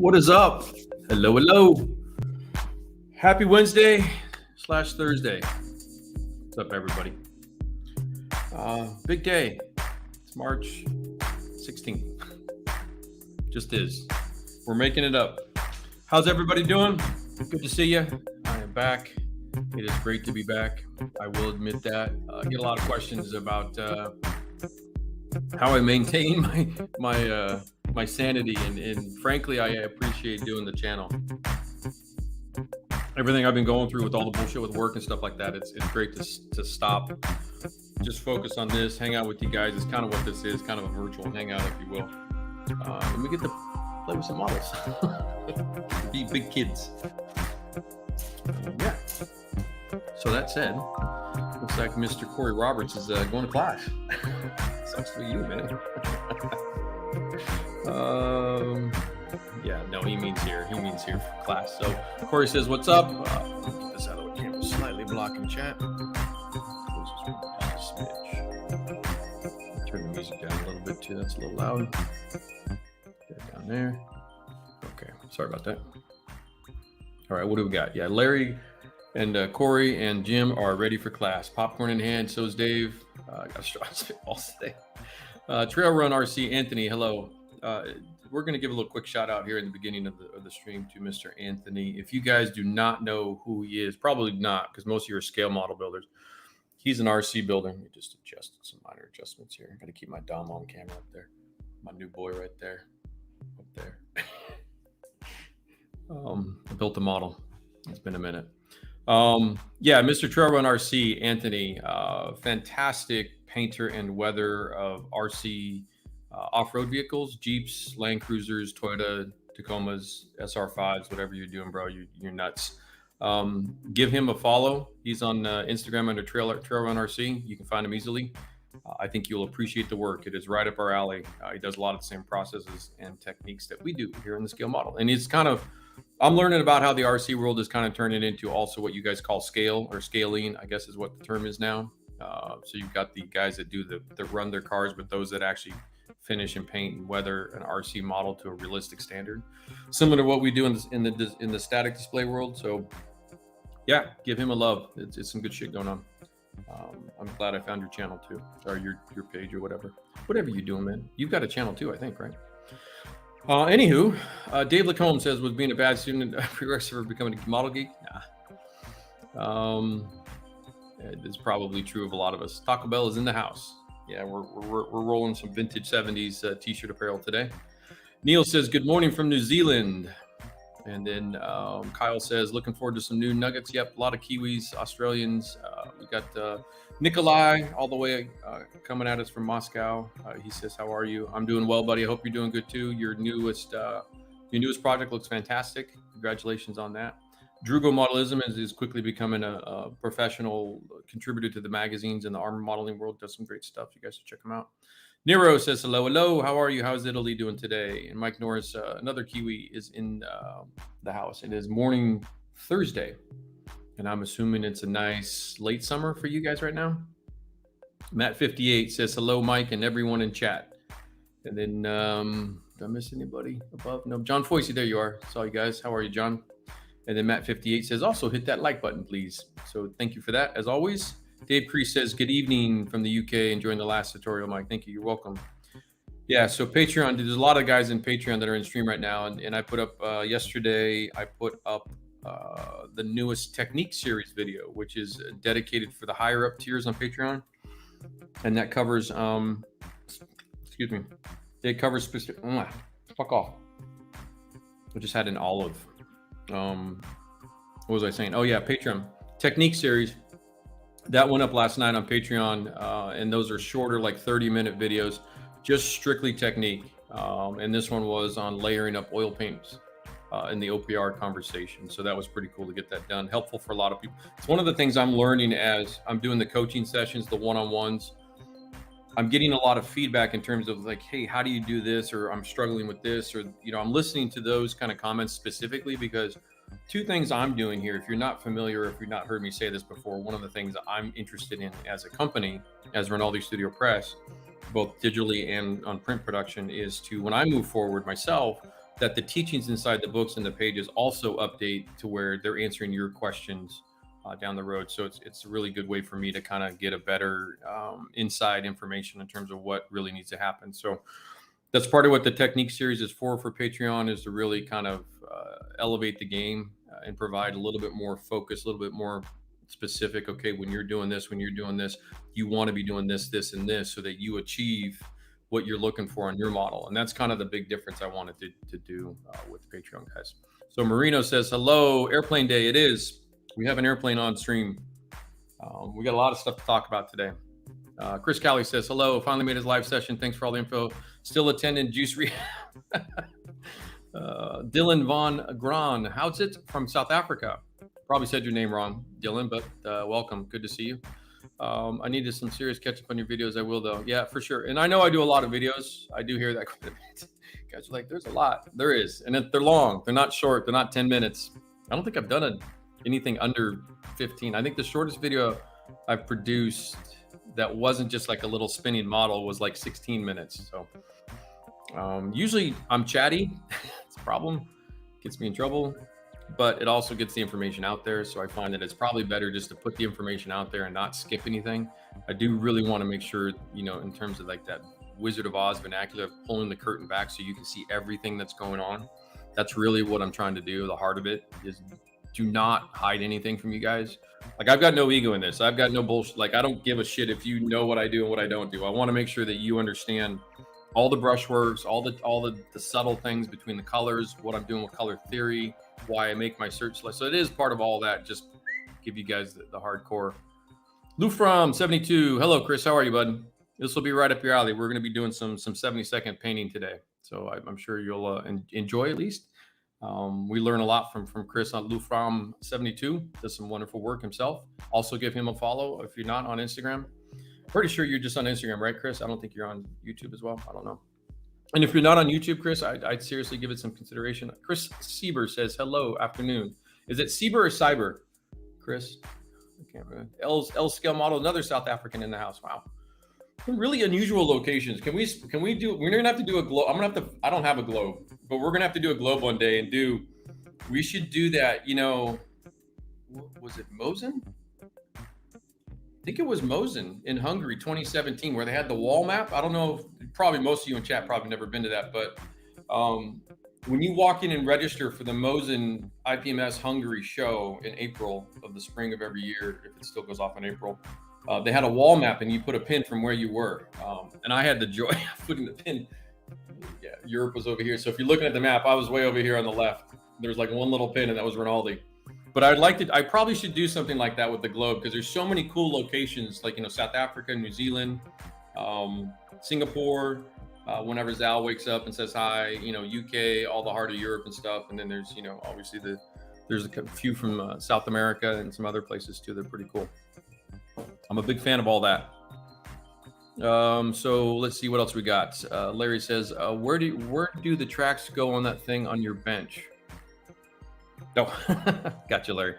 What is up? Hello, hello. Happy Wednesday / Thursday. What's up, everybody? Big day. It's March 16th. Just is. We're making it up. How's everybody doing? Good to see you. I am back. It is great to be back. I will admit that. I get a lot of questions about how I maintain my sanity, and frankly, I appreciate doing the channel. Everything I've been going through with all the bullshit with work and stuff like that, it's great to stop, just focus on this, hang out with you guys. It's kind of what this is, kind of a virtual hangout, if you will. And we get to play with some models, be big kids. Yeah. So that said, looks like Mr. Corey Roberts is going to class. Sucks for you, man. Yeah, no, he means here. He means here for class. So Corey says, "What's up?" Get this out of the camera, slightly blocking chat. Close this one just a smidge. Turn the music down a little bit too. That's a little loud. Get it down there. Okay, sorry about that. All right, what do we got? Yeah, Larry and Corey and Jim are ready for class. Popcorn in hand. So is Dave. I got a straw all today. Trail Run RC Anthony, hello. We're going to give a little quick shout out here in the beginning of the stream to Mr. Anthony. If you guys do not know who he is, probably not, because most of you are scale model builders. He's an RC builder. Let me just adjust some minor adjustments here. I got to keep my Dom on camera up there. My new boy right there. Up there. I built a model. It's been a minute. Yeah, Mr. Trail Run RC Anthony, fantastic painter and weather of RC off-road vehicles, Jeeps, Land Cruisers, Toyota, Tacomas, SR5s, whatever you're doing, bro, you're nuts. Give him a follow. He's on Instagram under Trail Run RC. You can find him easily. I think you'll appreciate the work. It is right up our alley. He does a lot of the same processes and techniques that we do here in the scale model. And it's kind of, I'm learning about how the RC world is kind of turning into also what you guys call scale or scaling, I guess is what the term is now. So you've got the guys that do that run their cars, but those that actually finish and paint and weather an RC model to a realistic standard, similar to what we do in the static display world. So yeah, give him a love. It's some good shit going on. I'm glad I found your channel too, or your page or whatever you're doing, man. You've got a channel too, I think, right? Anywho, Dave Lacombe says, was being a bad student a prerequisite for becoming a model geek? Nah. It's probably true of a lot of us. Taco Bell is in the house. Yeah, we're rolling some vintage 70s t-shirt apparel today. Neil says, good morning from New Zealand. And then Kyle says, looking forward to some new nuggets. Yep, a lot of Kiwis, Australians. We got Nikolai all the way coming at us from Moscow. He says, how are you? I'm doing well, buddy. I hope you're doing good too. Your newest project looks fantastic. Congratulations on that. Drugo Modelism is quickly becoming a professional contributor to the magazines and the armor modeling world. Does some great stuff. You guys should check him out. Nero says, hello. How are you? How's Italy doing today? And Mike Norris, another Kiwi, is in the house. It is morning Thursday, and I'm assuming it's a nice late summer for you guys right now. Matt58 says, hello, Mike, and everyone in chat. And then, did I miss anybody above? No, John Foisey, there you are. Saw you guys. How are you, John? And then Matt58 says, also hit that like button, please. So thank you for that, as always. Dave Crease says, good evening from the UK, enjoying the last tutorial, Mike. Thank you. You're welcome. Yeah, so Patreon, there's a lot of guys in Patreon that are in stream right now. And I put up yesterday, I put up the newest Technique series video, which is dedicated for the higher up tiers on Patreon. And that covers, excuse me, it covers specific, fuck off. I just had an olive. What was I saying? Oh yeah, Patreon Technique series that went up last night on Patreon, and those are shorter, like 30-minute videos, just strictly technique. And this one was on layering up oil paints in the OPR conversation. So that was pretty cool to get that done. Helpful for a lot of people. It's one of the things I'm learning as I'm doing the coaching sessions, the one-on-ones. I'm getting a lot of feedback in terms of like, hey, how do you do this? Or I'm struggling with this, or, I'm listening to those kind of comments specifically because two things I'm doing here. If you're not familiar, if you've not heard me say this before, one of the things I'm interested in as a company, as Rinaldi Studio Press, both digitally and on print production, is to, when I move forward myself, that the teachings inside the books and the pages also update to where they're answering your questions down the road. So it's a really good way for me to kind of get a better inside information in terms of what really needs to happen. So that's part of what the technique series is for Patreon, is to really kind of elevate the game and provide a little bit more focus, a little bit more specific. Okay, when you're doing this, you want to be doing this, this, and this, so that you achieve what you're looking for on your model. And that's kind of the big difference I wanted to do with Patreon guys. So Marino says, hello, airplane day. It is. We have an airplane on stream. We got a lot of stuff to talk about today. Chris Calley says, hello, finally made his live session. Thanks for all the info. Still attending Juice Dylan Von Gran, how's it from South Africa? Probably said your name wrong, Dylan, but welcome. Good to see you. I needed some serious catch up on your videos. I will, though. Yeah, for sure. And I know I do a lot of videos. I do hear that quite a bit. Guys are like, there's a lot. There is. And they're long. They're not short. They're not 10 minutes. I don't think I've done anything under 15. I think the shortest video I've produced that wasn't just like a little spinning model was like 16 minutes. So usually I'm chatty. It's a problem. Gets me in trouble. But it also gets the information out there. So I find that it's probably better just to put the information out there and not skip anything. I do really want to make sure, in terms of like that Wizard of Oz vernacular, of pulling the curtain back so you can see everything that's going on. That's really what I'm trying to do. The heart of it is do not hide anything from you guys. Like, I've got no ego in this. I've got no bullshit. Like, I don't give a shit if you know what I do and what I don't do. I want to make sure that you understand all the brushworks, all the subtle things between the colors, what I'm doing with color theory, why I make my search list. So it is part of all that. Just give you guys the hardcore. Lou from 72. Hello, Chris. How are you, bud? This will be right up your alley. We're going to be doing some 70-second painting today. So I'm sure you'll enjoy at least. We learn a lot from Chris on Lou from 72. Does some wonderful work himself. Also give him a follow if you're not on Instagram. Pretty sure you're just on Instagram, right, Chris? I don't think you're on YouTube as well. I don't know. And if you're not on YouTube, Chris, I'd seriously give it some consideration. Chris Sieber says, hello, afternoon. Is it Sieber or Cyber, Chris? I can't remember. L scale model, another South African in the house. Wow. Really unusual locations. Can we do, we're gonna have to do a globe. I don't have a globe, but we're gonna have to do a globe one day and we should do that, was it Mosen? I think it was Mosen in Hungary, 2017, where they had the wall map. I don't know, probably most of you in chat probably never been to that, but when you walk in and register for the Mosen IPMS Hungary show in April of the spring of every year, if it still goes off in April, they had a wall map and you put a pin from where you were. And I had the joy of putting the pin. Yeah, Europe was over here. So if you're looking at the map, I was way over here on the left. There was like one little pin and that was Rinaldi. But I probably should do something like that with the globe, because there's so many cool locations, like, South Africa, New Zealand, Singapore, whenever Zal wakes up and says hi, UK, all the heart of Europe and stuff. And then there's, obviously there's a few from South America and some other places too. They're pretty cool. I'm a big fan of all that. So let's see what else we got. Larry says, where do the tracks go on that thing on your bench? Oh, gotcha, Larry.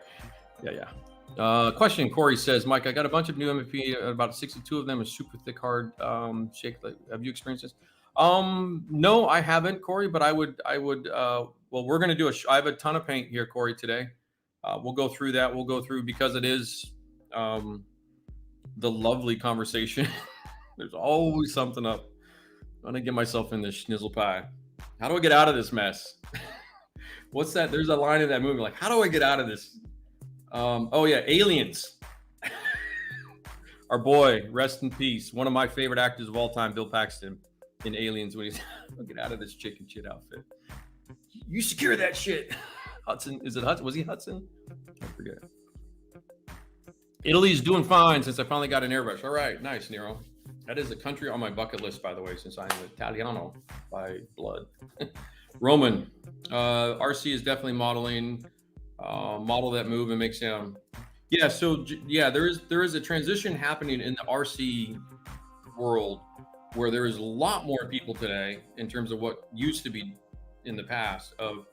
Yeah. Question, Corey says, Mike, I got a bunch of new MVP, about 62 of them are super thick, hard, shake. Have you experienced this? No, I haven't, Corey, but I would, well, we're going to do I have a ton of paint here, Corey, today. We'll go through that. We'll go through, because it is, the lovely conversation. There's always something up. I'm going to get myself in this schnizzle pie. How do I get out of this mess? What's that? There's a line in that movie, like, how do I get out of this? Oh yeah, Aliens. Our boy, rest in peace. One of my favorite actors of all time, Bill Paxton, in Aliens, when he's, I'll get out of this chicken shit outfit. You secure that shit. Hudson, is it Hudson? Was he Hudson? I forget. Italy's doing fine since I finally got an airbrush. All right, nice, Nero. That is a country on my bucket list, by the way, since I'm Italiano by blood. Roman, RC is definitely modeling. Model that move and make sound. Yeah, so yeah, there is a transition happening in the RC world where there is a lot more people today in terms of what used to be in the past of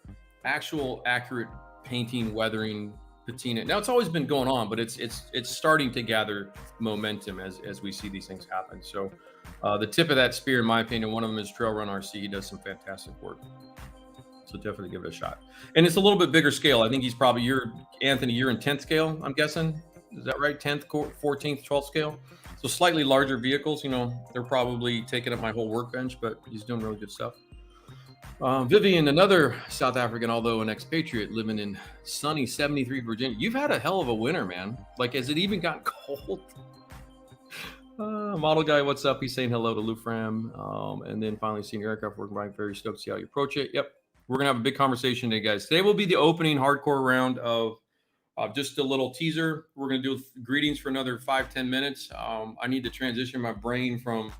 actual accurate painting, weathering, patina. Now it's always been going on, but it's starting to gather momentum as we see these things happen. So the tip of that spear, in my opinion, one of them is Trail Run RC. He does some fantastic work. So definitely give it a shot. And it's a little bit bigger scale. I think he's probably, Anthony, you're in 10th scale, I'm guessing. Is that right? 10th, 14th, 12th scale? So slightly larger vehicles, they're probably taking up my whole workbench, but he's doing really good stuff. Vivian, another South African, although an expatriate living in sunny 73 Virginia. You've had a hell of a winter, man. Like, has it even gotten cold? Model guy, what's up? He's saying hello to Lufram. And then finally seeing your aircraft working by. Very stoked to see how you approach it. Yep. We're going to have a big conversation today, guys. Today will be the opening hardcore round of just a little teaser. We're going to do greetings for another 5-10 minutes. I need to transition my brain from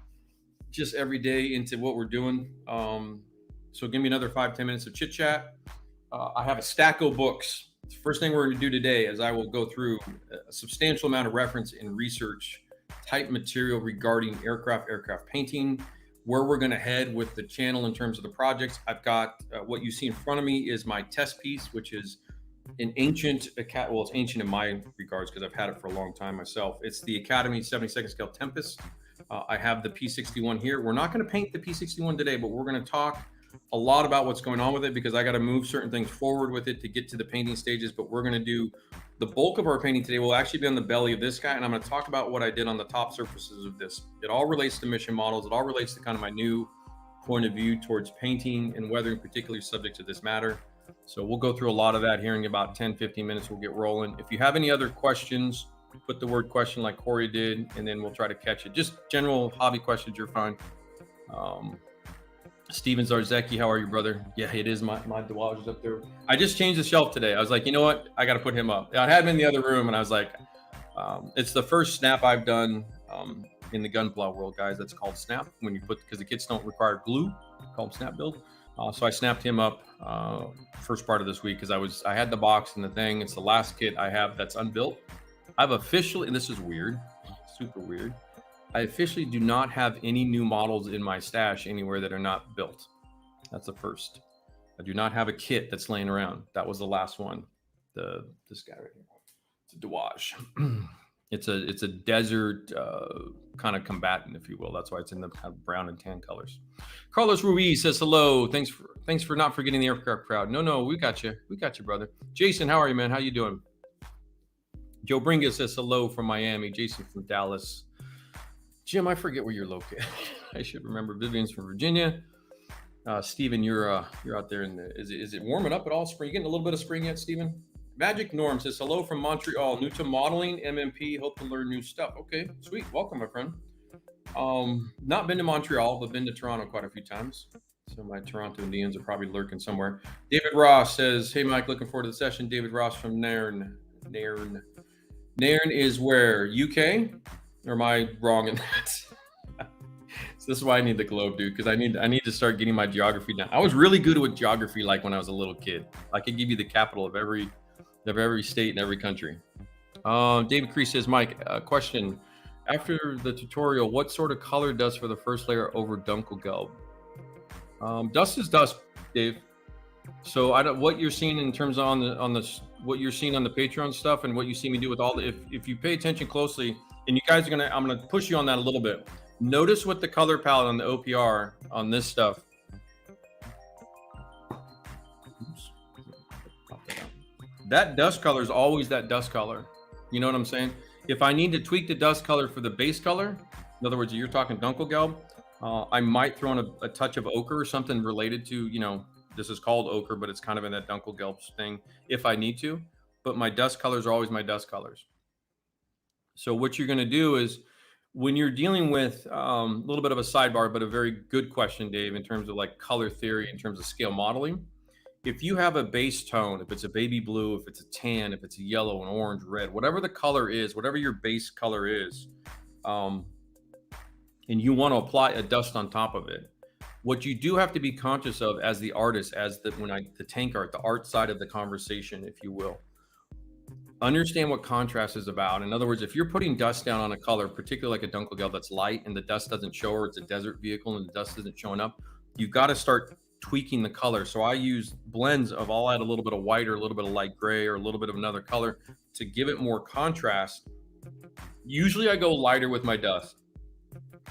just every day into what we're doing. So give me another 5-10 minutes of chit chat. I have a stack of books. The first thing we're going to do today is I will go through a substantial amount of reference and research type material regarding aircraft painting, where we're going to head with the channel in terms of the projects. I've got what you see in front of me is my test piece, which is an ancient, well, it's ancient in my regards because I've had it for a long time myself. It's the Academy 72nd scale Tempest. I have the P61 here. We're not going to paint the P61 today, but we're going to talk a lot about what's going on with it because I got to move certain things forward with it to get to the painting stages. But we're going to do the bulk of our painting today will actually be on the belly of this guy, and I'm going to talk about what I did on the top surfaces of this. It all relates to mission models. It all relates to kind of my new point of view towards painting and weathering, particularly subject to this matter. So we'll go through a lot of that here in about 10-15 minutes. We'll get rolling. If you have any other questions, put the word question like Corey did, and then we'll try to catch it. Just general hobby questions, you're fine. Steven Zarzecki, how are you, brother? Yeah, it is my Dewage is up there. I just changed the shelf today. I was like, you know what? I got to put him up. I had him in the other room, and I was like, it's the first snap I've done in the gunplow world, guys. That's called snap when you put, because the kits don't require glue, called snap build. So I snapped him up first part of this week because I had the box and the thing. It's the last kit I have that's unbuilt. I've officially, and this is weird, super weird, I officially do not have any new models in my stash anywhere that are not built. That's the first. I do not have a kit that's laying around. That was the last one. This guy right here. It's a Dewage. It's a desert kind of combatant, if you will. That's why it's in the kind of brown and tan colors. Carlos Ruiz says hello. Thanks for not forgetting the aircraft crowd. No, we got you. We got you, brother. Jason, how are you, man? How you doing? Joe Bringus says hello from Miami. Jason from Dallas. Jim, I forget where you're located. I should remember. Vivian's from Virginia. Steven, you're out there in the. Is it warming up at all? Spring? You getting a little bit of spring yet, Steven? Magic Norm says hello from Montreal. New to modeling, MMP. Hope to learn new stuff. Okay, sweet. Welcome, my friend. Not been to Montreal, but been to Toronto quite a few times. So my Toronto Indians are probably lurking somewhere. David Ross says, "Hey Mike, looking forward to the session." David Ross from Nairn. Nairn is where? UK? Or am I wrong in that? So this is why I need the globe, dude, because I need to start getting my geography down. I was really good with geography like when I was a little kid. I could give you the capital of every state and every country. David Cree says, Mike, question. After the tutorial, what sort of color dust for the first layer over Dunkelgelb? Dust is dust, Dave. So I don't, what you're seeing in terms of on the what you're seeing on the Patreon stuff and what you see me do with all the, if you pay attention closely, and you guys are I'm gonna push you on that a little bit. Notice what the color palette on the OPR on this stuff. Oops. That dust color is always that dust color. You know what I'm saying? If I need to tweak the dust color for the base color, in other words, you're talking Dunkelgelb, I might throw in a touch of ochre or something related to, this is called ochre, but it's kind of in that Dunkelgelb thing if I need to. But my dust colors are always my dust colors. So what you're going to do is when you're dealing with a little bit of a sidebar, but a very good question, Dave, in terms of like color theory, in terms of scale modeling. If you have a base tone, if it's a baby blue, if it's a tan, if it's a yellow, an orange, red, whatever the color is, whatever your base color is, and you want to apply a dust on top of it, what you do have to be conscious of as the artist, as the tank art, the art side of the conversation, if you will, understand what contrast is about. In other words, if you're putting dust down on a color, particularly like a Dunkelgelb that's light and the dust doesn't show, or it's a desert vehicle and the dust isn't showing up, you've got to start tweaking the color. So I use blends of, I'll add a little bit of white or a little bit of light gray or a little bit of another color to give it more contrast. Usually I go lighter with my dust.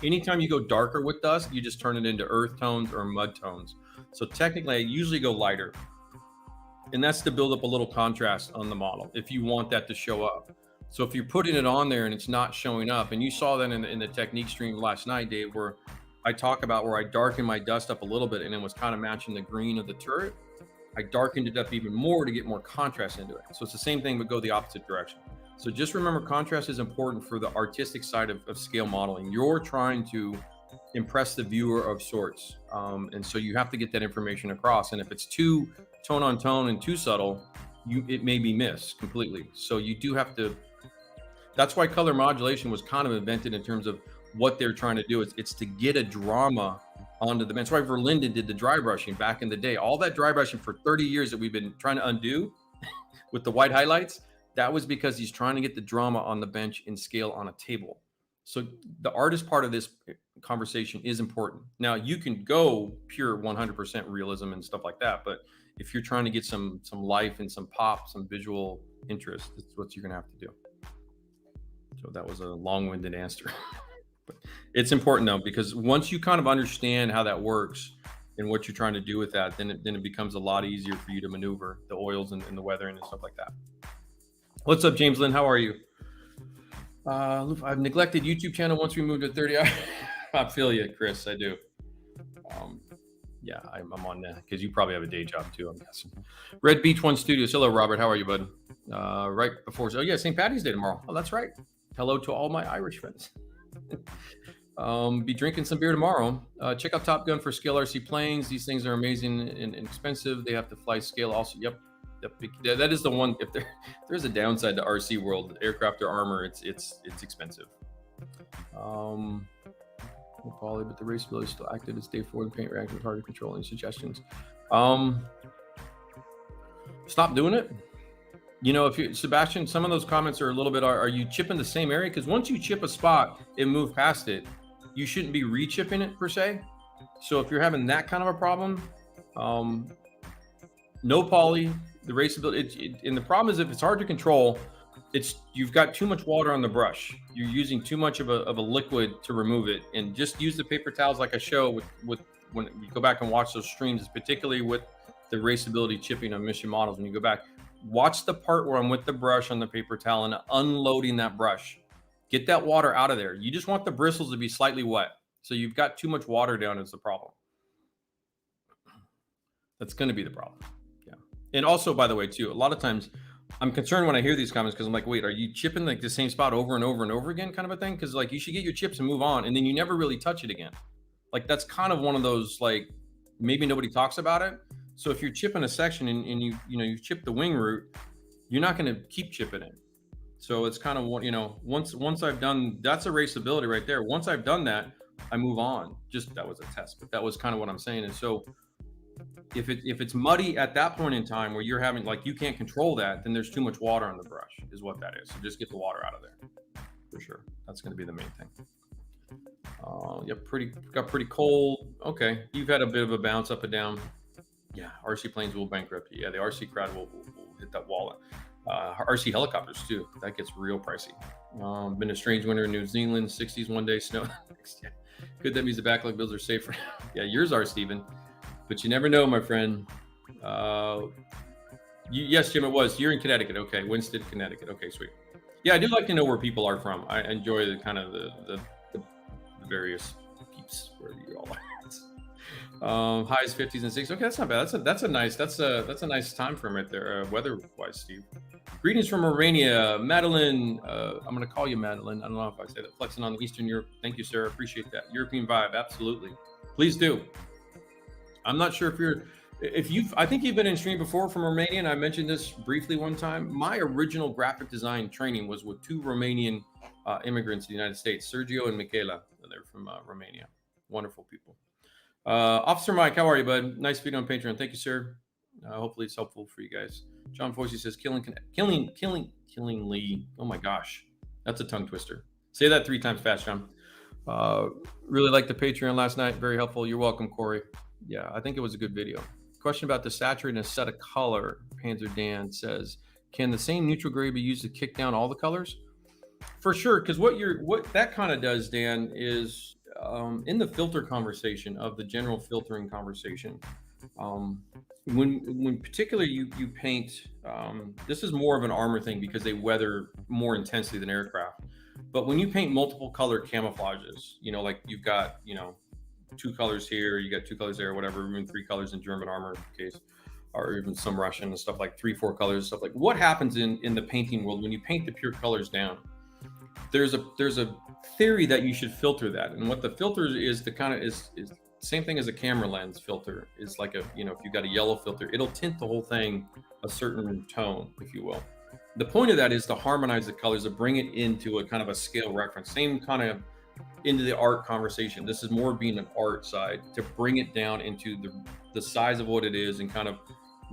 Anytime you go darker with dust, you just turn it into earth tones or mud tones. So technically, I usually go lighter. And that's to build up a little contrast on the model if you want that to show up. So if you're putting it on there and it's not showing up, and you saw that in the technique stream last night, Dave, where I talk about where I darkened my dust up a little bit and it was kind of matching the green of the turret. I darkened it up even more to get more contrast into it. So it's the same thing, but go the opposite direction. So just remember, contrast is important for the artistic side of scale modeling. You're trying to impress the viewer of sorts. And so you have to get that information across. And if it's too tone on tone and too subtle, it may be missed completely. So you do have to, that's why color modulation was kind of invented in terms of what they're trying to do. It's to get a drama onto the bench. That's why Verlinden did the dry brushing back in the day. All that dry brushing for 30 years that we've been trying to undo with the white highlights, that was because he's trying to get the drama on the bench in scale on a table. So the artist part of this conversation is important. Now you can go pure 100% realism and stuff like that, but if you're trying to get some life and some pop, some visual interest, that's what you're gonna have to do. So that was a long-winded answer. But it's important though, because once you kind of understand how that works and what you're trying to do with that, then it becomes a lot easier for you to maneuver the oils and the weathering and stuff like that. What's up, James Lynn? How are you? I've neglected YouTube channel once we moved to 30 hours. I feel you, Chris. I do. Yeah, I'm on that because you probably have a day job too, I'm guessing. Red Beach One Studios. Hello, Robert. How are you, bud? Right before, oh yeah, St. Patty's Day tomorrow. Oh, that's right. Hello to all my Irish friends. Be drinking some beer tomorrow. Check out Top Gun for scale RC planes. These things are amazing and expensive. They have to fly scale also. Yep. That is the one. If there's a downside to RC world, aircraft or armor, it's expensive. Poly, but the raceability is still active. It's day 4. The paint reaction is hard to control. Any suggestions? Stop doing it. You know, if you, Sebastian, some of those comments are a little bit, are you chipping the same area? Because once you chip a spot and move past it, you shouldn't be re-chipping it per se. So if you're having that kind of a problem, no poly, the raceability, and the problem is if it's hard to control, you've got too much water on the brush. You're using too much of a liquid to remove it, and just use the paper towels like I show with when you go back and watch those streams, particularly with the raceability chipping on mission models. When you go back, watch the part where I'm with the brush on the paper towel and unloading that brush. Get that water out of there. You just want the bristles to be slightly wet. So you've got too much water down is the problem. That's going to be the problem. Yeah. And also, by the way, too, a lot of times I'm concerned when I hear these comments because I'm like, wait, are you chipping like the same spot over and over and over again kind of a thing? Because like you should get your chips and move on, and then you never really touch it again. Like that's kind of one of those, like, maybe nobody talks about it. So if you're chipping a section and you chip the wing root, you're not going to keep chipping it. So it's kind of what, once I've done, that's erasability right there. Once I've done that, I move on. Just, that was a test, but that was kind of what I'm saying. And so if it's muddy at that point in time where you're having, like, you can't control that, then there's too much water on the brush is what that is. So just get the water out of there for sure. That's going to be the main thing. Got pretty cold. Okay. You've had a bit of a bounce up and down. Yeah. RC planes will bankrupt you. Yeah. The RC crowd will hit that wall. RC helicopters too. That gets real pricey. Been a strange winter in New Zealand, 60s one day, snow. Yeah. Good. That means the backlog builds are safer. Yeah. Yours are, Steven. But you never know, my friend. Yes, Jim, it was. You're in Connecticut. Okay. Winston, Connecticut. Okay, sweet. Yeah. I do like to know where people are from. I enjoy the kind of the various peeps where you all are. Highs 50s and 60s. Okay, that's not bad. That's a nice time frame right there, weather-wise, Steve. Greetings from Romania, Madeline. I'm gonna call you Madeline. I don't know if I say that. Flexing on the Eastern Europe. Thank you, sir. Appreciate that. European vibe, absolutely. Please do. I'm not sure I think you've been in stream before from Romania, and I mentioned this briefly one time. My original graphic design training was with 2 Romanian immigrants in the United States, Sergio and Michaela. They're from Romania. Wonderful people. Officer Mike, how are you, bud? Nice video on Patreon. Thank you, sir. Hopefully it's helpful for you guys. John Foisey says, killing Lee. Oh my gosh. That's a tongue twister. Say that 3 times fast, John. Really liked the Patreon last night. Very helpful. You're welcome, Corey. Yeah, I think it was a good video. Question about the saturated and set of color. Panzer Dan says, can the same neutral gray be used to kick down all the colors? For sure, because what that kind of does, Dan, is in the filter conversation of the general filtering conversation, um, when particularly you paint, this is more of an armor thing because they weather more intensely than aircraft. But when you paint multiple color camouflages, like you've got, two colors here, you got two colors there, whatever, even three colors in German armor case, or even some Russian and stuff, like three, four colors, stuff like what happens in the painting world when you paint the pure colors down. There's a theory that you should filter that, and what the filter is, the kind of is same thing as a camera lens filter. Is like if you've got a yellow filter, it'll tint the whole thing a certain tone, if you will. The point of that is to harmonize the colors, to bring it into a kind of a scale reference, same kind of into the art conversation. This is more being an art side, to bring it down into the size of what it is and kind of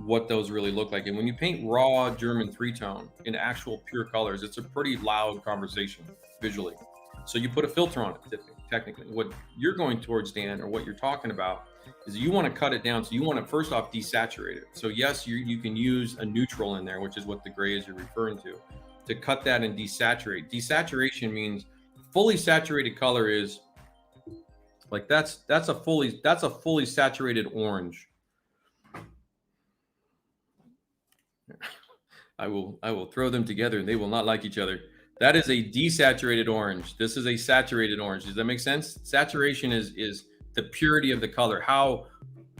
what those really look like. And when you paint raw German three-tone in actual pure colors, it's a pretty loud conversation visually. So you put a filter on it, technically. What you're going towards, Dan, or what you're talking about, is you want to cut it down. So you want to first off desaturate it. So yes, you can use a neutral in there, which is what the gray is you're referring to cut that and desaturate. Desaturation means fully saturated color is like that's a fully saturated orange. I will throw them together and they will not like each other. That is a desaturated orange. This is a saturated orange. Does that make sense? Saturation is the purity of the color, how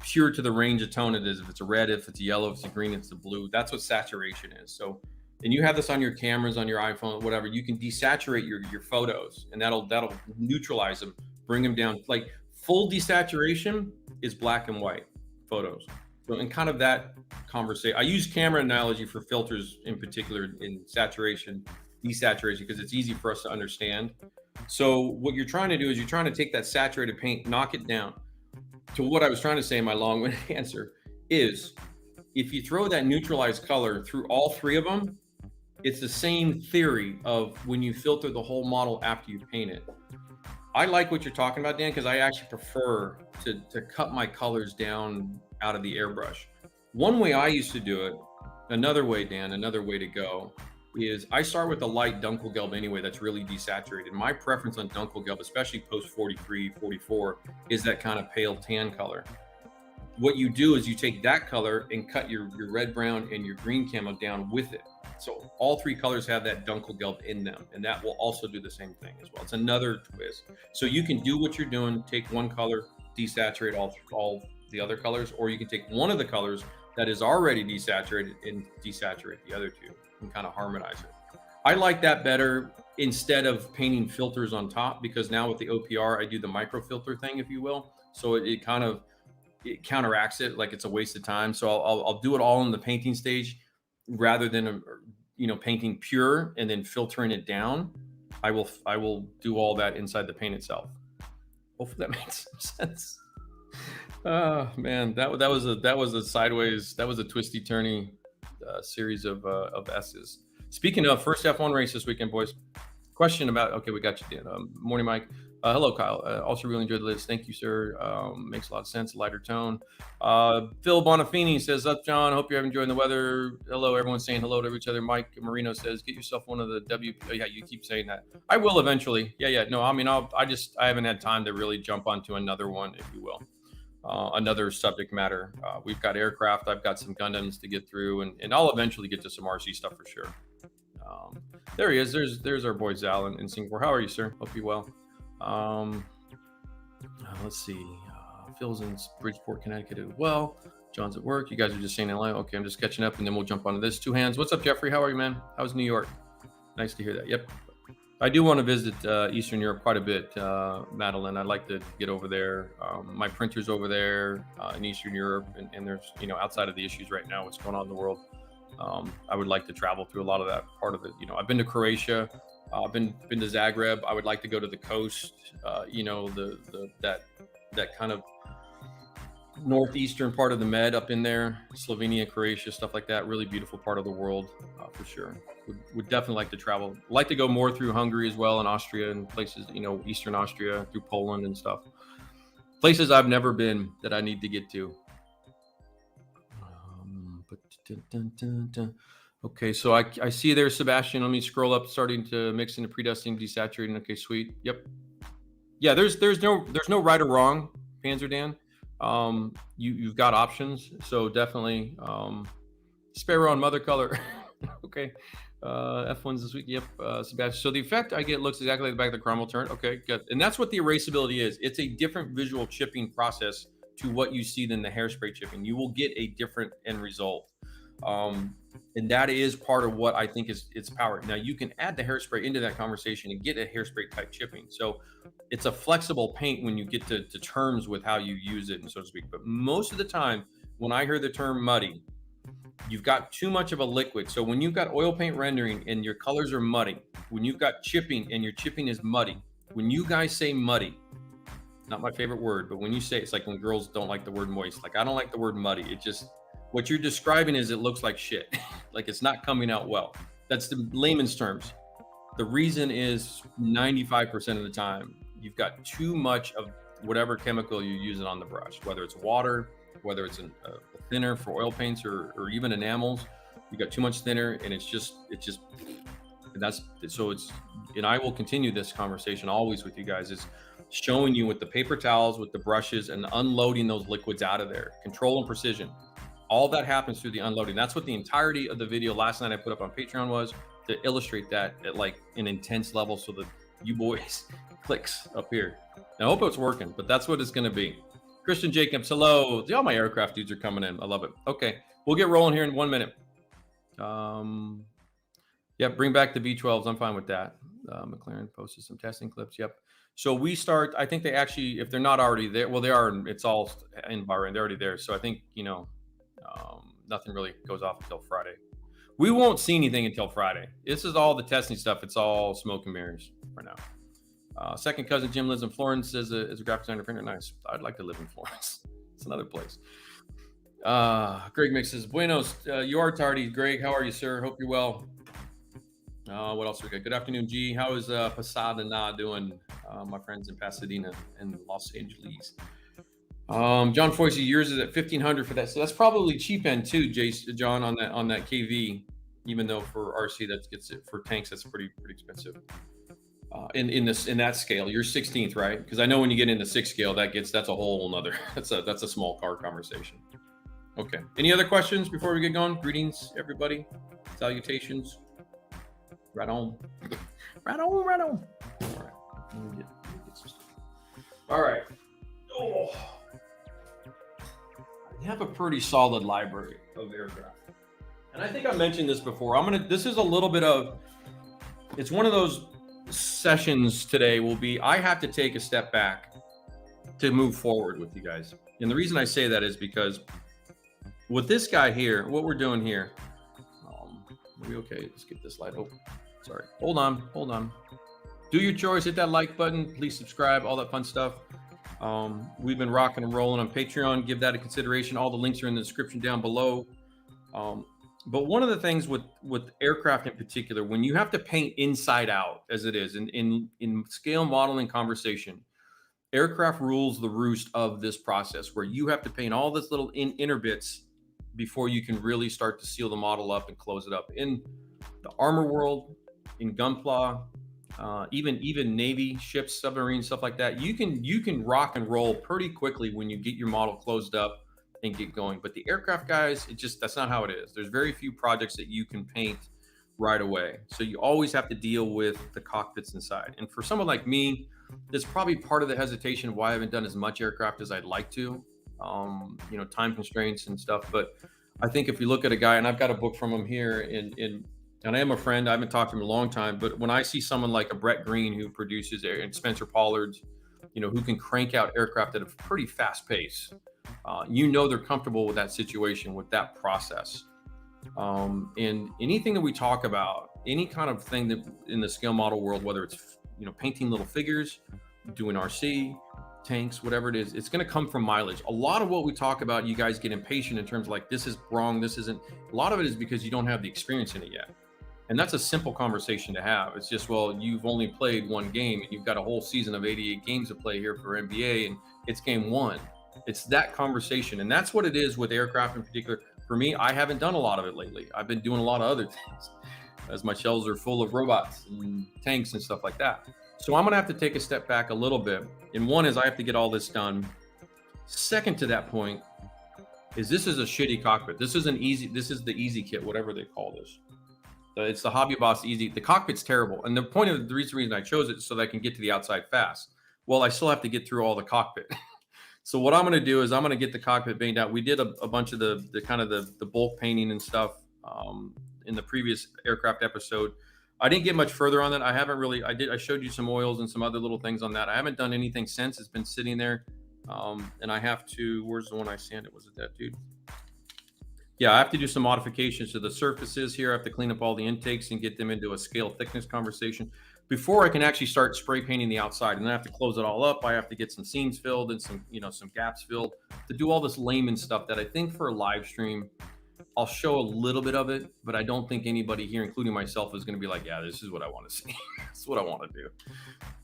pure to the range of tone it is. If it's a red, if it's a yellow, if it's a green, it's a blue. That's what saturation is. So, and you have this on your cameras, on your iPhone, whatever. You can desaturate your photos, and that'll neutralize them, bring them down. Like full desaturation is black and white photos. So in kind of that conversation, I use camera analogy for filters in particular in saturation, desaturation, because it's easy for us to understand. So what you're trying to do is you're trying to take that saturated paint, knock it down. To what I was trying to say in my long-winded answer is, if you throw that neutralized color through all three of them, it's the same theory of when you filter the whole model after you paint it. I like what you're talking about, Dan, because I actually prefer to cut my colors down out of the airbrush. One way I used to do it, another way, Dan, another way to go is I start with a light Dunkelgelb anyway that's really desaturated. My preference on Dunkelgelb, especially post 43, 44, is that kind of pale tan color. What you do is you take that color and cut your red, brown, and your green camo down with it. So all three colors have that Dunkelgelb in them, and that will also do the same thing as well. It's another twist. So you can do what you're doing, take one color, desaturate all the other colors, or you can take one of the colors that is already desaturated and desaturate the other two and kind of harmonize it. I like that better instead of painting filters on top, because now with the OPR, I do the micro filter thing, if you will. So it counteracts it, like it's a waste of time. So I'll do it all in the painting stage rather than painting pure and then filtering it down. I will do all that inside the paint itself. Hopefully that makes some sense. Oh man, that was a sideways, that was a twisty turny series of S's. Speaking of, first F1 race this weekend, boys. Question about, okay, we got you, Dan. Morning, Mike. Hello, Kyle. Also really enjoyed the list. Thank you, sir. Makes a lot of sense. Lighter tone. Phil Bonafini says, up, John. Hope you're enjoying the weather. Hello, everyone's saying hello to each other. Mike Marino says, get yourself one of the Oh, yeah, you keep saying that. I will eventually. Yeah. No, I mean, I haven't had time to really jump onto another one, if you will. Another subject matter. We've got aircraft. I've got some Gundams to get through, and I'll eventually get to some RC stuff for sure. There he is. There's our boy Zal in Singapore. How are you, sir? Hope you're well. Let's see. Phil's in Bridgeport, Connecticut as well. John's at work. You guys are just saying hello. Okay, I'm just catching up, and then we'll jump onto this. Two hands. What's up, Jeffrey? How are you, man? How's New York? Nice to hear that. Yep. I do want to visit Eastern Europe quite a bit, Madeline. I'd like to get over there. My printer's over there in Eastern Europe, and there's, outside of the issues right now, what's going on in the world. I would like to travel through a lot of that part of it. I've been to Croatia. I've been to Zagreb. I would like to go to the coast. That kind of northeastern part of the Med up in there, Slovenia, Croatia, stuff like that. Really beautiful part of the world, for sure. Would definitely like to travel. Like to go more through Hungary as well, and Austria and places, Eastern Austria, through Poland and stuff. Places I've never been that I need to get to. Okay, so I see there, Sebastian. Let me scroll up, starting to mix into predestined, desaturating. Okay, sweet. Yep. Yeah, there's no right or wrong, Panzer Dan. You've got options, so definitely Sparrow on mother color. Okay. F1's this week. Yep. Sebastian. So the effect I get looks exactly like the back of the crumble turn. Okay, good. And that's what the erasability is. It's a different visual chipping process to what you see than the hairspray chipping. You will get a different end result. And that is part of what I think is its power. Now you can add the hairspray into that conversation and get a hairspray type chipping. So it's a flexible paint when you get to terms with how you use it, and so to speak. But most of the time, when I hear the term muddy, you've got too much of a liquid. So when you've got oil paint rendering and your colors are muddy, when you've got chipping and your chipping is muddy, when you guys say muddy, not my favorite word, but when you say it's like when girls don't like the word moist, like I don't like the word muddy. It just, what you're describing is it looks like shit. Like it's not coming out well. That's the layman's terms. The reason is 95% of the time, you've got too much of whatever chemical you're using on the brush, whether it's water, whether it's a thinner for oil paints or even enamels. You got too much thinner, and it's just and that's so it's and I will continue this conversation always with you guys, is showing you with the paper towels, with the brushes, and unloading those liquids out of there. Control and precision, all that happens through the unloading. That's what the entirety of the video last night I put up on Patreon was, to illustrate that at like an intense level, so that you boys clicks up here. I hope it's working, but that's what it's going to be. Christian Jacobs, hello. All my aircraft dudes are coming in. I love it. Okay, we'll get rolling here in 1 minute. Yeah, bring back the V12s. I'm fine with that. McLaren posted some testing clips. Yep. So we start, I think they actually, if they're not already there, well, they are, it's all in Bahrain. They're already there. So I think, nothing really goes off until Friday. We won't see anything until Friday. This is all the testing stuff. It's all smoke and mirrors for now. Second cousin Jim lives in Florence as a graphic designer printer. Nice. I'd like to live in Florence. It's another place. Greg mixes. Buenos. You are tardy. Greg, how are you, sir? Hope you're well. What else we got? Good afternoon, G. How is Pasadena doing? My friends in Pasadena and Los Angeles. John Foisey, yours is at 1,500 for that. So that's probably cheap end too, John, on that KV. Even though for RC that gets it, for tanks that's pretty expensive. In that scale, you're 16th, right? Because I know when you get into 6 scale, that's a whole nother. That's a small car conversation. Okay. Any other questions before we get going? Greetings, everybody. Salutations. Right on. Right on. Right on. All right. Let me get some stuff. All right. Oh. I have a pretty solid library of aircraft. And I think I mentioned this before. This is a little bit of, it's one of those sessions today I have to take a step back to move forward with you guys. And the reason I say that is because with this guy here, what we're doing here, are we okay? Let's get this light open. Sorry. Hold on. Do your chores, hit that like button, please subscribe, all that fun stuff. We've been rocking and rolling on Patreon. Give that a consideration. All the links are in the description down below. But one of the things with aircraft in particular, when you have to paint inside out, as it is in scale modeling conversation, aircraft rules the roost of this process, where you have to paint all this little inner bits before you can really start to seal the model up and close it up. In the armor world, in Gunpla, even Navy ships, submarines, stuff like that, you can rock and roll pretty quickly when you get your model closed up and get going. But the aircraft guys, that's not how it is. There's very few projects that you can paint right away. So you always have to deal with the cockpits inside. And for someone like me, that's probably part of the hesitation of why I haven't done as much aircraft as I'd like to. Time constraints and stuff. But I think if you look at a guy, and I've got a book from him here, and I am a friend, I haven't talked to him in a long time, but when I see someone like a Brett Green who produces, and Spencer Pollard's, who can crank out aircraft at a pretty fast pace, they're comfortable with that situation, with that process. And anything that we talk about, any kind of thing that in the scale model world, whether it's, painting little figures, doing RC, tanks, whatever it is, it's going to come from mileage. A lot of what we talk about, you guys get impatient in terms of like, this is wrong, this isn't. A lot of it is because you don't have the experience in it yet. And that's a simple conversation to have. It's just, well, you've only played one game and you've got a whole season of 88 games to play here for NBA, and it's game one. It's that conversation. And that's what it is with aircraft in particular. For me, I haven't done a lot of it lately. I've been doing a lot of other things as my shelves are full of robots and tanks and stuff like that. So I'm gonna have to take a step back a little bit. And one is I have to get all this done. Second to that point is this is a shitty cockpit. This is the easy kit, whatever they call this. It's the Hobby Boss Easy. The cockpit's terrible. And the reason I chose it is so that I can get to the outside fast. Well, I still have to get through all the cockpit. So what I'm going to do is I'm going to get the cockpit painted out. We did a bunch of the kind of the bulk painting and stuff in the previous aircraft episode. I didn't get much further on that. I haven't really. I showed you some oils and some other little things on that. I haven't done anything since. It's been sitting there, and I have to. Where's the one I sanded? Was it that dude? Yeah, I have to do some modifications to the surfaces here. I have to clean up all the intakes and get them into a scale thickness conversation before I can actually start spray painting the outside. And then I have to close it all up. I have to get some seams filled and some gaps filled to do all this layman stuff that I think for a live stream, I'll show a little bit of it, but I don't think anybody here, including myself, is going to be like, yeah, this is what I want to see. This is what I want to do.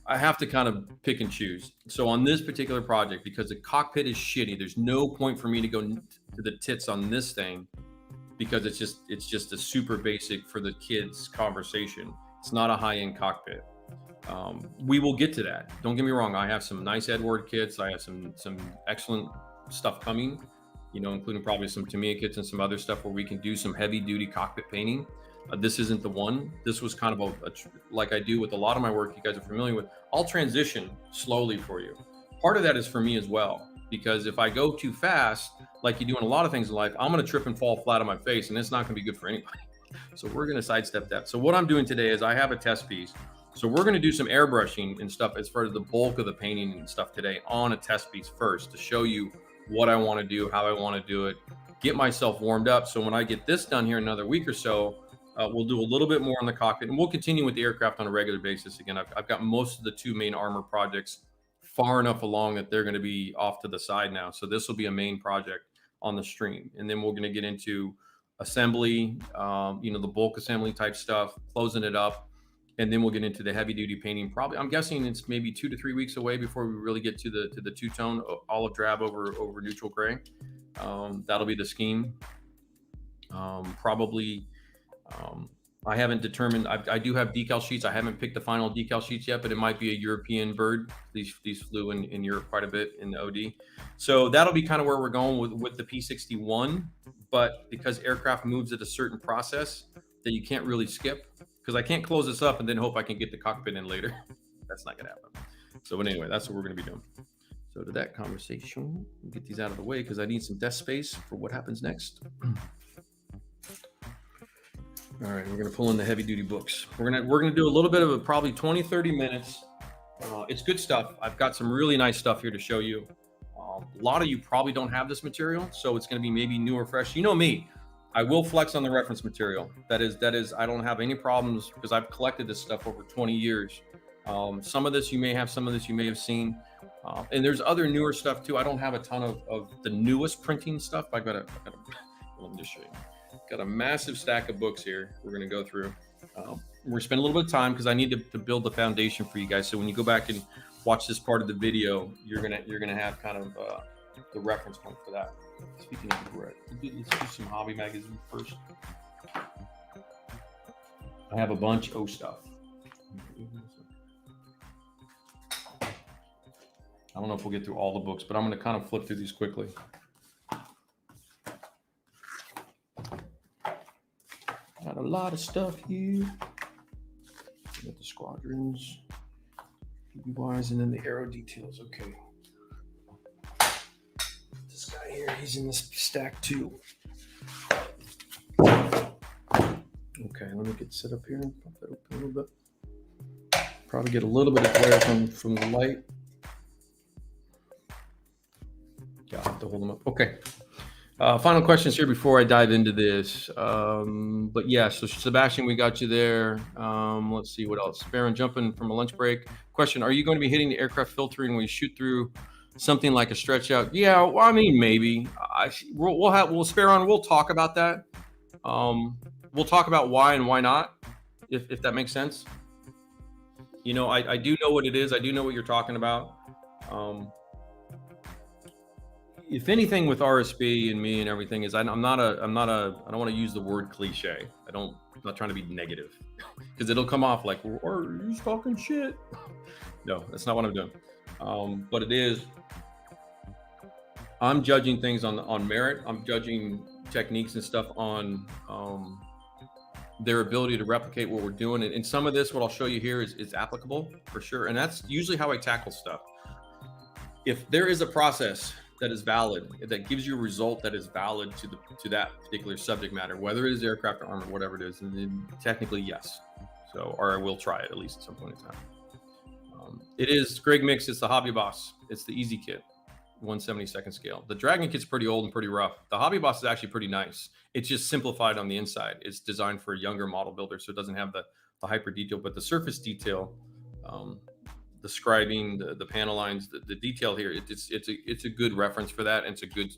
I have to kind of pick and choose. So on this particular project, because the cockpit is shitty, there's no point for me to go to the tits on this thing because it's just a super basic for the kids conversation. It's not a high-end cockpit. We will get to that. Don't get me wrong. I have some nice Edward kits. I have some excellent stuff coming, including probably some Tamiya kits and some other stuff where we can do some heavy-duty cockpit painting. This isn't the one. This was kind of like I do with a lot of my work you guys are familiar with. I'll transition slowly for you. Part of that is for me as well, because if I go too fast, like you do in a lot of things in life, I'm going to trip and fall flat on my face, and it's not going to be good for anybody. So we're going to sidestep that. So what I'm doing today is I have a test piece. So we're going to do some airbrushing and stuff as far as the bulk of the painting and stuff today on a test piece first to show you what I want to do, how I want to do it, get myself warmed up. So when I get this done here in another week or so, we'll do a little bit more on the cockpit, and we'll continue with the aircraft on a regular basis. Again, I've got most of the two main armor projects far enough along that they're going to be off to the side now. So this will be a main project on the stream. And then we're going to get into assembly, the bulk assembly type stuff, closing it up. And then we'll get into the heavy duty painting. Probably, I'm guessing it's maybe 2 to 3 weeks away before we really get to the two-tone olive drab over neutral gray. That'll be the scheme. I haven't determined. I do have decal sheets. I haven't picked the final decal sheets yet, but it might be a European bird. These flew in Europe quite a bit in the OD. So that'll be kind of where we're going with the P61. But because aircraft moves at a certain process that you can't really skip, because I can't close this up and then hope I can get the cockpit in later. That's not going to happen. So but anyway, that's what we're going to be doing. So to that conversation, we'll get these out of the way because I need some desk space for what happens next. All right, we're going to pull in the heavy duty books. We're going to do a little bit of probably 20, 30 minutes. It's good stuff. I've got some really nice stuff here to show you. A lot of you probably don't have this material, so it's going to be maybe new or fresh. You know me, I will flex on the reference material. That is, I don't have any problems because I've collected this stuff over 20 years. Some of this you may have, some of this you may have seen. And there's other newer stuff too. I don't have a ton of the newest printing stuff. Let me just show you. Got a massive stack of books here we're going to go through. We're going to spend a little bit of time because I need to build the foundation for you guys. So when you go back and watch this part of the video, you're gonna have kind of the reference point for that. Speaking of the bread, let's do some hobby magazine first. I have a bunch of stuff. I don't know if we'll get through all the books, but I'm going to kind of flip through these quickly. Got a lot of stuff here. Got the squadrons, PBYs, and then the aero details. Okay. This guy here, he's in this stack too. Okay, let me get set up here and pop that open a little bit. Probably get a little bit of glare from the light. Yeah, I'll have to hold them up. Okay. Final questions here before I dive into this. But yeah, so Sebastian, we got you there. Let's see what else. Baron jumping from a lunch break. Question: are you going to be hitting the aircraft filtering when you shoot through something like a stretch out? Yeah, well, I mean, maybe. We'll spare on. We'll talk about that. We'll talk about why and why not, if that makes sense. I do know what it is. I do know what you're talking about. if anything with RSB and me and everything is, I don't want to use the word cliche. I'm not trying to be negative because it'll come off like, or you're talking shit. No, that's not what I'm doing. But it is, I'm judging things on merit. I'm judging techniques and stuff on their ability to replicate what we're doing. And some of this, what I'll show you here is applicable for sure. And that's usually how I tackle stuff. If there is a process that is valid, that gives you a result that is valid to that particular subject matter, whether it is aircraft or armor, whatever it is, and then technically yes. So, or I will try it at least at some point in time. It is Greg Mix. It's the Hobby Boss. It's the Easy Kit, 1/72nd scale. The Dragon Kit's pretty old and pretty rough. The Hobby Boss is actually pretty nice. It's just simplified on the inside. It's designed for a younger model builder, so it doesn't have the hyper detail, but the surface detail, the scribing, the panel lines, the detail here, it's a good reference for that, and it's a good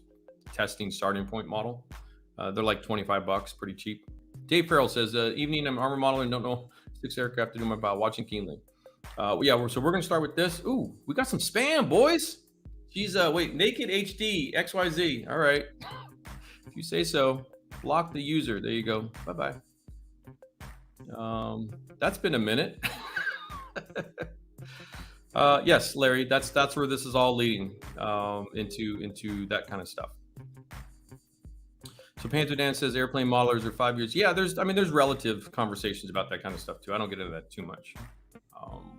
testing starting point model. They're like $25, pretty cheap. Dave Farrell says, evening, I'm armor modeler and don't know 6 aircraft to do my about watching keenly. Yeah, so we're gonna start with this. Ooh, we got some spam, boys. She's wait, Naked HD XYZ. All right, if you say so. Block the user. There you go. Bye bye. That's been a minute. Yes, Larry. That's where this is all leading into that kind of stuff. So Panther Dan says airplane modelers are 5 years. Yeah, there's relative conversations about that kind of stuff too. I don't get into that too much.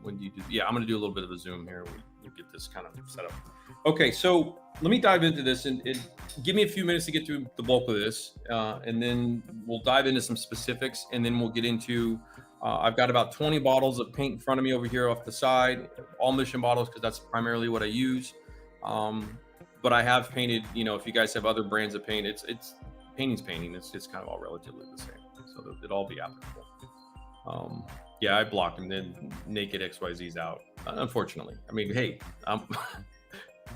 When do you do? Yeah, I'm going to do a little bit of a zoom here. We'll get this kind of set up. Okay, so let me dive into this and give me a few minutes to get through the bulk of this, and then we'll dive into some specifics, and then we'll get into. I've got about 20 bottles of paint in front of me over here off the side, all mission bottles because that's primarily what I use. But I have painted. You know, if you guys have other brands of paint, it's painting's painting. It's kind of all relatively the same, so it'll all be applicable. Yeah, I blocked him. Then Naked XYZ's out. Unfortunately, I mean, hey, I'm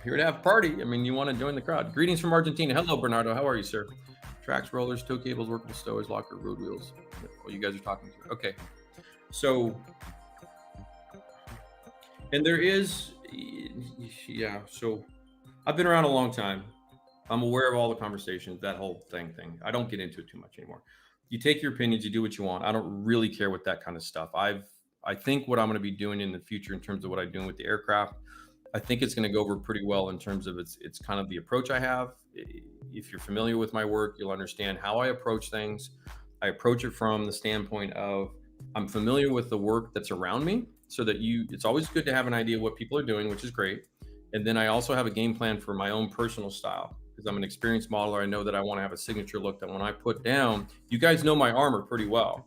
here to have a party. I mean, you want to join the crowd. Greetings from Argentina. Hello, Bernardo. How are you, sir? Tracks, rollers, tow cables, workable stowers, locker, road wheels. Well, you guys are talking to. Okay, so and there is, yeah. So I've been around a long time. I'm aware of all the conversations. That whole thing. I don't get into it too much anymore. You take your opinions, you do what you want. I don't really care with that kind of stuff. I think what I'm going to be doing in the future in terms of what I'm doing with the aircraft, I think it's going to go over pretty well in terms of it's kind of the approach I have. If you're familiar with my work, you'll understand how I approach things. I approach it from the standpoint of I'm familiar with the work that's around me, so that it's always good to have an idea of what people are doing, which is great. And then I also have a game plan for my own personal style. Because I'm an experienced modeler, I know that I want to have a signature look that when I put down, you guys know my armor pretty well.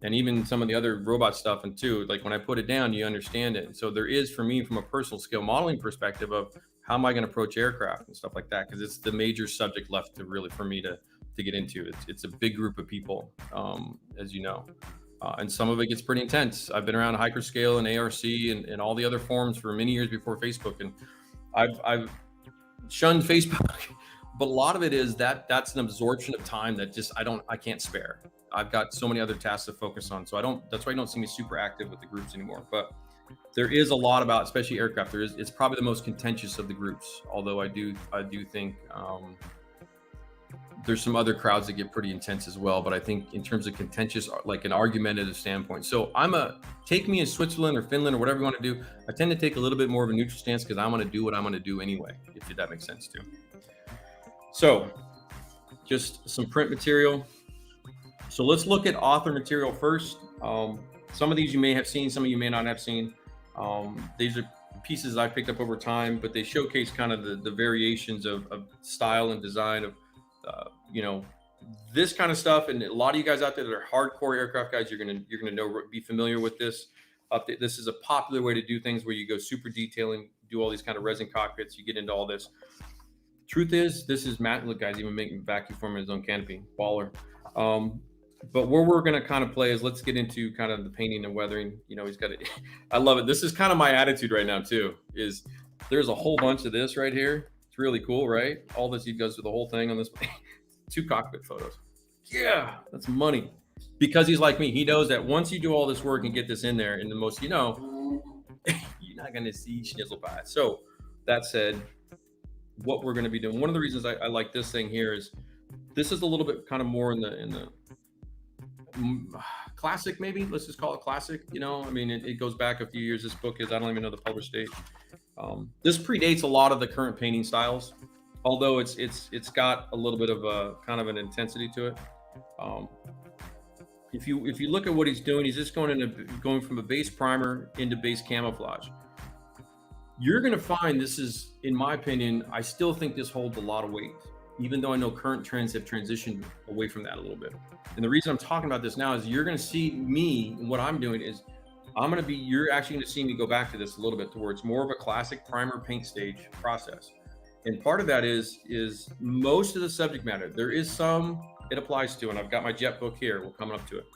And even some of the other robot stuff, and too, like when I put it down, you understand it. And so there is, for me, from a personal scale modeling perspective of how am I going to approach aircraft and stuff like that, because it's the major subject left to really for me to get into. It's a big group of people, as you know. And some of it gets pretty intense. I've been around Hyperscale and ARC and all the other forums for many years before Facebook. And I've shunned Facebook. But a lot of it is that's an absorption of time that just I can't spare. I've got so many other tasks to focus on. So that's why you don't see me super active with the groups anymore. But there is a lot about, especially aircraft. It's probably the most contentious of the groups. Although I do think there's some other crowds that get pretty intense as well. But I think in terms of contentious, like an argumentative standpoint. So take me in Switzerland or Finland or whatever you want to do. I tend to take a little bit more of a neutral stance because I want to do what I'm going to do anyway, if that makes sense too. So just some print material. So let's look at author material first. Some of these you may have seen, some of you may not have seen. These are pieces I picked up over time, but they showcase kind of the variations of style and design of, this kind of stuff. And a lot of you guys out there that are hardcore aircraft guys, you're gonna be familiar with this. This is a popular way to do things where you go super detailing, do all these kind of resin cockpits. You get into all this. Truth is, this is Matt. Look, guys, even making vacuum form in his own canopy, baller. But where we're going to kind of play is let's get into kind of the painting and weathering. He's got it. I love it. This is kind of my attitude right now too, is there's a whole bunch of this right here. It's really cool, right? All this, he goes through the whole thing on this. 2 cockpit photos. Yeah, that's money. Because he's like me. He knows that once you do all this work and get this in there, and the most, you're not going to see schnizzle pie. So that said, what we're going to be doing. One of the reasons I like this thing here is this is a little bit kind of more in the classic, maybe let's just call it classic. You know, I mean, it goes back a few years. This book is, I don't even know the published date. This predates a lot of the current painting styles, although it's got a little bit of a kind of an intensity to it. If you look at what he's doing, he's just going from a base primer into base camouflage. You're going to find this is, in my opinion, I still think this holds a lot of weight, even though I know current trends have transitioned away from that a little bit. And the reason I'm talking about this now is you're going to see me, and what I'm doing is you're actually going to see me go back to this a little bit towards more of a classic primer paint stage process. And part of that is most of the subject matter, there is some it applies to, and I've got my jet book here, we're coming up to it.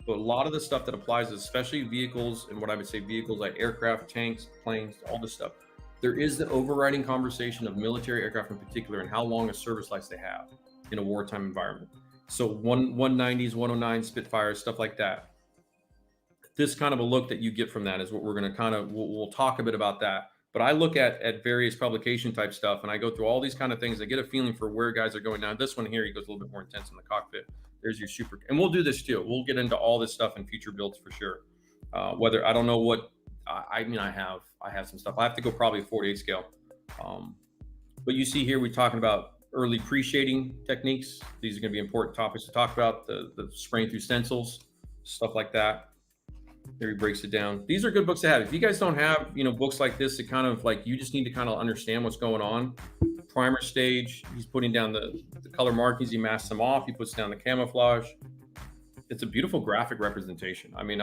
But a lot of the stuff that applies, especially vehicles, and what I would say vehicles like aircraft, tanks, planes, all this stuff, there is the overriding conversation of military aircraft in particular and how long a service life they have in a wartime environment. So 190s, 109 Spitfires, stuff like that. This kind of a look that you get from that is what we're going to kind of, we'll talk a bit about that. But I look at various publication type stuff, and I go through all these kind of things. I get a feeling for where guys are going. Now, this one here, he goes a little bit more intense in the cockpit. There's your super, and we'll do this too. We'll get into all this stuff in future builds for sure. Whether, I don't know what, I mean, I have some stuff. I have to go probably 48 scale. But you see here, we're talking about early pre-shading techniques. These are going to be important topics to talk about. The spraying through stencils, stuff like that. There he breaks it down. These are good books to have. If you guys don't have, books like this, it kind of like, you just need to kind of understand what's going on. Primer stage, he's putting down the color markings, he masks them off, he puts down the camouflage. It's a beautiful graphic representation. I mean,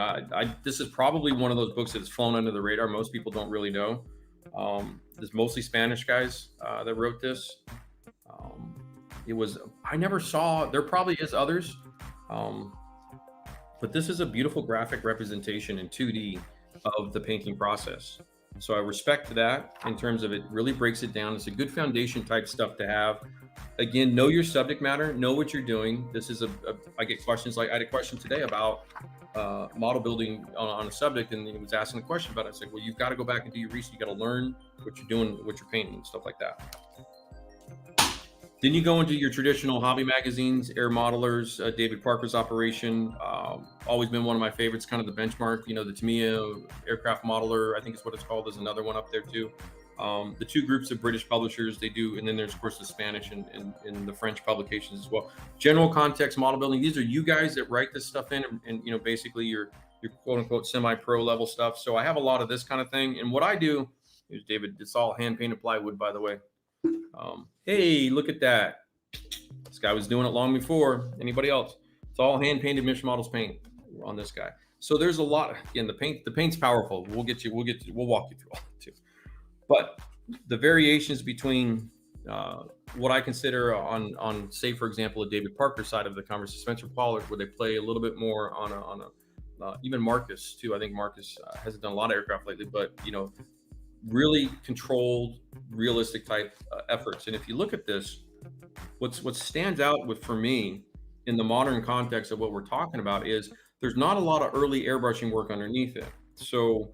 this is probably one of those books that's flown under the radar. Most people don't really know. There's mostly Spanish guys that wrote this. I never saw, there probably is others. But this is a beautiful graphic representation in 2D of the painting process. So I respect that in terms of it really breaks it down. It's a good foundation type stuff to have. Again, know your subject matter, know what you're doing. This is I get questions like, I had a question today about model building on a subject, and he was asking a question about it. I said, well, you've got to go back and do your research. You got to learn what you're doing, what you're painting, and stuff like that. Then you go into your traditional hobby magazines, Air Modelers, David Parker's operation, always been one of my favorites, kind of the benchmark, the Tamiya Aircraft Modeler, I think is what it's called. There's another one up there too. The two groups of British publishers, they do, and then there's of course the Spanish and the French publications as well. General context model building, these are you guys that write this stuff in, and basically your quote unquote semi-pro level stuff. So I have a lot of this kind of thing. And what I do is, David, it's all hand painted plywood, by the way. Hey, look at that. This guy was doing it long before anybody else. It's all hand painted Mission Models paint on this guy. So there's a lot. Again, the paint's powerful. We'll walk you through all that too. But the variations between what I consider on say, for example, a David Parker side of the conversation, Spencer Pollard, where they play a little bit more on a even Marcus too. I think Marcus hasn't done a lot of aircraft lately, but really controlled, realistic type efforts. And if you look at this, what stands out for me in the modern context of what we're talking about is there's not a lot of early airbrushing work underneath it. So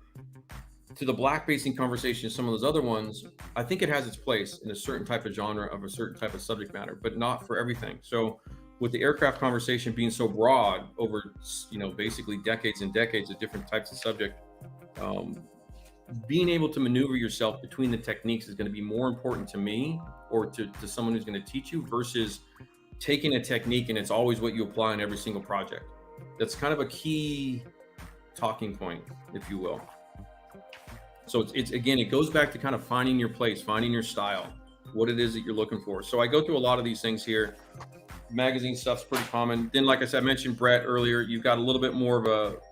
to the black basing conversation, some of those other ones, I think it has its place in a certain type of genre of a certain type of subject matter, but not for everything. So with the aircraft conversation being so broad over, basically decades and decades of different types of subject, being able to maneuver yourself between the techniques is going to be more important to me or to someone who's going to teach you versus taking a technique and it's always what you apply in every single project. That's kind of a key talking point, if you will. So it's again, it goes back to kind of finding your place, finding your style, what it is that you're looking for. So I go through a lot of these things here. Magazine stuff's pretty common. Then, like I said, I mentioned Brett earlier, you've got a little bit more of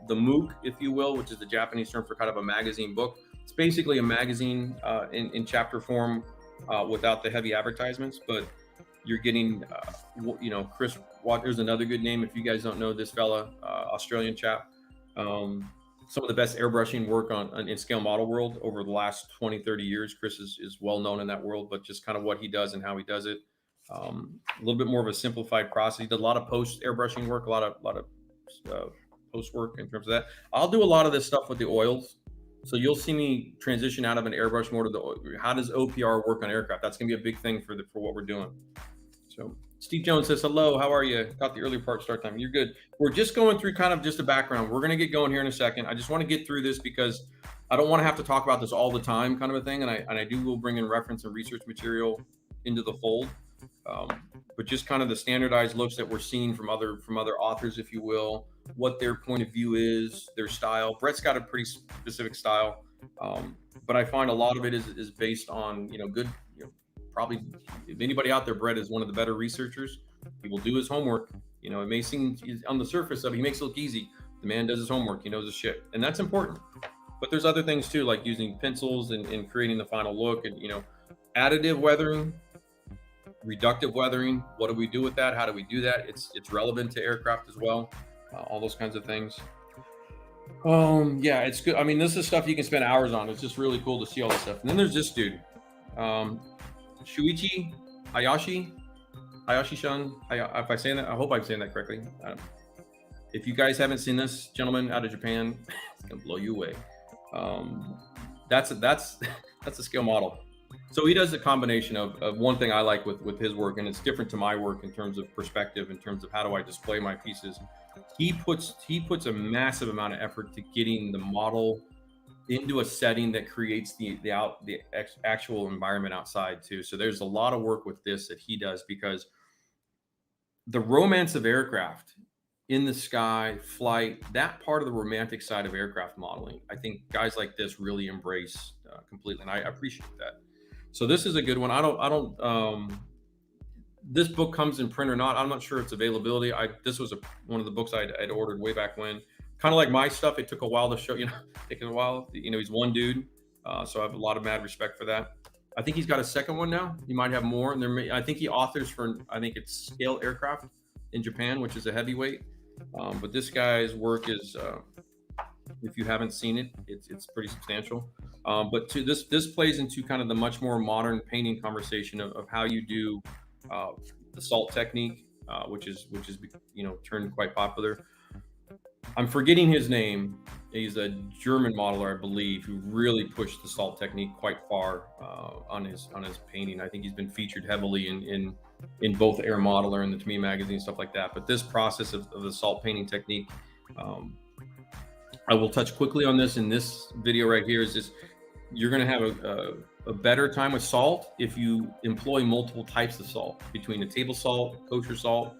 the MOOC, if you will, which is the Japanese term for kind of a magazine book. It's basically a magazine in chapter form without the heavy advertisements, but you're getting, Chris Watt, there's another good name. If you guys don't know this fella, Australian chap, some of the best airbrushing work in scale model world over the last 20, 30 years. Chris is well known in that world, but just kind of what he does and how he does it. A little bit more of a simplified process. He did a lot of post airbrushing work, a lot of post work in terms of that. I'll do a lot of this stuff with the oils. So you'll see me transition out of an airbrush more to how does OPR work on aircraft? That's going to be a big thing for what we're doing. So Steve Jones says, hello, how are you? Got the early part start time. You're good. We're just going through kind of just a background. We're going to get going here in a second. I just want to get through this because I don't want to have to talk about this all the time, kind of a thing. And I will bring in reference and research material into the fold. But just kind of the standardized looks that we're seeing from other authors, if you will, what their point of view is, their style. Brett's got a pretty specific style, but I find a lot of it is based on good. Probably if anybody out there, Brett is one of the better researchers. He will do his homework. It may seem on the surface of it, he makes it look easy. The man does his homework. He knows his shit, and that's important. But there's other things too, like using pencils and creating the final look, and additive weathering, reductive weathering. What do we do with that? How do we do that? It's relevant to aircraft as well. All those kinds of things. Yeah, it's good. I mean, this is stuff you can spend hours on. It's just really cool to see all this stuff. And then there's this dude. Shuichi Hayashi-san. If I say that, I hope I'm saying that correctly. If you guys haven't seen this gentleman out of Japan, it's gonna blow you away. That's a scale model. So he does a combination of one thing I like with his work, and it's different to my work in terms of perspective, in terms of how do I display my pieces. He puts a massive amount of effort to getting the model into a setting that creates the actual environment outside too. So there's a lot of work with this that he does, because the romance of aircraft in the sky, flight, that part of the romantic side of aircraft modeling, I think guys like this really embrace completely, and I appreciate that. So this is a good one. I don't. This book comes in print or not. I'm not sure its availability. This was one of the books I'd ordered way back when. Kind of like my stuff, it took a while to show. Taking a while. He's one dude, so I have a lot of mad respect for that. I think he's got a second one now. He might have more. And I think he authors for, I think it's Scale Aircraft in Japan, which is a heavyweight. But this guy's work is, if you haven't seen it, it's pretty substantial. But this plays into kind of the much more modern painting conversation of how you do the salt technique, which is turned quite popular. I'm forgetting his name. He's a German modeler, I believe, who really pushed the salt technique quite far on his painting. I think he's been featured heavily in both Air Modeler and the TME magazine, stuff like that. But this process of the salt painting technique, I will touch quickly on this in this video right here. Is just you're going to have a better time with salt if you employ multiple types of salt, between the table salt, kosher salt.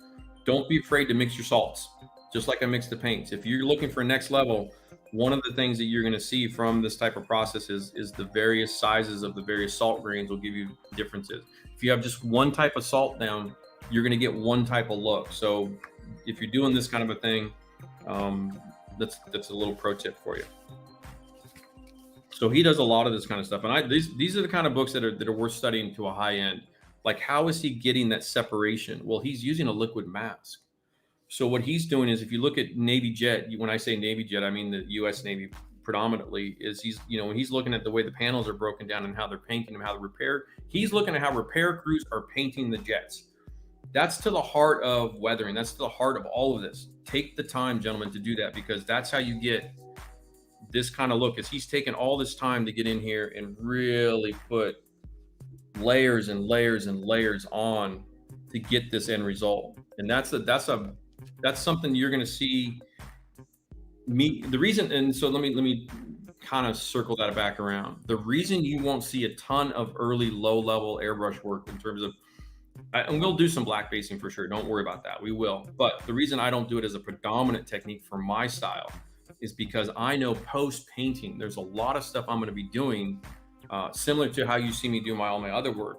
Don't be afraid to mix your salts, just like I mix the paints. If you're looking for next level, one of the things that you're going to see from this type of process is the various sizes of the various salt grains will give you differences. If you have just one type of salt down, you're going to get one type of look. So if you're doing this kind of a thing, that's a little pro tip for you. So he does a lot of this kind of stuff, and these are the kind of books that are worth studying to a high end. Like, how is he getting that separation? Well, he's using a liquid mask. So what he's doing is, if you look at Navy jet, when I say Navy jet, I mean the U.S. Navy predominantly, is when he's looking at the way the panels are broken down and how they're painting them, how they're repaired, he's looking at how repair crews are painting the jets. That's to the heart of weathering. That's to the heart of all of this. Take the time, gentlemen, to do that, because that's how you get this kind of look. Is he's taken all this time to get in here and really put layers and layers and layers on to get this end result. And that's something you're going to see me. The reason, and so let me kind of circle that back around. The reason you won't see a ton of early low-level airbrush work in terms of, and we'll do some black basing for sure. Don't worry about that. We will. But the reason I don't do it as a predominant technique for my style is because I know post-painting, there's a lot of stuff I'm going to be doing similar to how you see me do all my other work.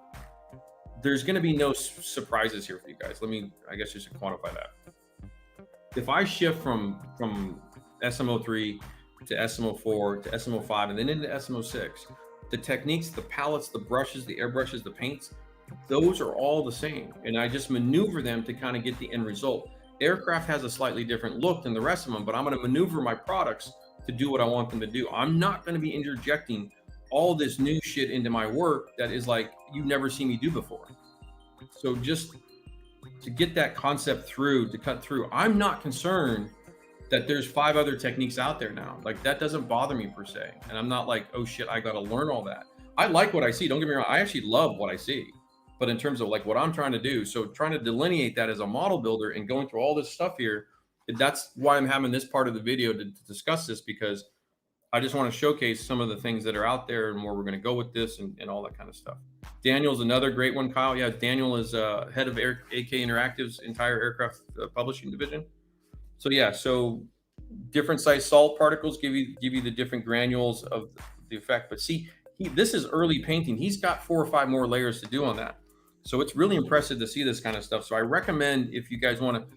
There's going to be no surprises here for you guys. I guess just to quantify that. If I shift from SM03 to SM04 to SM05 and then into SM06, the techniques, the palettes, the brushes, the airbrushes, the paints, those are all the same. And I just maneuver them to kind of get the end result. Aircraft has a slightly different look than the rest of them, but I'm going to maneuver my products to do what I want them to do. I'm not going to be interjecting all this new shit into my work that is like you've never seen me do before. So just to get that concept through, to cut through, I'm not concerned that there's 5 other techniques out there now. Like, that doesn't bother me per se. And I'm not like, oh shit, I got to learn all that. I like what I see. Don't get me wrong. I actually love what I see. But in terms of like what I'm trying to do, so trying to delineate that as a model builder and going through all this stuff here, that's why I'm having this part of the video to discuss this, because I just want to showcase some of the things that are out there and where we're going to go with this and all that kind of stuff. Daniel's another great one, Kyle. Yeah, Daniel is head of AK Interactive's entire aircraft publishing division. So yeah, so different size salt particles give you the different granules of the effect. But see, this is early painting. He's got 4 or 5 more layers to do on that. So it's really impressive to see this kind of stuff. So I recommend, if you guys want to,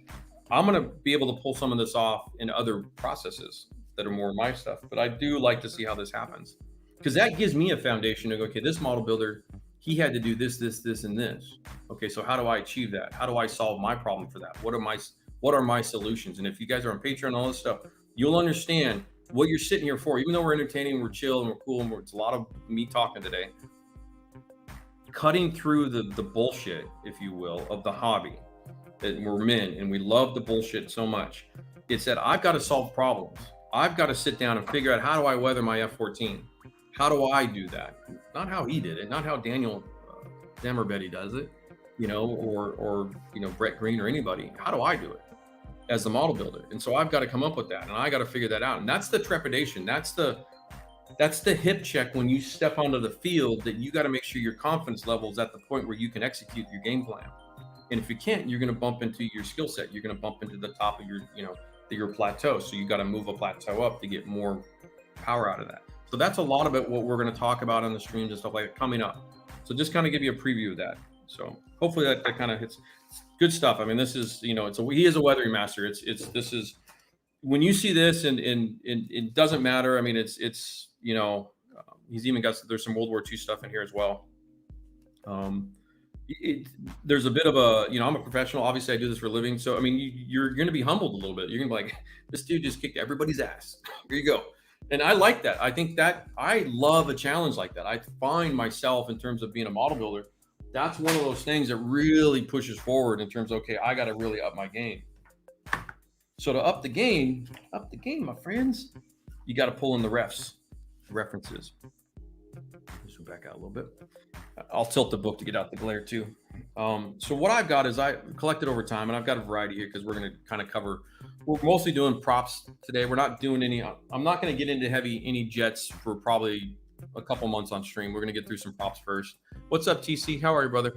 I'm going to be able to pull some of this off in other processes that are more my stuff. But I do like to see how this happens, because that gives me a foundation to go, okay, this model builder, he had to do this, this, this, and this. Okay, so how do I achieve that? How do I solve my problem for that? What are my solutions? And if you guys are on Patreon and all this stuff, you'll understand what you're sitting here for. Even though we're entertaining, we're chill, and we're cool, and it's a lot of me talking today. Cutting through the bullshit, if you will, of the hobby. That we're men and we love the bullshit so much. It's that I've got to solve problems. I've got to sit down and figure out, how do I weather my F-14? How do I do that? Not how he did it, not how Daniel Demerbetti does it, you know, or you know, Brett Green or anybody. How do I do it as the model builder? And so I've got to come up with that, and I got to figure that out. And that's the trepidation. That's the hip check when you step onto the field, that you got to make sure your confidence level is at the point where you can execute your game plan. And if you can't, you're going to bump into your skill set. You're going to bump into the top of your, you know, your plateau. So you got to move a plateau up to get more power out of that. So that's a lot of it, what we're going to talk about on the streams and stuff like that coming up. So just kind of give you a preview of that. So hopefully that kind of hits good stuff. I mean, this is, you know, he is a weathering master. This is, when you see this, and it doesn't matter. I mean, it's you know, he's even got, there's some World War II stuff in here as well. There's a bit of a, you know, I'm a professional. Obviously, I do this for a living. So, I mean, you're going to be humbled a little bit. You're going to be like, this dude just kicked everybody's ass. Here you go. And I like that. I think that I love a challenge like that. I find myself, in terms of being a model builder, that's one of those things that really pushes forward in terms of, okay, I got to really up my game. So to up the game, my friends, you got to pull in the references. Just go back out a little bit. I'll tilt the book to get out the glare too. So what I've got is, I collected over time, and I've got a variety here, because we're going to kind of cover, we're mostly doing props today. We're not doing any, I'm not going to get into any jets for probably a couple months on stream. We're going to get through some props first. What's up, TC? How are you, brother?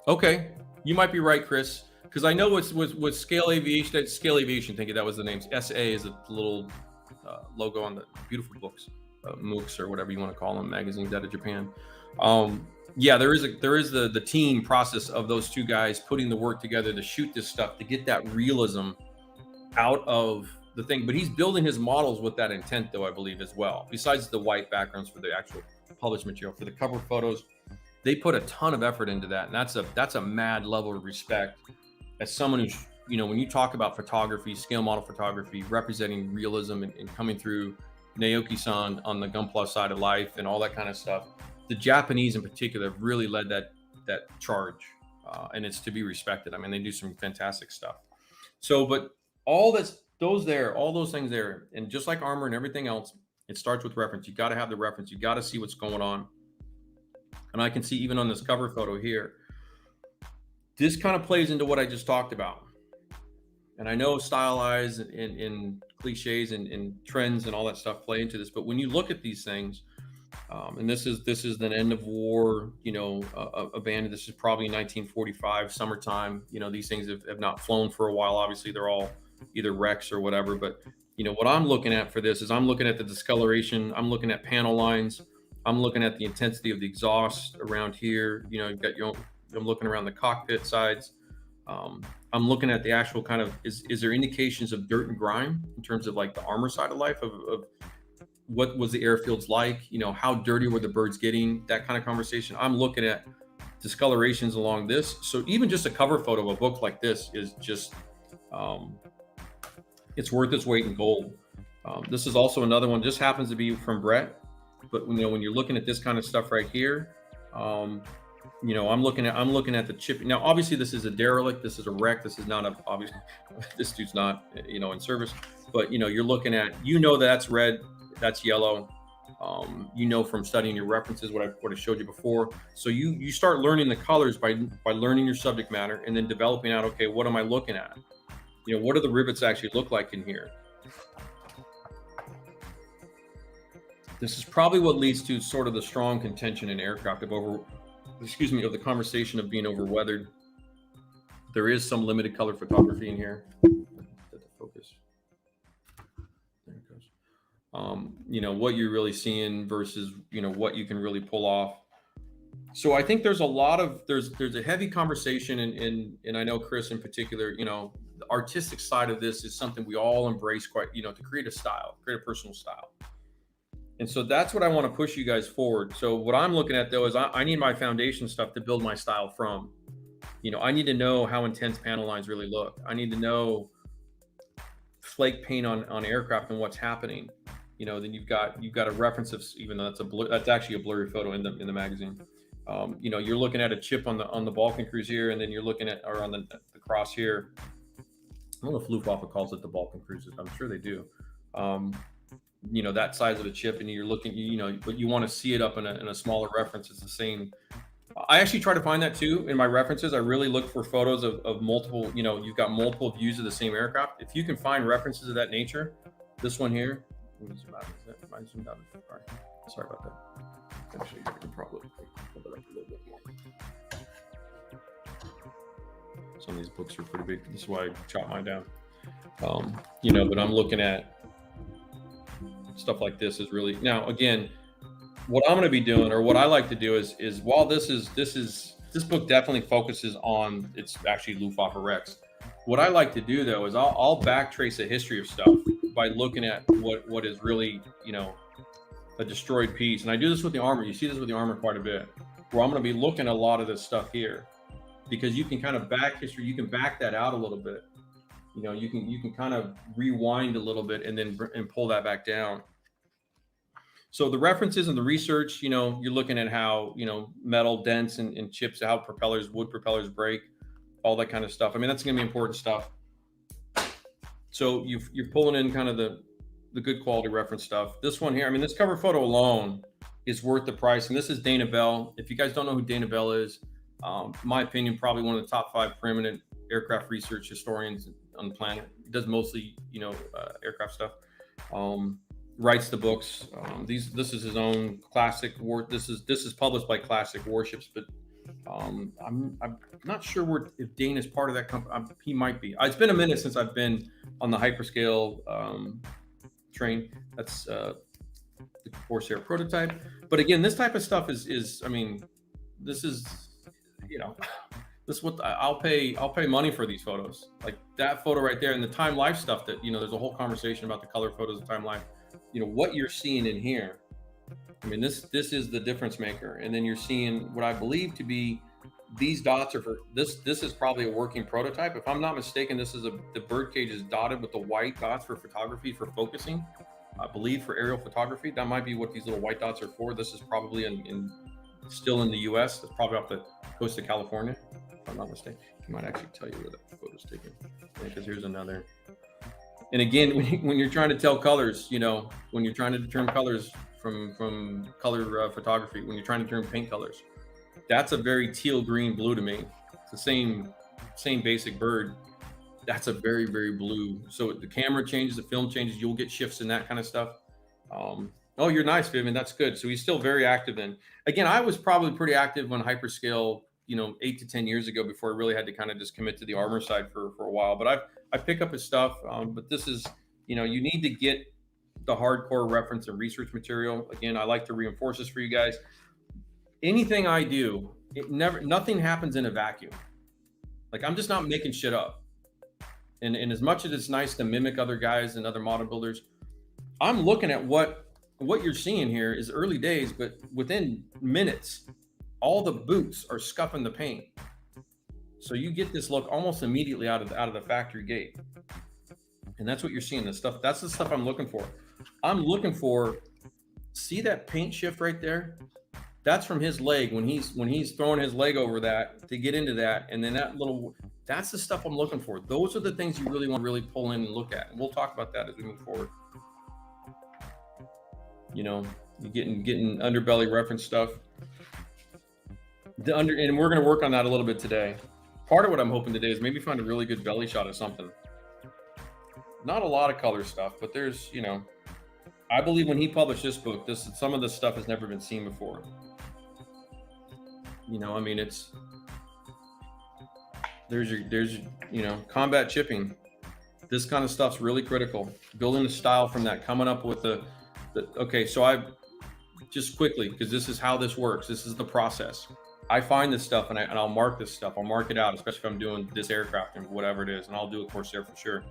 Okay. You might be right, Chris, because I know with Scale Aviation, thinking that was the name. SA is a little logo on the beautiful books. MOOCs or whatever you want to call them, magazines out of Japan. Yeah, there is the team process of those two guys putting the work together to shoot this stuff, to get that realism out of the thing. But he's building his models with that intent, though, I believe, as well. Besides the white backgrounds for the actual published material, for the cover photos, they put a ton of effort into that, and that's a mad level of respect. As someone who's, you know, when you talk about photography, scale model photography, representing realism and coming through Naoki-san on the Gunpla side of life and all that kind of stuff, the Japanese in particular have really led that charge, and it's to be respected. I mean, they do some fantastic stuff. So, but all those things there, and just like armor and everything else, it starts with reference. You got to have the reference. You got to see what's going on. And I can see even on this cover photo here, this kind of plays into what I just talked about. And I know stylized and cliches and trends and all that stuff play into this, but when you look at these things, and this is the end of war, you know, abandoned. This is probably 1945 summertime. You know, these things have not flown for a while. Obviously, they're all either wrecks or whatever. But you know, what I'm looking at for this is, I'm looking at the discoloration. I'm looking at panel lines. I'm looking at the intensity of the exhaust around here. You know, you've got I'm looking around the cockpit sides. I'm looking at the actual kind of, is there indications of dirt and grime in terms of like the armor side of life of what was the airfields like? You know, how dirty were the birds getting? That kind of conversation. I'm looking at discolorations along this. So even just a cover photo of a book like this is just, it's worth its weight in gold. This is also another one, just happens to be from Brett. But you know, when you're looking at this kind of stuff right here, You know, I'm looking at the chip. Now, obviously, this is a derelict. This is a wreck. This is not a obviously. This dude's not, you know, in service. But you know, you're looking at, you know, that's red, that's yellow. You know, from studying your references, what I showed you before. So you start learning the colors by learning your subject matter, and then developing out, okay, what am I looking at? You know, what do the rivets actually look like in here? This is probably what leads to sort of the strong contention in aircraft of of the conversation of being over weathered. There is some limited color photography in here. Set the focus. There it goes. You know, what you're really seeing versus, you know, what you can really pull off. So I think there's a lot of, there's a heavy conversation, and I know Chris in particular, you know, the artistic side of this is something we all embrace quite, you know, to create a style, create a personal style. And so that's what I want to push you guys forward. So what I'm looking at though is I need my foundation stuff to build my style from. You know, I need to know how intense panel lines really look. I need to know flake paint on aircraft and what's happening. You know, then you've got a reference of, even though that's actually a blurry photo in the magazine. You know, you're looking at a chip on the Balkan cruise here, and then you're looking at, or on the cross here. I don't know if Luftwaffe calls it the Balkan cruises. I'm sure they do. You know, that size of a chip, and you're looking, you know, but you want to see it up in a smaller reference. It's the same. I actually try to find that too in my references. I really look for photos of multiple, you know, you've got multiple views of the same aircraft. If you can find references of that nature, this one here, mine's zoomed out. All right. Sorry about that. Actually, I can probably put it up a little bit more. Some of these books are pretty big. This is why I chop mine down. You know, but I'm looking at stuff like this is really, now again, what I'm going to be doing, or what I like to do is while this book definitely focuses on, it's actually Luftwaffe wrecks. What I like to do though is I'll backtrace a history of stuff by looking at what is really, you know, a destroyed piece. And I do this with the armor. You see this with the armor quite a bit, where I'm going to be looking at a lot of this stuff here, because you can kind of back history. You can back that out a little bit. You know, you can kind of rewind a little bit and then pull that back down. So the references and the research, you know, you're looking at how, you know, metal dents and chips, how wood propellers break, all that kind of stuff. I mean, that's going to be important stuff. So you're pulling in kind of the good quality reference stuff. This one here, I mean, this cover photo alone is worth the price. And this is Dana Bell. If you guys don't know who Dana Bell is, in my opinion, probably one of the top 5 preeminent aircraft research historians on the planet. He does mostly, you know, aircraft stuff. Writes the books. This is his own classic war. This is published by Classic Warships, but I'm not sure if Dane is part of that company. He might be. It's been a minute since I've been on the hyperscale train. That's the Corsair prototype. But again, this type of stuff is I mean, this is, you know, this is what I'll pay money for these photos. Like that photo right there, and the time life stuff that, you know, there's a whole conversation about the color photos of time life. You know, what you're seeing in here, I mean, this is the difference maker. And then you're seeing what I believe to be, these dots are for this is probably a working prototype. If I'm not mistaken, this is the bird cage is dotted with the white dots for photography, for focusing. I believe for aerial photography, that might be what these little white dots are for. This is probably still in the US. It's probably off the coast of California, if I'm not mistaken. I might actually tell you where that photo's taken, because here's another. And again, when you're trying to tell colors, you know, when you're trying to determine colors from color photography, when you're trying to determine paint colors, that's a very teal, green, blue to me. It's the same basic bird. That's a very, very blue. So the camera changes, the film changes, you'll get shifts in that kind of stuff. Oh, you're nice, Vivian. That's good. So he's still very active in. Again, I was probably pretty active on hyperscale, you know, 8 to 10 years ago, before I really had to kind of just commit to the armor side for a while. But I pick up his stuff. But this is, you know, you need to get the hardcore reference and research material. Again, I like to reinforce this for you guys. Anything I do, nothing happens in a vacuum. Like, I'm just not making shit up. And as much as it's nice to mimic other guys and other model builders, I'm looking at what you're seeing here is early days, but within minutes, all the boots are scuffing the paint. So you get this look almost immediately out of the factory gate. And that's what you're seeing. That's the stuff I'm looking for. I'm looking for, see that paint shift right there? That's from his leg when he's throwing his leg over that to get into that, and then that little, that's the stuff I'm looking for. Those are the things you really want to really pull in and look at, and we'll talk about that as we move forward. You know, you're getting underbelly reference stuff. And we're going to work on that a little bit today. Part of what I'm hoping today is maybe find a really good belly shot of something. Not a lot of color stuff, but there's, you know, I believe when he published this book, some of this stuff has never been seen before. You know, I mean, there's you know, combat chipping. This kind of stuff's really critical. Building the style from that, coming up with okay, so I just quickly, because this is how this works. This is the process. I find this stuff and I'll mark this stuff. I'll mark it out, especially if I'm doing this aircraft and whatever it is, and I'll do a Corsair for sure.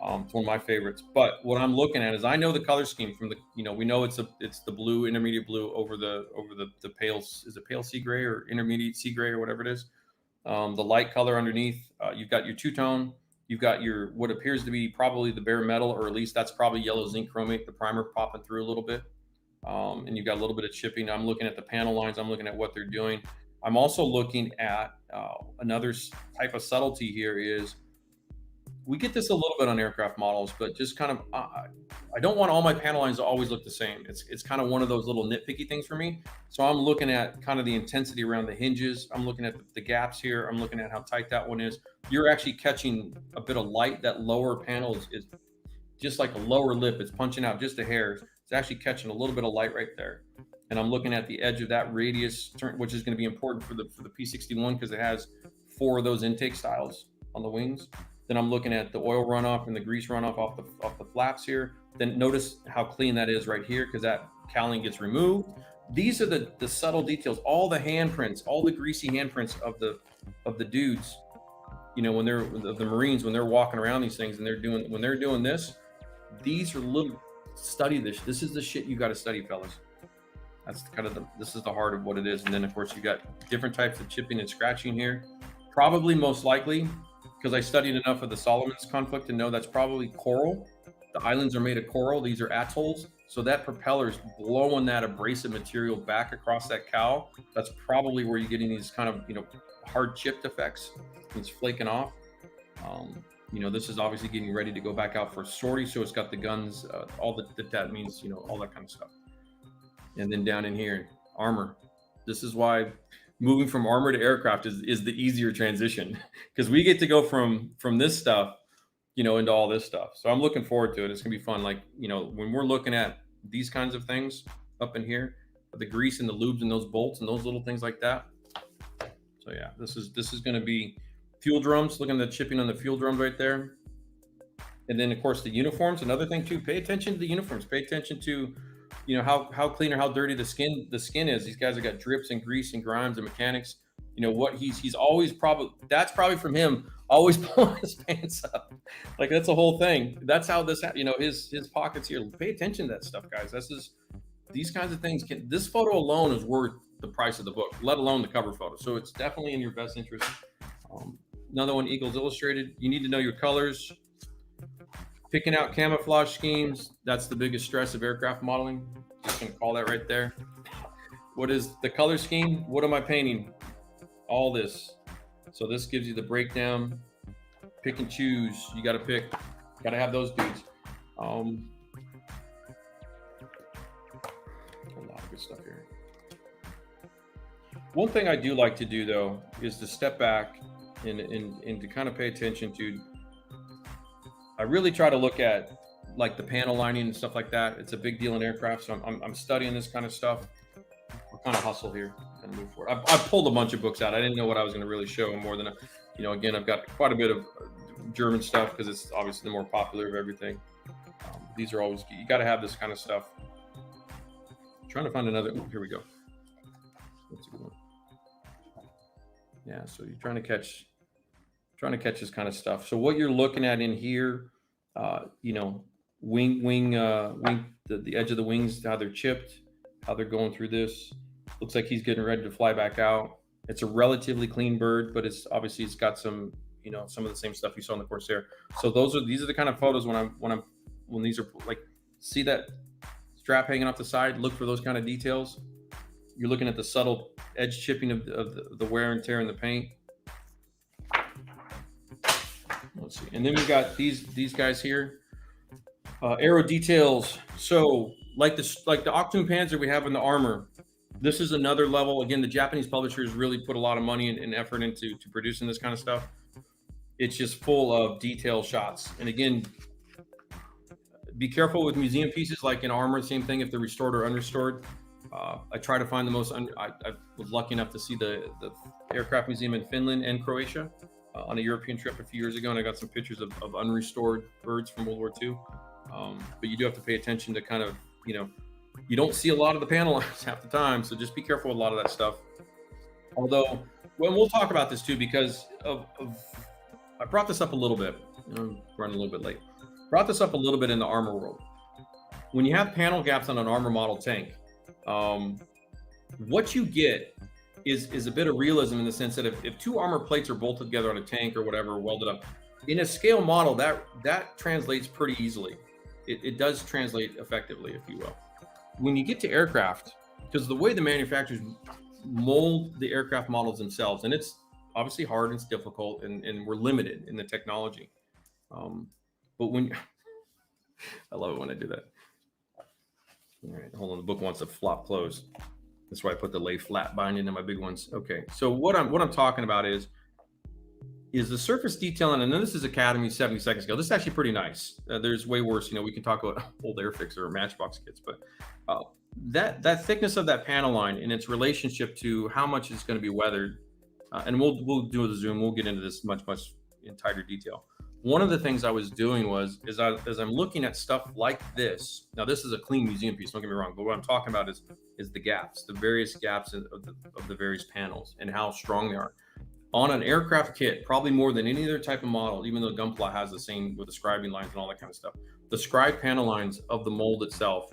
It's one of my favorites. But what I'm looking at is I know the color scheme from the, you know, we know it's the blue, intermediate blue over the pale, is it pale sea gray or intermediate sea gray or whatever it is. The light color underneath, you've got your two-tone, you've got your what appears to be probably the bare metal, or at least that's probably yellow zinc chromate, the primer popping through a little bit. And you've got a little bit of chipping. I'm looking at the panel lines. I'm looking at what they're doing. I'm also looking at another type of subtlety here is, we get this a little bit on aircraft models, but just kind of, I don't want all my panel lines to always look the same. It's kind of one of those little nitpicky things for me. So I'm looking at kind of the intensity around the hinges. I'm looking at the gaps here. I'm looking at how tight that one is. You're actually catching a bit of light. That lower panel is just like a lower lip. It's punching out just a hair. It's actually catching a little bit of light right there. And I'm looking at the edge of that radius, which is going to be important for the P61 because it has 4 of those intake styles on the wings. Then I'm looking at the oil runoff and the grease runoff off the flaps here. Then notice how clean that is right here because that cowling gets removed. These are the subtle details, all the handprints, all the greasy handprints of the dudes. You know, when they're the Marines, when they're walking around these things and when they're doing this, these are little, study this. This is the shit you got to study, fellas. That's kind of this is the heart of what it is. And then of course you got different types of chipping and scratching here. Probably most likely, because I studied enough of the Solomon's conflict to know that's probably coral. The islands are made of coral. These are atolls. So that propeller's blowing that abrasive material back across that cow. That's probably where you're getting these kind of, you know, hard chipped effects. It's flaking off. You know, this is obviously getting ready to go back out for sortie. So it's got the guns, all that means, you know, all that kind of stuff. And then down in here, armor. This is why moving from armor to aircraft is the easier transition, because we get to go from this stuff, you know, into all this stuff. So I'm looking forward to it. It's gonna be fun. Like, you know, when we're looking at these kinds of things up in here, the grease and the lubes and those bolts and those little things like that. So yeah, this is gonna be fuel drums. Looking at the chipping on the fuel drums right there. And then of course the uniforms, another thing too, pay attention to the uniforms, pay attention to, you know, how clean or how dirty the skin is. These guys have got drips and grease and grimes and mechanics. You know what, he's always that's probably from him always pulling his pants up. Like that's the whole thing. That's how this, you know, his pockets here. Pay attention to that stuff, guys. These kinds of things this photo alone is worth the price of the book, let alone the cover photo. So it's definitely in your best interest. Another one, Eagles Illustrated. You need to know your colors. Picking out camouflage schemes, that's the biggest stress of aircraft modeling. Just gonna call that right there. What is the color scheme? What am I painting? All this. So this gives you the breakdown. Pick and choose. You gotta pick. Gotta have those dudes. A lot of good stuff here. One thing I do like to do though is to step back and to kind of pay attention to. I really try to look at like the panel lining and stuff like that. It's a big deal in aircraft, so I'm studying this kind of stuff. We're kind of hustle here and move forward. I pulled a bunch of books out. I didn't know what I was going to really show more than, you know, again, I've got quite a bit of German stuff because it's obviously the more popular of everything. These are always, you got to have this kind of stuff. I'm trying to find another, here we go. That's a good one. Yeah, so you're trying to catch this kind of stuff. So what you're looking at in here, you know, the edge of the wings, how they're chipped, how they're going through this. Looks like he's getting ready to fly back out. It's a relatively clean bird, but it's got some, you know, some of the same stuff you saw in the Corsair. So these are the kind of photos when these are like, see that strap hanging off the side, look for those kind of details. You're looking at the subtle edge chipping of the wear and tear in the paint. Let's see. And then we got these guys here. Aero details. So like the Octoon Panzer we have in the armor, this is another level. Again, the Japanese publishers really put a lot of money and effort into producing this kind of stuff. It's just full of detail shots. And again, be careful with museum pieces like in armor, same thing if they're restored or unrestored. I try to find the most, I was lucky enough to see the aircraft museum in Finland and Croatia on a European trip a few years ago, and I got some pictures of unrestored birds from World War II. But you do have to pay attention to kind of, you don't see a lot of the panel lines half the time, so just be careful with a lot of that stuff. Although, well, we'll talk about this too, because I brought this up a little bit. I'm running a little bit late. Brought this up a little bit in the armor world. When you have panel gaps on an armor model tank, what you get is a bit of realism in the sense that if two armor plates are bolted together on a tank or whatever, welded up, in a scale model, that translates pretty easily. It does translate effectively, if you will. When you get to aircraft, because the way the manufacturers mold the aircraft models themselves, and it's obviously hard and it's difficult, and we're limited in the technology. But when I love it when I do that. All right, hold on. The book wants to flop close. That's why I put the lay flat binding in my big ones. Okay, so what I'm talking about is the surface detailing, and then this is Academy 70-second scale. This is actually pretty nice. There's way worse. We can talk about old Airfix or Matchbox kits, but that thickness of that panel line and its relationship to how much is going to be weathered, and we'll do the zoom. We'll get into this much in tighter detail. One of the things I was doing as I'm looking at stuff like this. Now, this is a clean museum piece. Don't get me wrong, but what I'm talking about is the gaps, the various gaps of the various panels and how strong they are. On an aircraft kit, probably more than any other type of model, even though Gunpla has the same with the scribing lines and all that kind of stuff, the scribe panel lines of the mold itself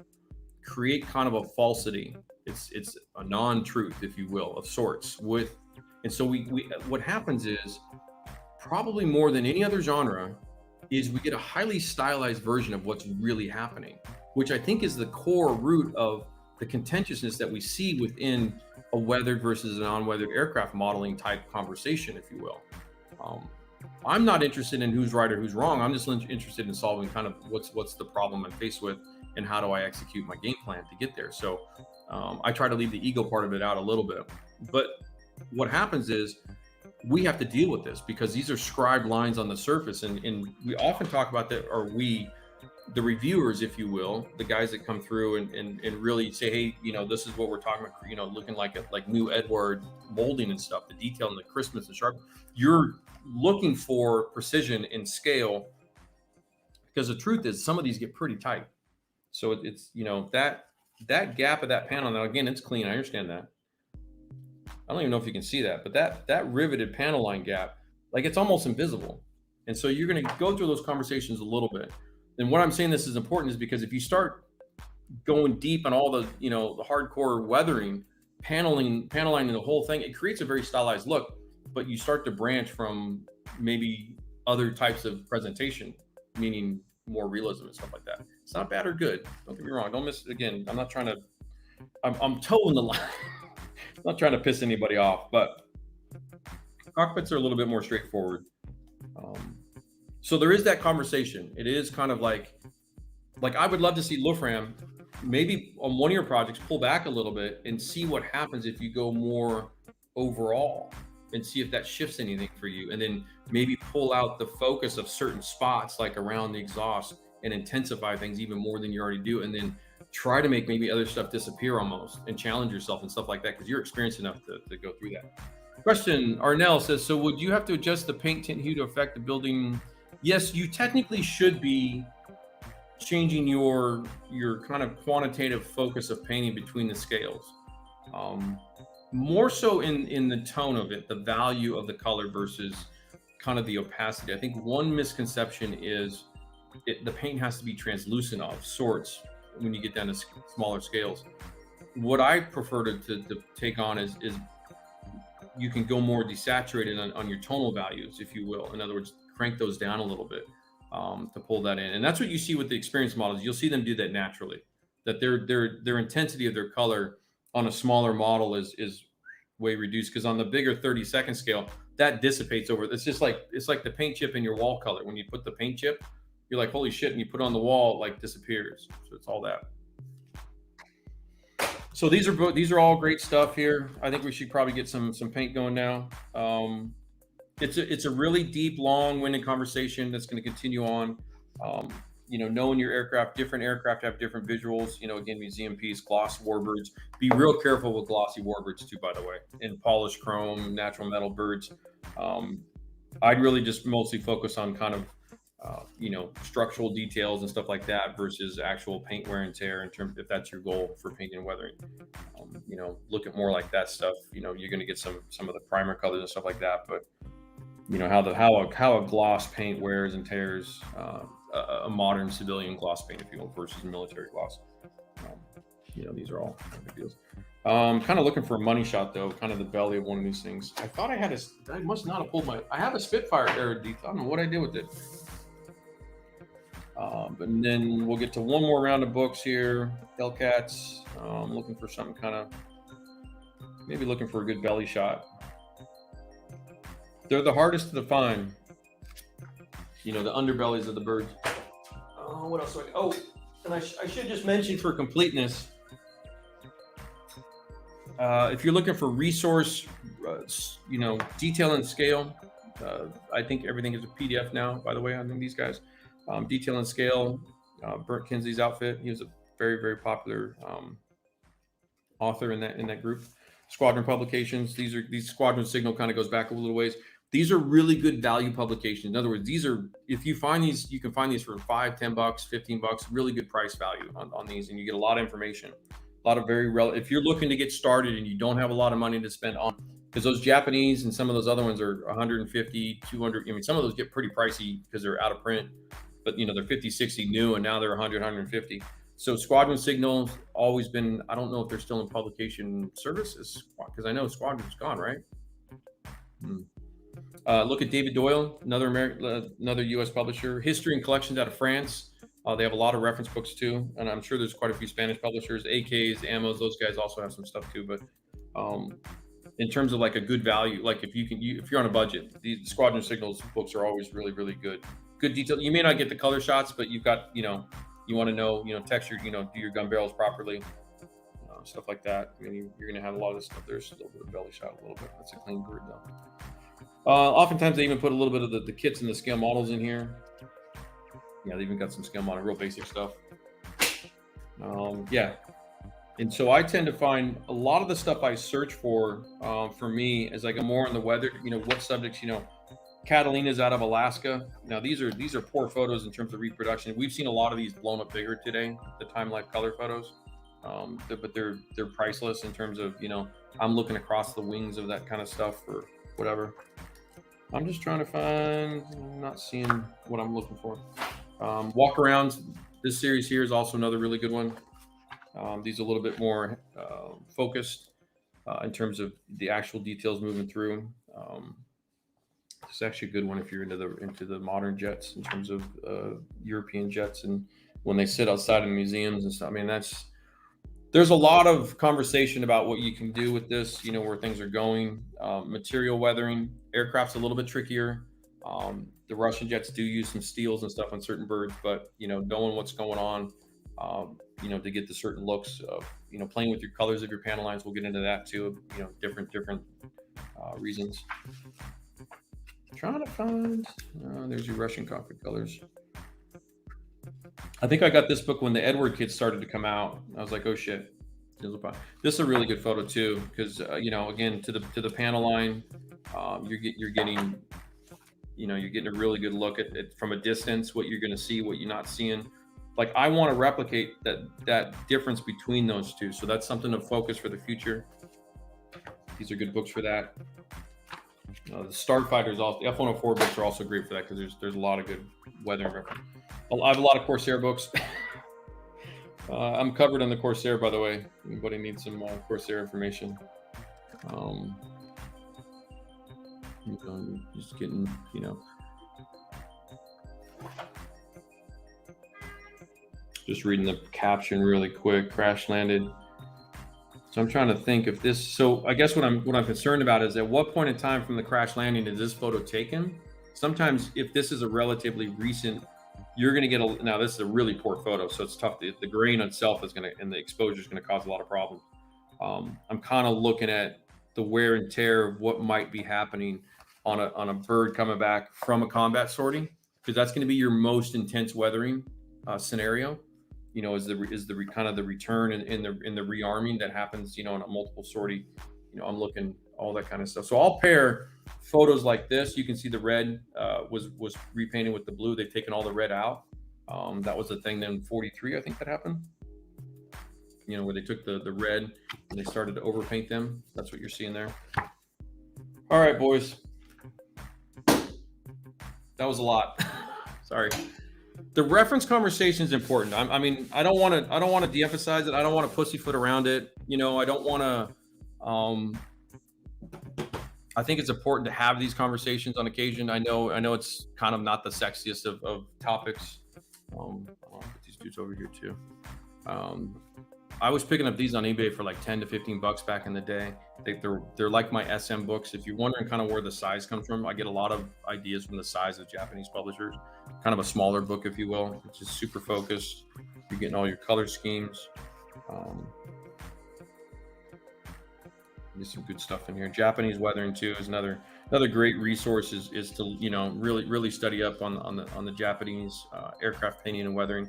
create kind of a falsity. It's a non-truth, if you will, of sorts. And so we what happens is, probably more than any other genre, is we get a highly stylized version of what's really happening, which I think is the core root of the contentiousness that we see within a weathered versus a non-weathered aircraft modeling type conversation, if you will. I'm not interested in who's right or who's wrong. I'm just interested in solving kind of what's the problem I'm faced with and how do I execute my game plan to get there. So I try to leave the ego part of it out a little bit. But what happens is we have to deal with this because these are scribed lines on the surface. And we often talk about that, or the reviewers, if you will, the guys that come through and really say, hey, this is what we're talking about, looking like new Edward molding and stuff, the detail and the crispness and sharp. You're looking for precision and scale, because the truth is some of these get pretty tight. So it's, that gap of that panel. Now, again, it's clean. I understand that. I don't even know if you can see that, but that riveted panel line gap, like, it's almost invisible. And so you're going to go through those conversations a little bit. And what I'm saying this is important is because if you start going deep on all the, the hardcore weathering, paneling the whole thing, it creates a very stylized look, but you start to branch from maybe other types of presentation, meaning more realism and stuff like that. It's not bad or good. Don't get me wrong. Don't miss, again, I'm not trying to, I'm toeing the line. I'm not trying to piss anybody off, but cockpits are a little bit more straightforward. So there is that conversation. It is kind of like I would love to see Lufram maybe on one of your projects pull back a little bit and see what happens if you go more overall and see if that shifts anything for you. And then maybe pull out the focus of certain spots like around the exhaust and intensify things even more than you already do. And then try to make maybe other stuff disappear almost and challenge yourself and stuff like that, because you're experienced enough to go through that. Question, Arnell says, so would you have to adjust the paint tint hue to affect the building? Yes, you technically should be changing your kind of quantitative focus of painting between the scales. More so in the tone of it, the value of the color versus kind of the opacity. I think one misconception is the paint has to be translucent of sorts when you get down to smaller scales. What I prefer to take on is you can go more desaturated on your tonal values, if you will. In other words, crank those down a little bit to pull that in. And that's what you see with the experience models. You'll see them do that naturally, that their intensity of their color on a smaller model is way reduced, because on the bigger 30-second scale, that dissipates over. It's just like, it's like the paint chip in your wall color. When you put the paint chip, you're like, holy shit, and you put it on the wall, it like disappears. So it's all that. So these are all great stuff here. I think we should probably get some paint going now. It's a really deep, long-winded conversation that's going to continue on. Knowing your aircraft, different aircraft have different visuals. Again, museum piece, gloss warbirds. Be real careful with glossy warbirds too, by the way, and polished chrome, natural metal birds. I'd really just mostly focus on kind of structural details and stuff like that versus actual paint wear and tear, in terms, if that's your goal for paint and weathering. Look at more like that stuff. You're going to get some of the primer colors and stuff like that, but how a gloss paint wears and tears, a modern civilian gloss paint, if you will, versus military gloss. These are all big deals. Kind of looking for a money shot though, kind of the belly of one of these things. I thought I must not have pulled I have a Spitfire air detail. I don't know what I did with it. And then we'll get to one more round of books here. Hellcats. Looking for something kind of, maybe looking for a good belly shot. They're the hardest to find. The underbellies of the birds. What else? And I should just mention for completeness, if you're looking for resource, detail and scale, I think everything is a PDF now, by the way, on these guys. Detail and scale, Bert Kinsey's outfit. He was a very, very popular author in that group. Squadron publications. These Squadron Signal kind of goes back a little ways. These are really good value publications. In other words, these are, if you find these, you can find these for $5, $10, $15, really good price value on these, and you get a lot of information, a lot of very relevant. If you're looking to get started and you don't have a lot of money to spend on, because those Japanese and some of those other ones are 150, 200. I mean, some of those get pretty pricey because they're out of print, but they're 50, 60 new, and now they're 100, 150. So Squadron Signal's always been, I don't know if they're still in publication services, because I know Squadron's gone, right? Look at David Doyle, another U.S. publisher. History and Collections out of France. They have a lot of reference books too, and I'm sure there's quite a few Spanish publishers. AKs, Ammos, those guys also have some stuff too. But in terms of like a good value, like if you're on a budget, these Squadron Signals books are always really, really good. Good detail. You may not get the color shots, but you've got, you want to know, texture, do your gun barrels properly, stuff like that. I mean, you're going to have a lot of this stuff. There's a little bit of belly shot, a little bit. That's a clean bird though. Oftentimes they even put a little bit of the kits and the scale models in here. Yeah, they even got some scale model, real basic stuff. Yeah. And so I tend to find a lot of the stuff I search for me, as I go more in the weather, what subjects, Catalina's out of Alaska. Now these are poor photos in terms of reproduction. We've seen a lot of these blown up bigger today, the time life color photos. But they're priceless in terms of, I'm looking across the wings of that kind of stuff or whatever. I'm just trying to find, I'm not seeing what I'm looking for. Walk arounds. This series here is also another really good one. These are a little bit more focused in terms of the actual details moving through. It's actually a good one if you're into the modern jets, in terms of European jets, and when they sit outside in museums and stuff. I mean, there's a lot of conversation about what you can do with this, where things are going. Material weathering, aircraft's a little bit trickier. The Russian jets do use some steels and stuff on certain birds, but knowing what's going on, to get the certain looks of, playing with your colors of your panel lines. We'll get into that too. Different reasons. Trying to find, there's your Russian cockpit colors. I think I got this book when the Edward kits started to come out. I was like, oh shit. This is a really good photo too, because again, to the panel line, you're getting a really good look at it from a distance, what you're going to see, what you're not seeing. Like, I want to replicate that difference between those two. So that's something to focus for the future. These are good books for that. The Starfighters, also, the F-104 books are also great for that, because there's a lot of good weathering reference. I have a lot of Corsair books. I'm covered on the Corsair, by the way. Anybody needs some Corsair information? Just getting, just reading the caption really quick. Crash landed. So I'm trying to think if this, so I guess what I'm concerned about is at what point in time from the crash landing is this photo taken? Sometimes if this is a relatively recent, you're going to get a, now this is a really poor photo, so it's tough. The grain itself is going to, and the exposure is going to cause a lot of problems. I'm kind of looking at the wear and tear of what might be happening on a bird coming back from a combat sortie, because that's going to be your most intense weathering scenario. You know, is the kind of the return in the rearming that happens, you know, in a multiple sortie. You know, I'm looking all that kind of stuff. So I'll pair photos like this. You can see the red was repainted with the blue. They've taken all the red out. That was the thing then 43, I think that happened. You know, where they took the red and they started to overpaint them. That's what you're seeing there. All right, boys. That was a lot. Sorry. The reference conversation is important. I mean, I don't want to de-emphasize it. I don't want to pussyfoot around it. You know, I don't want to. I think it's important to have these conversations on occasion. I know it's kind of not the sexiest of topics. I'll put these dudes over here too. I was picking up these on eBay for like 10 to 15 bucks back in the day. They're like my SM books. If you're wondering kind of where the size comes from, I get a lot of ideas from the size of Japanese publishers. Kind of a smaller book, if you will, which is super focused. You're getting all your color schemes. There's some good stuff in here. Japanese weathering too is another great resource. Is to, you know, really study up on the Japanese aircraft painting and weathering.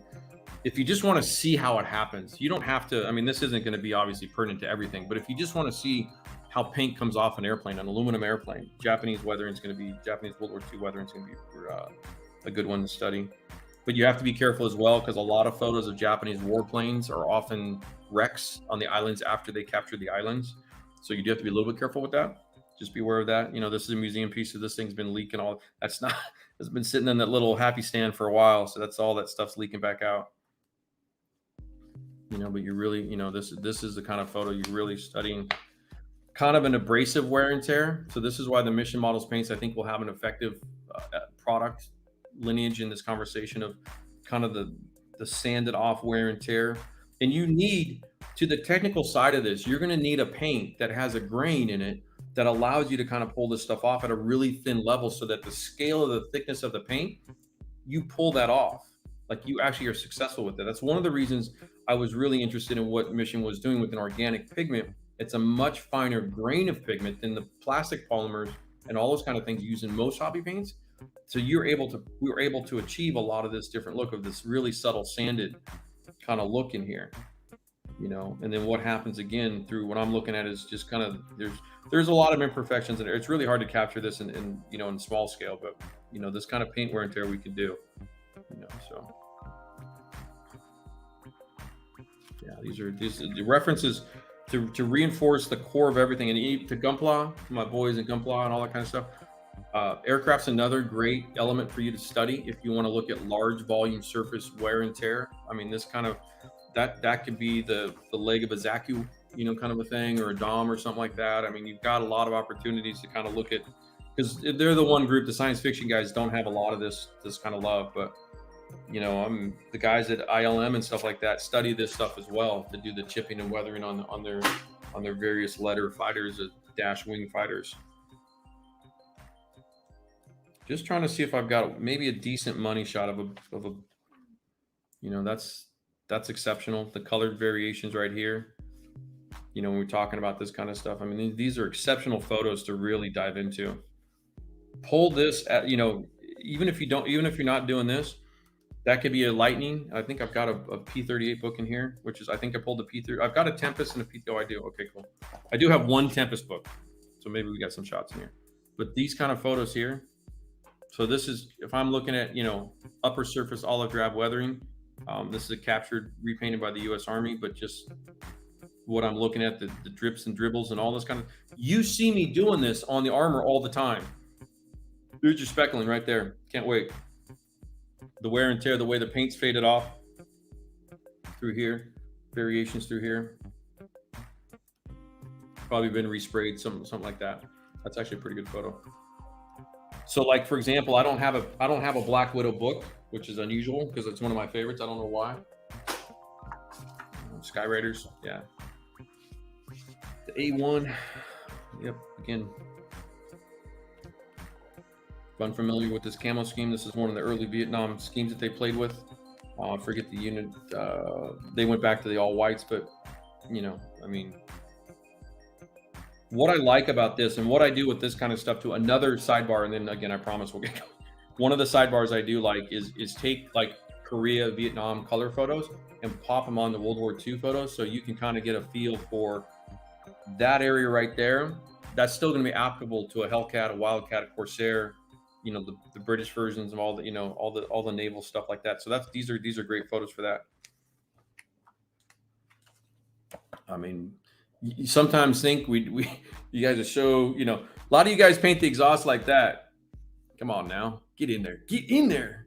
If you just want to see how it happens, you don't have to. I mean, this isn't going to be obviously pertinent to everything, but if you just want to see how paint comes off an airplane, an aluminum airplane, Japanese weathering is going to be, Japanese World War II weathering is going to be a good one to study. But you have to be careful as well, because a lot of photos of Japanese warplanes are often wrecks on the islands after they capture the islands. So you do have to be a little bit careful with that. Just be aware of that. You know, this is a museum piece, so this thing's been leaking all. That's not. It's been sitting in that little happy stand for a while, so that's all that stuff's leaking back out. You know, but you're really, you know, this is the kind of photo you're really studying, kind of an abrasive wear and tear. So this is why the Mission Models paints, I think, will have an effective product lineage in this conversation of kind of the sanded off wear and tear. And you need, to the technical side of this, you're going to need a paint that has a grain in it that allows you to kind of pull this stuff off at a really thin level, so that the scale of the thickness of the paint, you pull that off. Like, you actually are successful with it. That's one of the reasons I was really interested in what Mission was doing with an organic pigment. It's a much finer grain of pigment than the plastic polymers and all those kind of things used in most hobby paints. So we were able to achieve a lot of this different look of this really subtle sanded kind of look in here, you know. And then what happens again through what I'm looking at is just kind of, there's a lot of imperfections in there. It's really hard to capture this in you know, in small scale, but you know, this kind of paint wear and tear we can do, you know. So yeah, these are the references to reinforce the core of everything, and to Gunpla, my boys in Gunpla and all that kind of stuff. Aircraft's another great element for you to study if you want to look at large volume surface wear and tear. I mean, this kind of that could be the leg of a Zaku, you know, kind of a thing, or a Dom or something like that. I mean, you've got a lot of opportunities to kind of look at, because they're the one group, the science fiction guys don't have a lot of this kind of love, but you know, the guys at ILM and stuff like that study this stuff as well, to do the chipping and weathering on their various letter fighters, dash wing fighters. Just trying to see if I've got maybe a decent money shot of a, you know, that's exceptional. The colored variations right here, you know, when we're talking about this kind of stuff, I mean, these are exceptional photos to really dive into. Pull this at, you know, even if you're not doing this, that could be a Lightning. I think I've got a P38 book in here, which is, I think I pulled the P30. I've got a Tempest and a P. Oh, I do. Okay, cool. I do have one Tempest book, so maybe we got some shots in here. But these kind of photos here. So this is, if I'm looking at, you know, upper surface olive drab weathering, this is a captured, repainted by the U.S. Army, but just what I'm looking at, the drips and dribbles and all this kind of, you see me doing this on the armor all the time. There's your speckling right there. Can't wait. The wear and tear, the way the paint's faded off through here, variations through here. Probably been resprayed, something like that. That's actually a pretty good photo. So, like, for example, I don't have a Black Widow book, which is unusual because it's one of my favorites. I don't know why. Sky Raiders, yeah. The A1. Yep, again, if unfamiliar with this camo scheme, this is one of the early Vietnam schemes that they played with. I forget the unit. They went back to the all whites, but you know, I mean, what I like about this and what I do with this kind of stuff to another sidebar, and then again, I promise we'll get going. One of the sidebars I do like is take like Korea, Vietnam color photos and pop them on the World War II photos, so you can kind of get a feel for that area right there. That's still going to be applicable to a Hellcat, a Wildcat, a Corsair, you know, the British versions of all the, you know, all the naval stuff like that. So that's these are great photos for that. I mean, you sometimes think you guys are so, you know, a lot of you guys paint the exhaust like that. Come on now, get in there, get in there.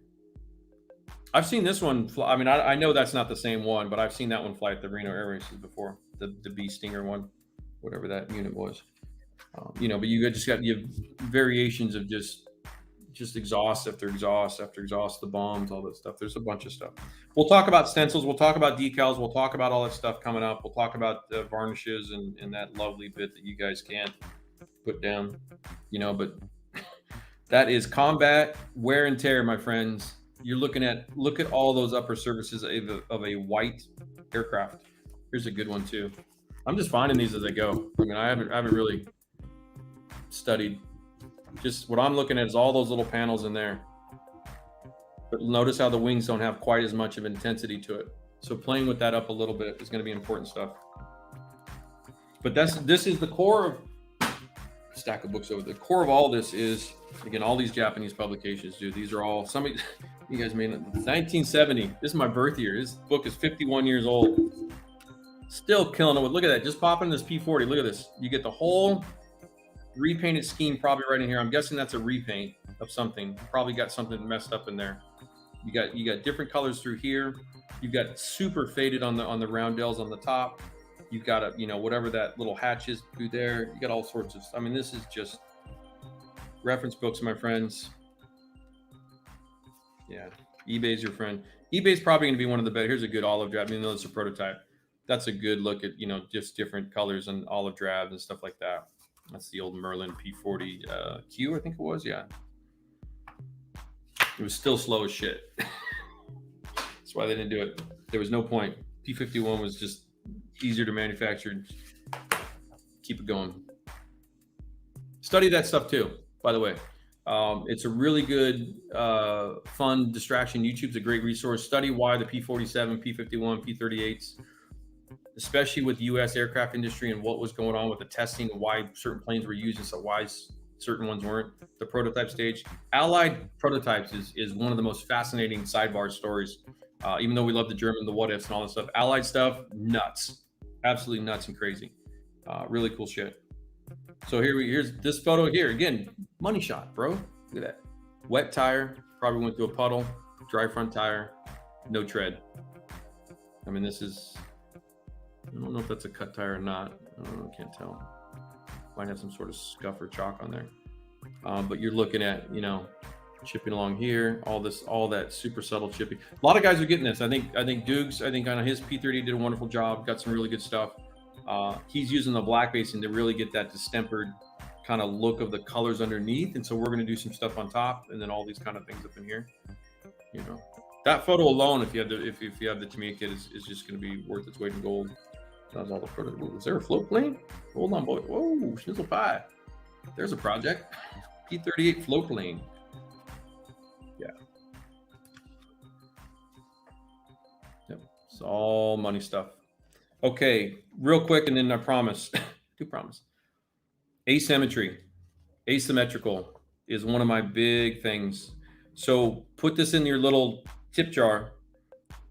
I've seen this one fly. I mean, I know that's not the same one, but I've seen that one fly at the Reno Air Races before, the B Stinger one, whatever that unit was. You know, but you have variations of just exhaust after exhaust after exhaust, the bombs, all that stuff. There's a bunch of stuff. We'll talk about stencils. We'll talk about decals. We'll talk about all that stuff coming up. We'll talk about varnishes and that lovely bit that you guys can't put down, you know, but that is combat wear and tear, my friends. You're look at all those upper surfaces of a white aircraft. Here's a good one too. I'm just finding these as I go. I mean, I haven't really studied. Just what I'm looking at is all those little panels in there. But notice how the wings don't have quite as much of intensity to it. So playing with that up a little bit is going to be important stuff. But this is the core of stack of books over. The core of all this is, again, all these Japanese publications, dude. These are all some of you guys made it. 1970. This is my birth year. This book is 51 years old. Still killing it with. Look at that. Just popping this P40. Look at this. You get the whole repainted scheme probably right in here. I'm guessing that's a repaint of something. Probably got something messed up in there. You got different colors through here. You've got super faded on the roundels on the top. You've got a, you know, whatever that little hatch is through there. You got all sorts of. I mean, this is just reference books, my friends. Yeah, eBay's your friend. eBay's probably going to be one of the better. Here's a good olive drab. Even though it's a prototype, that's a good look at, you know, just different colors and olive drabs and stuff like that. That's the old Merlin P40 Q, I think it was. Yeah, it was still slow as shit. That's why they didn't do it. There was no point. P51 was just easier to manufacture. Keep it going. Study that stuff too, by the way. It's a really good, fun distraction. YouTube's a great resource. Study why the P47, P51, P38s, especially with the U.S. aircraft industry and what was going on with the testing and why certain planes were used and so why certain ones weren't. The prototype stage. Allied prototypes is one of the most fascinating sidebar stories. Even though we love the German, the what ifs and all this stuff, Allied stuff, nuts, absolutely nuts and crazy. Really cool shit. So here's this photo here. Again, money shot, bro. Look at that. Wet tire, probably went through a puddle. Dry front tire, no tread. I mean, this is, I don't know if that's a cut tire or not. I don't know, I can't tell. Might have some sort of scuff or chalk on there. But you're looking at, you know, chipping along here, all that super subtle chipping. A lot of guys are getting this. I think Dukes, on his P30 did a wonderful job, got some really good stuff. He's using the black basing to really get that distempered kind of look of the colors underneath. And so we're going to do some stuff on top and then all these kind of things up in here. You know, that photo alone, if you have the Tamiya kit, is just going to be worth its weight in gold. That was all the photos. Is there a float plane? Hold on, boy. Whoa, schnizzle pie. There's a project. P38 float plane. Yeah. Yep. It's all money stuff. Okay, real quick, and then I promise, do promise. Asymmetry, asymmetrical is one of my big things. So put this in your little tip jar.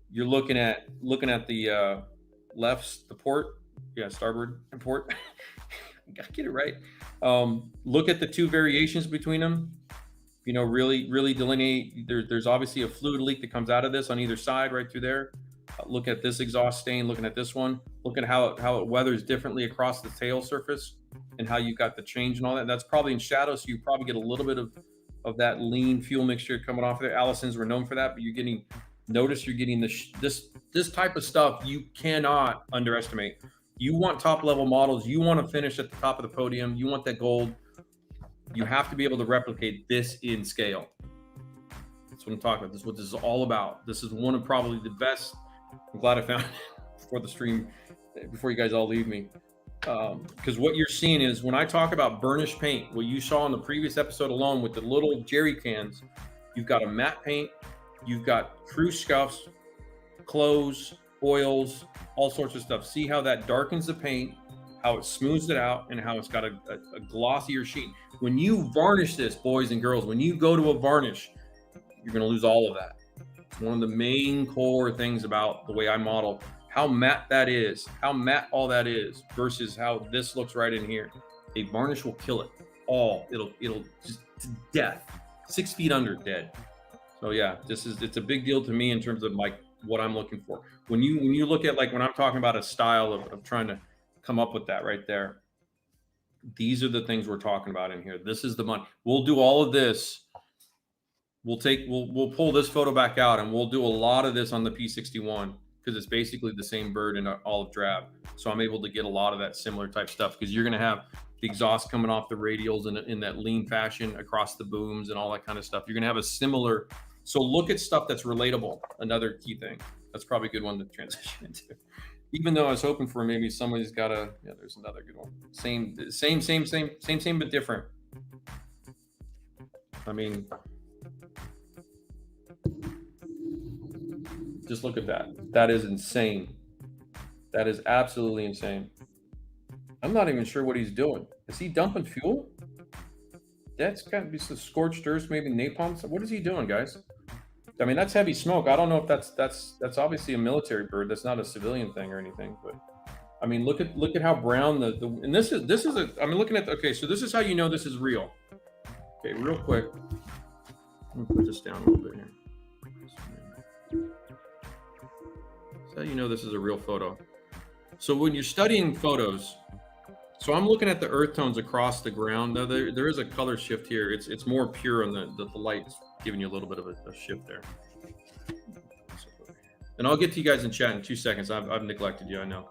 You're looking at the left, the port, yeah, starboard and port. Gotta get it right. Look at the two variations between them. You know, really delineate. There's obviously a fluid leak that comes out of this on either side, right through there. Look at this exhaust stain, looking at this one, look at how it weathers differently across the tail surface and how you got the change and all that. That's probably in shadow, so you probably get a little bit of that lean fuel mixture coming off there. Allisons were known for that, but you're getting this type of stuff you cannot underestimate. You want top level models. You want to finish at the top of the podium. You want that gold. You have to be able to replicate this in scale. That's what I'm talking about. This is what this is all about. This is one of probably the best. I'm glad I found it before the stream, before you guys all leave me. Because what you're seeing is when I talk about burnished paint, what you saw in the previous episode alone with the little jerry cans, you've got a matte paint, you've got true scuffs, clothes, oils, all sorts of stuff. See how that darkens the paint, how it smooths it out, and how it's got a glossier sheen. When you varnish this, boys and girls, when you go to a varnish, you're going to lose all of that. It's one of the main core things about the way I model, how matte that is, how matte all that is versus how this looks right in here. A varnish will kill it all. It'll just to death, 6 feet under dead. So yeah, it's a big deal to me in terms of like what I'm looking for. When you look at like when I'm talking about a style of trying to come up with that right there, these are the things we're talking about in here. This is the money. We'll do all of this. We'll pull this photo back out and we'll do a lot of this on the P61 because it's basically the same bird in olive drab. So I'm able to get a lot of that similar type stuff because you're going to have the exhaust coming off the radials in that lean fashion across the booms and all that kind of stuff. You're going to have a similar. So look at stuff that's relatable. Another key thing. That's probably a good one to transition into. Even though I was hoping for maybe somebody's got a, yeah, there's another good one. Same, but different. I mean, just look at that. That is insane. That is absolutely insane. I'm not even sure what he's doing. Is he dumping fuel? That's got to be some scorched earth, maybe napalm. What is he doing, guys? I mean, that's heavy smoke. I don't know if that's obviously a military bird. That's not a civilian thing or anything. But I mean, look at how brown the and this is a. I'm looking at okay. So this is how you know this is real. Okay, real quick. Let me put this down a little bit here. So you know this is a real photo. So when you're studying photos, so I'm looking at the earth tones across the ground. Now there is a color shift here. It's more pure on the light's giving you a little bit of a shift there. And I'll get to you guys in chat in 2 seconds. I've neglected you, I know.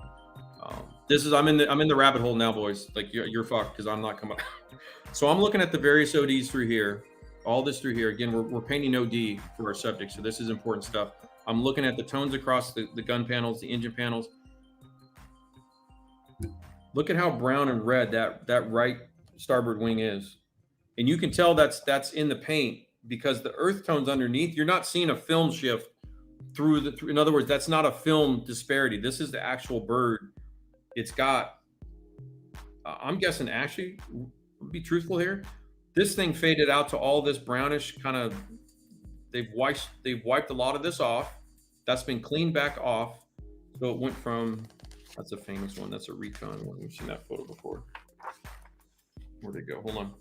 This is I'm in the rabbit hole now, boys. Like you're fucked because I'm not coming. So I'm looking at the various ODs through here, all this through here. Again, we're painting OD for our subject, so this is important stuff. I'm looking at the tones across the gun panels, the engine panels. Look at how brown and red that right starboard wing is. And you can tell that's in the paint because the earth tones underneath, you're not seeing a film shift through in other words, that's not a film disparity. This is the actual bird. It's got, I'm guessing actually, be truthful here, this thing faded out to all this brownish kind of, they've wiped a lot of this off. That's been cleaned back off. So it went from, that's a famous one. That's a recon one. We've seen that photo before. Where'd it go? Hold on.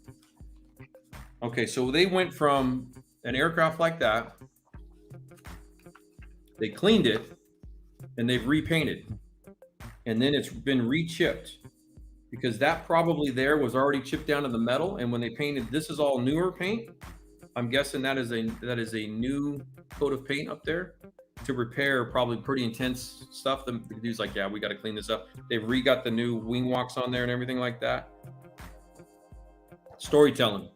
Okay, so they went from an aircraft like that. They cleaned it and they've repainted. And then it's been re-chipped because that probably there was already chipped down to the metal. And when they painted, this is all newer paint. I'm guessing that is a new coat of paint up there to repair probably pretty intense stuff. The dude's like, yeah, we got to clean this up. They've re-got the new wing walks on there and everything like that. Storytelling.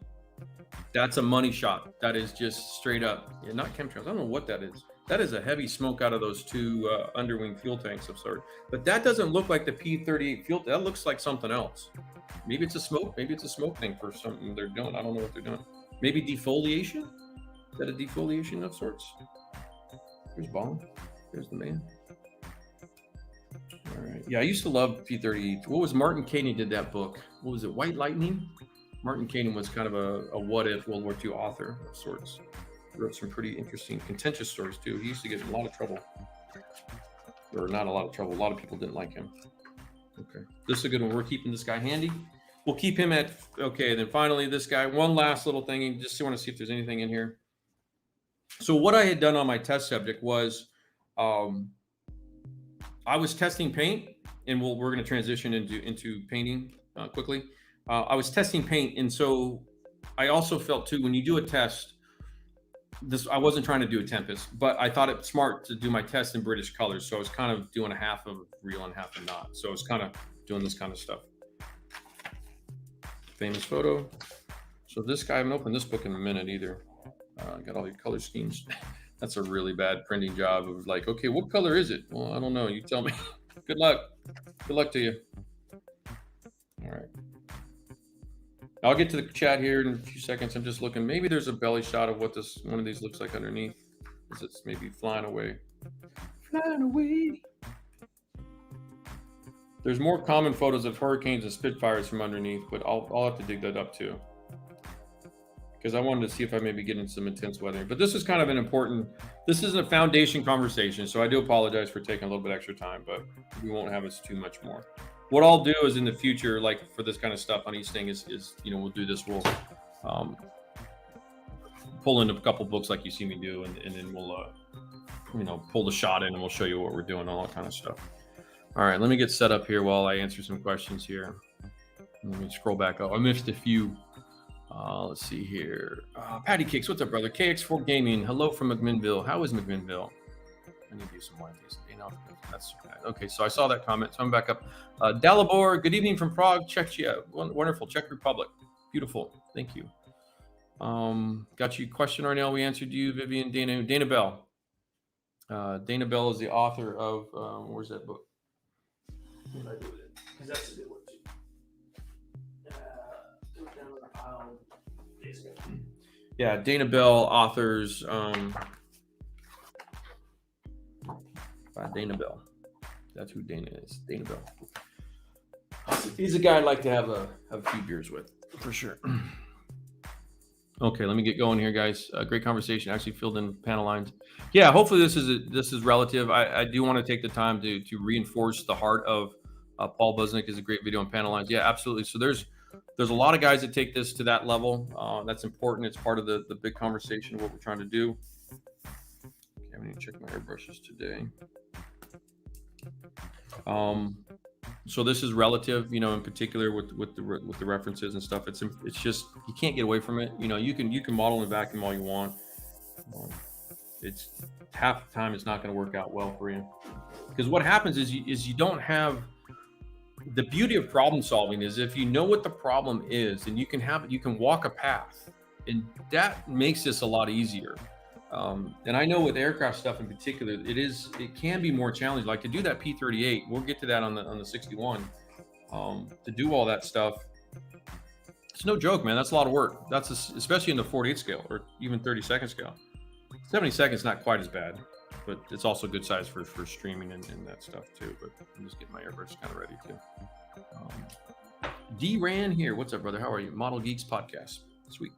That's a money shot. That is just straight up. Yeah, not chemtrails. I don't know what that is. That is a heavy smoke out of those two underwing fuel tanks of sort. But that doesn't look like the P-38 fuel. That looks like something else. Maybe it's a smoke. Maybe it's a smoke thing for something they're doing. I don't know what they're doing. Maybe defoliation? Is that a defoliation of sorts? There's Bong. There's the man. All right. Yeah, I used to love P-38. What was Martin Caine did that book? What was it? White Lightning? Martin Caine was kind of a what-if World War II author of sorts. He wrote some pretty interesting, contentious stories, too. He used to get in a lot of trouble. Or not a lot of trouble. A lot of people didn't like him. Okay. This is a good one. We're keeping this guy handy. We'll keep him at, okay, then finally this guy. One last little thing. Just want to see if there's anything in here. So what I had done on my test subject was I was testing paint, and we're going to transition into painting quickly. I was testing paint, and so I also felt, too, when you do a test, I wasn't trying to do a Tempest, but I thought it smart to do my test in British colors. So I was kind of doing a half of real and half of not. So I was kind of doing this kind of stuff. Famous photo. So this guy, I haven't opened this book in a minute either. Got all these color schemes. That's a really bad printing job of like, okay, what color is it? Well, I don't know. You tell me. Good luck. Good luck to you. All right. I'll get to the chat here in a few seconds. I'm just looking. Maybe there's a belly shot of what this one of these looks like underneath. Is it's maybe flying away? Flying away. There's more common photos of hurricanes and Spitfires from underneath, but I'll have to dig that up too, because I wanted to see if I maybe get into some intense weather. But this is kind of an important. This isn't a foundation conversation, so I do apologize for taking a little bit extra time, but we won't have us too much more. What I'll do is in the future, like for this kind of stuff on each thing is we'll do this. We'll pull in a couple books like you see me do, and then we'll pull the shot in and we'll show you what we're doing, all that kind of stuff. All right, let me get set up here while I answer some questions here. Let me scroll back up. I missed a few. Let's see here. Patty Cakes, what's up, brother? KX4 Gaming, hello from McMinnville. How is McMinnville? I need to do some more of these. That's okay. So I saw that comment, so I'm back up. Dalibor, good evening from Prague, Czechia. Wonderful, Czech Republic. Beautiful. Thank you. Got you a question, Arnell. We answered you, Vivian. Dana Bell. Dana Bell is the author of where's that book? What did I do with it? Because that's a good one too. Threw it down on a pile days ago. Yeah, Dana Bell authors Dana Bell. That's who Dana is. Dana Bell. He's a guy I'd like to have a few beers with, for sure. Okay, let me get going here, guys. Great conversation. Actually filled in panel lines. Yeah, hopefully this is relative. I do want to take the time to reinforce the heart of Paul Busnick is a great video on panel lines. Yeah, absolutely. So there's a lot of guys that take this to that level. That's important. It's part of the big conversation of what we're trying to do. Okay, I need to check my airbrushes today. So this is relative, in particular with the references and stuff. It's just, you can't get away from it. You can model in a vacuum all you want. It's half the time it's not going to work out well for you, because what happens is you don't have the beauty of problem solving is if you know what the problem is and you can walk a path, and that makes this a lot easier. And I know with aircraft stuff in particular, it can be more challenging. Like to do that P-38, we'll get to that on the 61. To do all that stuff, it's no joke, man. That's a lot of work. That's especially in the 48 scale or even 32nd scale. 70 seconds not quite as bad, but it's also good size for streaming and that stuff too. But I'm just getting my airbrush kind of ready too. D-Ran here. What's up, brother? How are you? Model Geeks podcast. Sweet.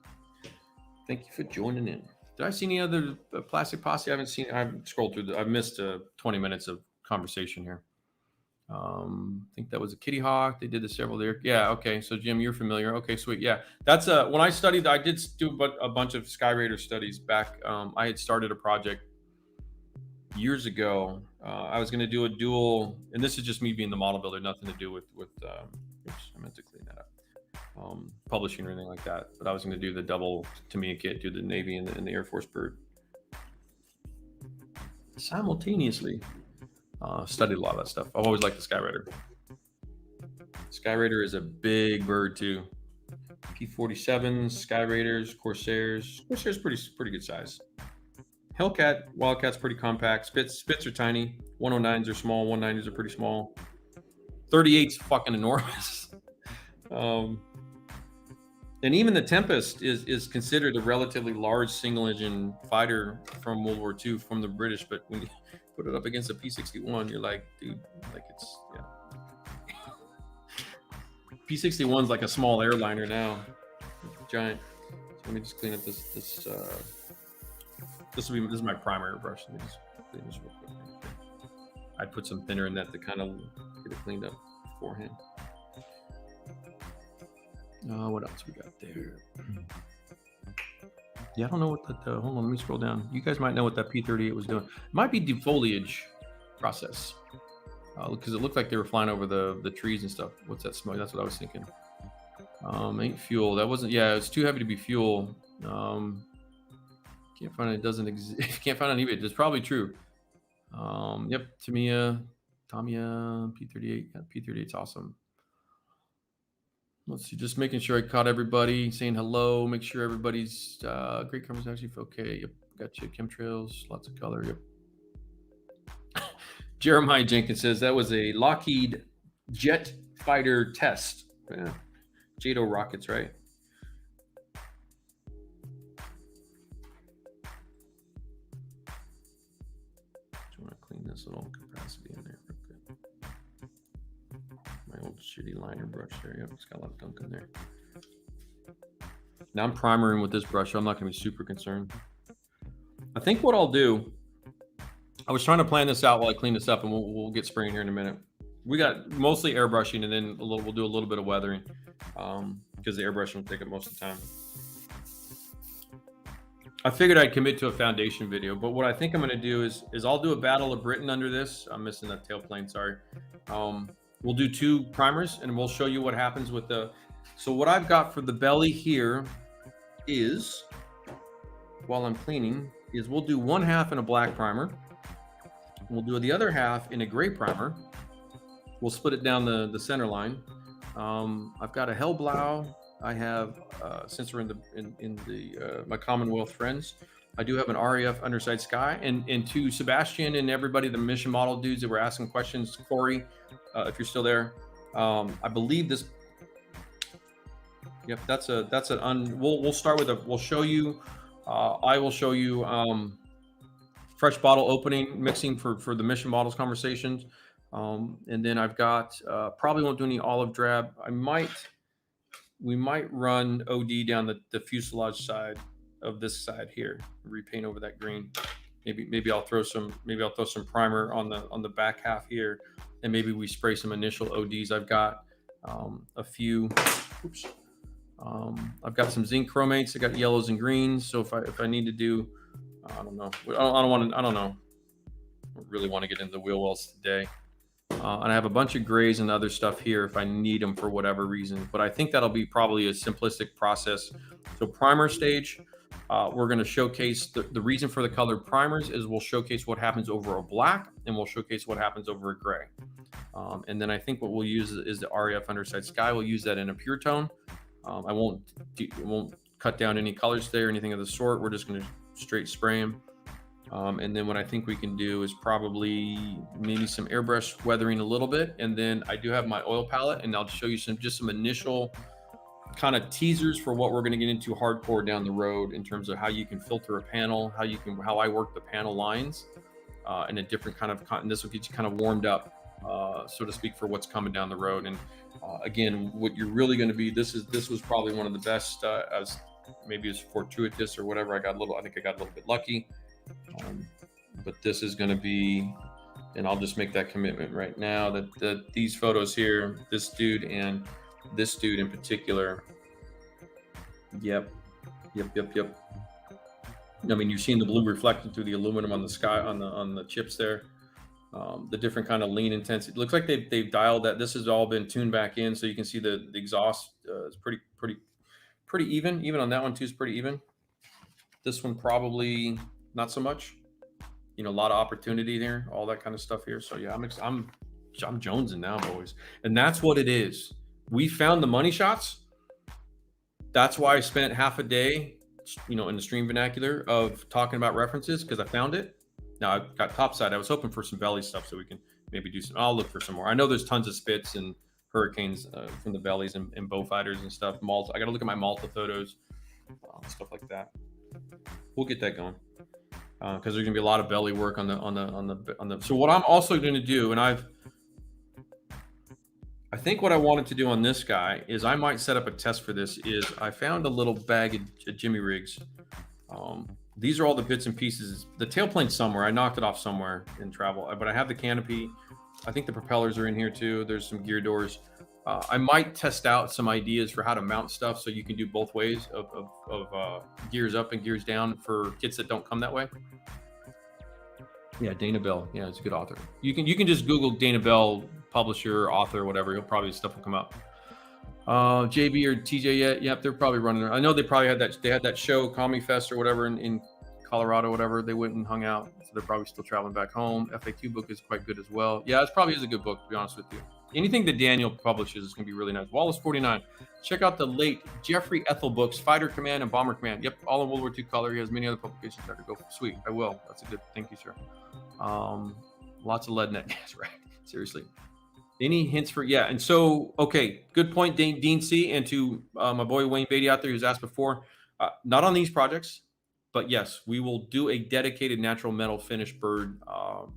Thank you for joining in. Did I see any other Plastic Posse? I haven't seen. I've scrolled through. I've missed 20 minutes of conversation here. I think that was a Kitty Hawk. They did the several there. Yeah. Okay. So Jim, you're familiar. Okay. Sweet. Yeah. That's when I studied. I did do a bunch of Sky Raider studies back. I had started a project years ago. I was going to do a dual, and this is just me being the model builder. Nothing to do with. Oops, I meant to clean that up. Publishing or anything like that, but I was going to do the double Tamiya kit, do the Navy and the Air Force bird simultaneously. Studied a lot of that stuff. I've always liked the Sky Raider. Sky Raider is a big bird too. P-47s, Sky Raiders, Corsairs. Corsairs pretty good size. Hellcat, Wildcat's pretty compact. Spits are tiny. 109s are small. 190s are pretty small. 38's fucking enormous. And even the Tempest is considered a relatively large single-engine fighter from World War II from the British, but when you put it up against a P-61, you're like, dude, like it's P-61's like a small airliner now, giant. So let me just clean up this. This is my primary brush. Let me just clean this real quick. I'd put some thinner in that to kind of get it cleaned up beforehand. What else we got there? Yeah, I don't know what that. Hold on, let me scroll down. You guys might know what that P-38 was doing. It might be defoliage process, because it looked like they were flying over the trees and stuff. What's that smoke? That's what I was thinking. Ain't fuel. That wasn't. Yeah, it's too heavy to be fuel. Can't find it. It doesn't exist. Can't find it on eBay. It's probably true. Yep. Tamiya P38. Yeah, P38's awesome. Let's see. Just making sure I caught everybody. Saying hello. Make sure everybody's great cameras actually. Okay. Yep. Got you. Chemtrails. Lots of color. Yep. Jeremiah Jenkins says that was a Lockheed jet fighter test. Yeah. JATO rockets, right? Just want to clean this little capacity in there real good. My old shitty liner brush there. Yep, it's got a lot of gunk in there. Now I'm primering with this brush, so I'm not going to be super concerned. I think what I'll do, I was trying to plan this out while I clean this up, and we'll get spraying here in a minute. We got mostly airbrushing, and then we'll do a little bit of weathering because the airbrushing will take up most of the time. I figured I'd commit to a foundation video, but what I think I'm going to do is I'll do a Battle of Britain under this. I'm missing that tail plane, sorry. We'll do 2 primers, and we'll show you what happens with the... So what I've got for the belly here is, while I'm cleaning, is we'll do 1/2 in a black primer. We'll do the other half in a gray primer. We'll split it down the center line. I've got a Hellblau. I have, since we're in the my Commonwealth friends, I do have an RAF Underside Sky. And to Sebastian and everybody, the mission model dudes that were asking questions, Corey, if you're still there, I believe this. Yep, we'll start with we'll show you. I will show you fresh bottle opening, mixing for the mission models conversations. And then I've got, probably won't do any olive drab. We might run OD down the fuselage side of this side here, repaint over that green. Maybe I'll throw some primer on the back half here, and maybe we spray some initial ODs. I've got a few, oops. I've got some zinc chromates. I got yellows and greens. So if I need to do, I don't know. I don't know. I don't really want to get into the wheel wells today. And I have a bunch of grays and other stuff here if I need them for whatever reason. But I think that'll be probably a simplistic process. So primer stage, we're going to showcase the reason for the colored primers is we'll showcase what happens over a black, and we'll showcase what happens over a gray. And then I think what we'll use is the RAF Underside Sky. We'll use that in a pure tone. I won't cut down any colors there or anything of the sort. We're just going to straight spray them. And then what I think we can do is probably maybe some airbrush weathering a little bit. And then I do have my oil palette, and I'll show you just some initial kind of teasers for what we're going to get into hardcore down the road in terms of how you can filter a panel, how I work the panel lines, and a different kind of content. This will get you kind of warmed up, so to speak, for what's coming down the road. And again, what you're really going to be, this was probably one of the best, as maybe it's fortuitous or whatever. I think I got a little bit lucky. But this is going to be, and I'll just make that commitment right now that these photos here, this dude and this dude in particular, yep. I mean, you're seeing the blue reflected through the aluminum on the sky, on the chips there. The different kind of lean intensity. It looks like they've dialed that. This has all been tuned back in, so you can see the exhaust is pretty even. Even on that one too is pretty even. This one probably not so much. A lot of opportunity there, all that kind of stuff here. So yeah, I'm jonesing now, boys, and that's what it is. We found the money shots. That's why I spent half a day, in the stream vernacular of talking about references, because I found it. Now I've got topside. I was hoping for some belly stuff so we can maybe do some. I'll look for some more. I know there's tons of spits and hurricanes from the bellies and bow fighters and stuff. Malta. I got to look at my Malta photos, stuff like that. We'll get that going. Because there's gonna be a lot of belly work on the. So what I'm also going to do, and I think what I wanted to do on this guy is I might set up a test for this. Is I found a little bag of Jimmy rigs. These are all the bits and pieces. The tailplane somewhere. I knocked it off somewhere in travel, but I have the canopy. I think the propellers are in here too. There's some gear doors. I might test out some ideas for how to mount stuff so you can do both ways of gears up and gears down for kits that don't come that way. Yeah, Dana Bell. Yeah, it's a good author. You can just Google Dana Bell, publisher, author, whatever. You'll probably stuff will come up. JB or TJ yet? Yep, they're probably running. I know they probably had that. They had that show, Commie Fest or whatever, in Colorado, whatever. They went and hung out, so they're probably still traveling back home. FAQ book is quite good as well. Yeah, it probably is a good book, to be honest with you. Anything that Daniel publishes is going to be really nice. Wallace 49. Check out the late Jeffrey Ethel books, Fighter Command and Bomber Command. Yep, all in World War II color. He has many other publications there to go. Sweet, I will. That's a good. Thank you, sir. Lots of lead net gas, right? Seriously. Any hints for, yeah. And so, okay, good point, Dean C. And to my boy Wayne Beatty out there who's asked before, not on these projects, but yes, we will do a dedicated natural metal finish bird on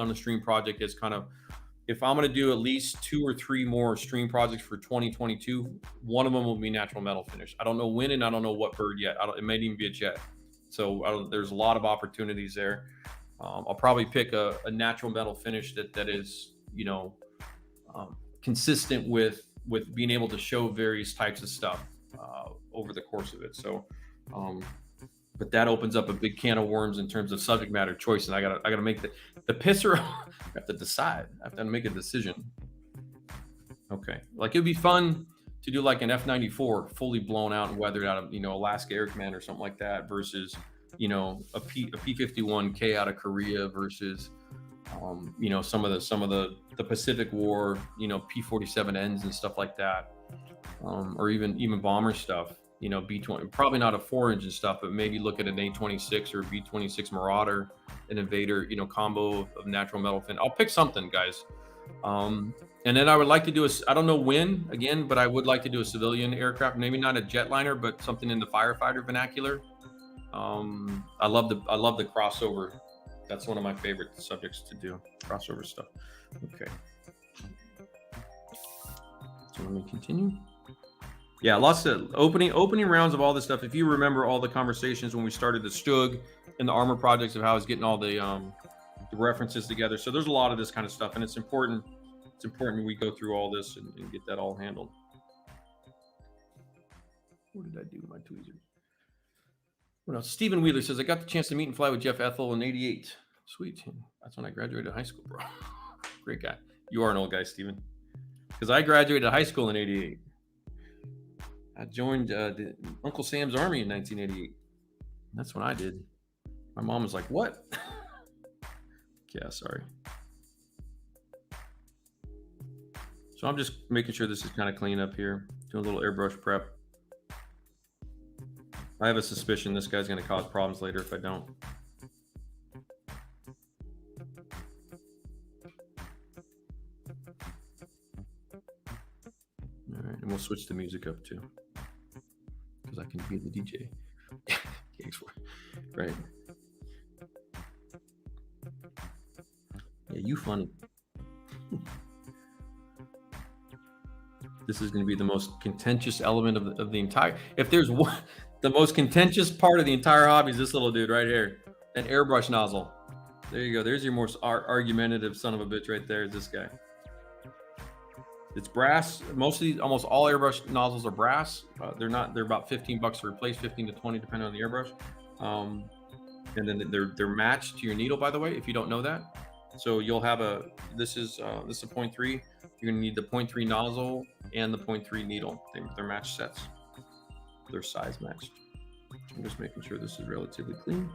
the stream project. As kind of, if I'm going to do at least 2 or 3 more stream projects for 2022, one of them will be natural metal finish. I don't know when, and I don't know what bird yet. It may even be a jet. So there's a lot of opportunities there. I'll probably pick a natural metal finish that is, you know, consistent with being able to show various types of stuff over the course of it. So, but that opens up a big can of worms in terms of subject matter choice, and I gotta make the pisser. I have to decide. I have to make a decision. Okay, like it'd be fun to do like an F-94 fully blown out and weathered out of, you know, Alaska Air Command or something like that, versus, you know, a P-51K out of Korea versus you know, some of the Pacific War, you know, P-47Ns and stuff like that, or even bomber stuff, you know, B-20, probably not a 4-engine stuff, but maybe look at an A-26 or B-26 Marauder, an Invader, you know, combo of natural metal fin. I'll pick something, guys. And then I would like to do I don't know when, again, but I would like to do a civilian aircraft, maybe not a jetliner, but something in the firefighter vernacular. I love the crossover. That's one of my favorite subjects to do, crossover stuff. Okay. So let me continue. Yeah, lots of opening rounds of all this stuff. If you remember all the conversations when we started the Stug and the armor projects of how I was getting all the references together. So there's a lot of this kind of stuff, and it's important. It's important we go through all this and get that all handled. What did I do with my tweezers? What else? Stephen Wheeler says, I got the chance to meet and fly with Jeff Ethel in '88. Sweet. That's when I graduated high school, bro. Great guy. You are an old guy, Stephen. Because I graduated high school in '88. I joined Uncle Sam's Army in 1988. That's when I did. My mom was like, what? Yeah, sorry. So I'm just making sure this is kind of clean up here. Doing a little airbrush prep. I have a suspicion this guy's going to cause problems later if I don't. All right, and we'll switch the music up too, because I can be the DJ. Right. Yeah, you funny. This is going to be the most contentious element of the entire. If there's one, the most contentious part of the entire hobby is this little dude right here, an airbrush nozzle. There you go. There's your most argumentative son of a bitch right there. Is this guy? It's brass. Almost all airbrush nozzles are brass. They're about $15 to replace, 15 to 20 depending on the airbrush. And then they're matched to your needle, by the way, if you don't know that. So you'll have this is a 0.3. You're gonna need the 0.3 nozzle and the 0.3 needle. They're matched sets. They're size matched. I'm just making sure this is relatively clean.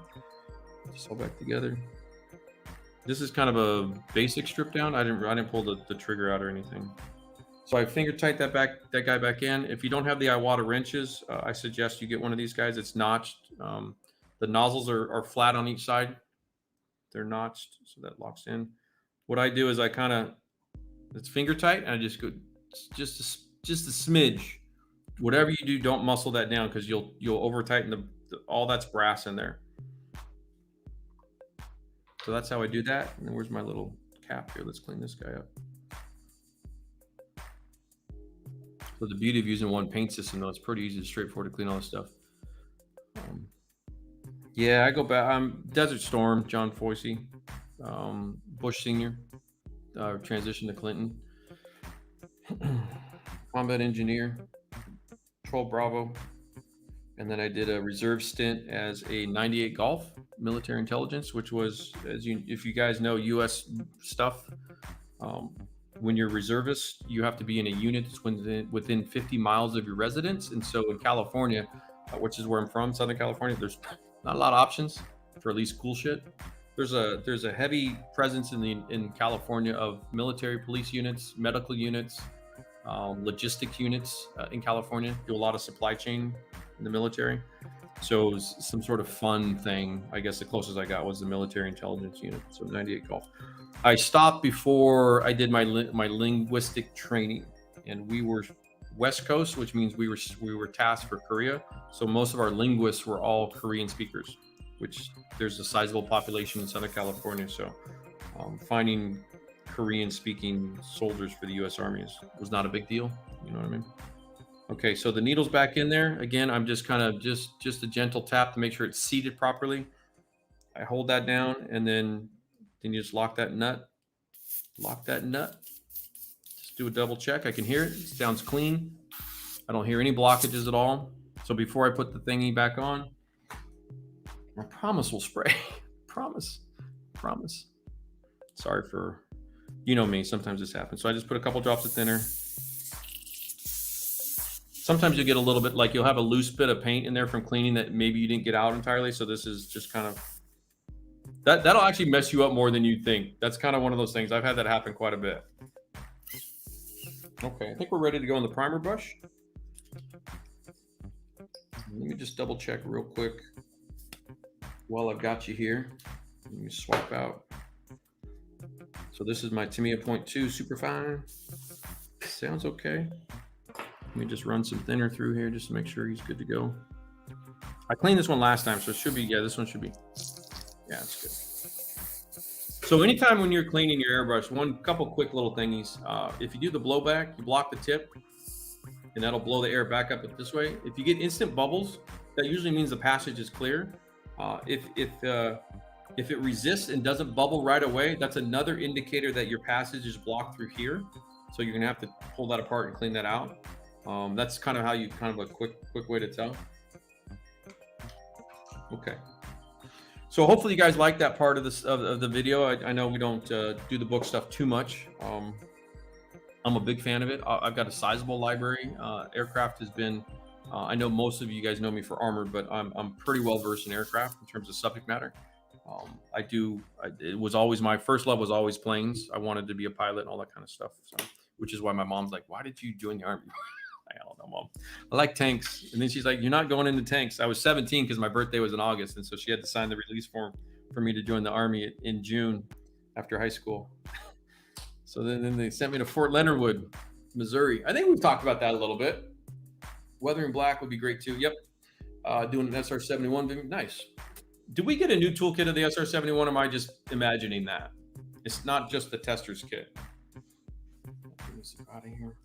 Just all back together. This is kind of a basic strip down. I didn't pull the trigger out or anything. So I finger tight that guy back in. If you don't have the Iwata wrenches, I suggest you get one of these guys. It's notched. The nozzles are flat on each side. They're notched, so that locks in. What I do is it's finger tight, and I just go just a smidge. Whatever you do, don't muscle that down because you'll over tighten all that's brass in there. So that's how I do that. And where's my little cap here? Let's clean this guy up. So the beauty of using one paint system, though, it's pretty easy and straightforward to clean all this stuff. Yeah, I go back. I'm Desert Storm, John Foisey, Bush Senior, transition to Clinton, Combat Engineer, Troll Bravo, and then I did a reserve stint as a 98 Golf military intelligence, which was, if you guys know U.S. stuff, when you're reservist, you have to be in a unit that's within 50 miles of your residence. And so in California, which is where I'm from, Southern California, there's Not a lot of options for at least cool shit. There's a heavy presence in California of military police units, medical units, logistic units in California. Do a lot of supply chain in the military. So it was some sort of fun thing. I guess the closest I got was the military intelligence unit. So 98 Golf. I stopped before I did my linguistic training, and we were West Coast, which means we were tasked for Korea. So most of our linguists were all Korean speakers, which there's a sizable population in Southern California. So finding Korean speaking soldiers for the U.S. Army was not a big deal. You know what I mean? Okay, so the needle's back in there. Again, I'm just kind of just a gentle tap to make sure it's seated properly. I hold that down, and then you just lock that nut. Lock that nut. Just do a double check. I can hear it. It sounds clean. I don't hear any blockages at all. So before I put the thingy back on, I promise we'll spray. Promise. Sorry for, you know me, sometimes this happens. So I just put a couple drops of thinner. Sometimes you get a little bit, like you'll have a loose bit of paint in there from cleaning that maybe you didn't get out entirely. So this is just kind of, that'll actually mess you up more than you think. That's kind of one of those things. I've had that happen quite a bit. Okay, I think we're ready to go on the primer brush. Let me just double check real quick while I've got you here. Let me swap out. So this is my Tamiya 0.2 Superfine. Sounds okay. Let me just run some thinner through here just to make sure he's good to go. I cleaned this one last time, so it should be, yeah, this one should be, yeah, it's good. So anytime when you're cleaning your airbrush, couple quick little thingies. If you do the blowback, you block the tip, and that'll blow the air back up this way. If you get instant bubbles, that usually means the passage is clear. If it resists and doesn't bubble right away, that's another indicator that your passage is blocked through here. So you're gonna have to pull that apart and clean that out. That's kind of how you a quick way to tell. Okay. So hopefully you guys like that part of this of the video. I know we don't do the book stuff too much. I'm a big fan of it. I've got a sizable library. Aircraft has been, I know most of you guys know me for armor, but I'm pretty well versed in aircraft in terms of subject matter. It was always, my first love was always planes. I wanted to be a pilot and all that kind of stuff. So, which is why my mom's like, why did you join the army? I don't know, Mom. I like tanks. And then she's like, you're not going into tanks. I was 17 because my birthday was in August. And so she had to sign the release form for me to join the army in June after high school. So then they sent me to Fort Leonard Wood, Missouri. I think we've talked about that a little bit. Weathering black would be great too. Yep. Doing an SR-71. Nice. Did we get a new toolkit of the SR-71? Or am I just imagining that? It's not just the tester's kit. Let me see out of here.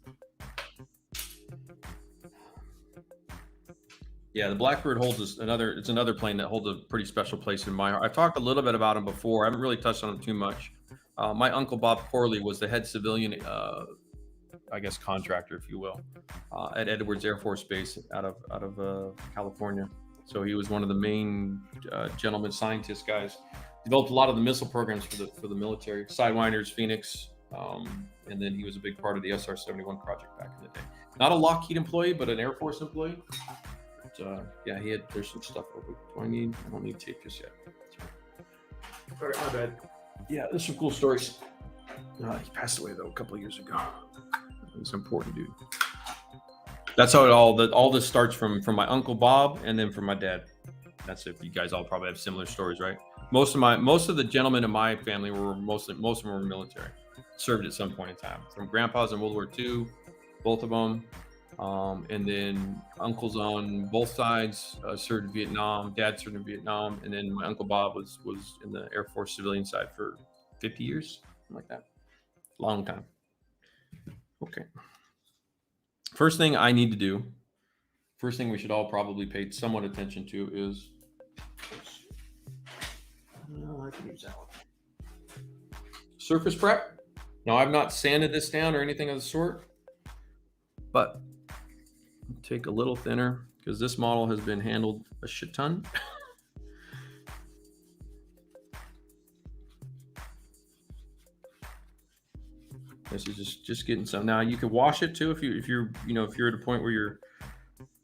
Yeah, the Blackbird holds another plane that holds a pretty special place in my heart. I've talked a little bit about him before. I haven't really touched on him too much. My uncle Bob Corley was the head civilian, I guess, contractor, if you will, at Edwards Air Force Base out of California. So he was one of the main gentleman scientist guys. Developed a lot of the missile programs for the military, Sidewinders, Phoenix, and then he was a big part of the SR-71 project back in the day. Not a Lockheed employee, but an Air Force employee. Yeah, there's some stuff over. I don't need tape just yet. All right, my bad. Yeah, there's some cool stories. He passed away though a couple of years ago. He's an important dude. That's how all this starts from my uncle Bob and then from my dad. That's it. You guys all probably have similar stories, right? Most of the gentlemen in my family most of them were military, served at some point in time. From grandpas in World War II, both of them. And then uncles on both sides served in Vietnam. Dad served in Vietnam, and then my uncle Bob was in the Air Force civilian side for 50 years, something like that. Long time. Okay. First thing I need to do. First thing we should all probably pay somewhat attention to is. No, I can use that one. Surface prep. Now I've not sanded this down or anything of the sort, but. Take a little thinner because this model has been handled a shit ton. This is just getting some. Now you can wash it too if you're at a point where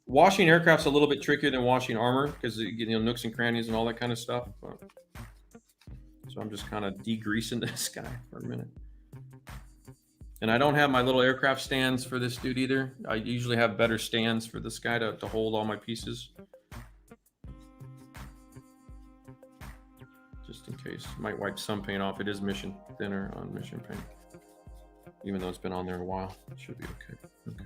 Washing aircraft's a little bit trickier than washing armor because you know nooks and crannies and all that kind of stuff. But, so I'm just kind of degreasing this guy for a minute. And I don't have my little aircraft stands for this dude either. I usually have better stands for this guy to hold all my pieces. Just in case. Might wipe some paint off. It is mission thinner on mission paint. Even though it's been on there a while. It should be okay. Okay.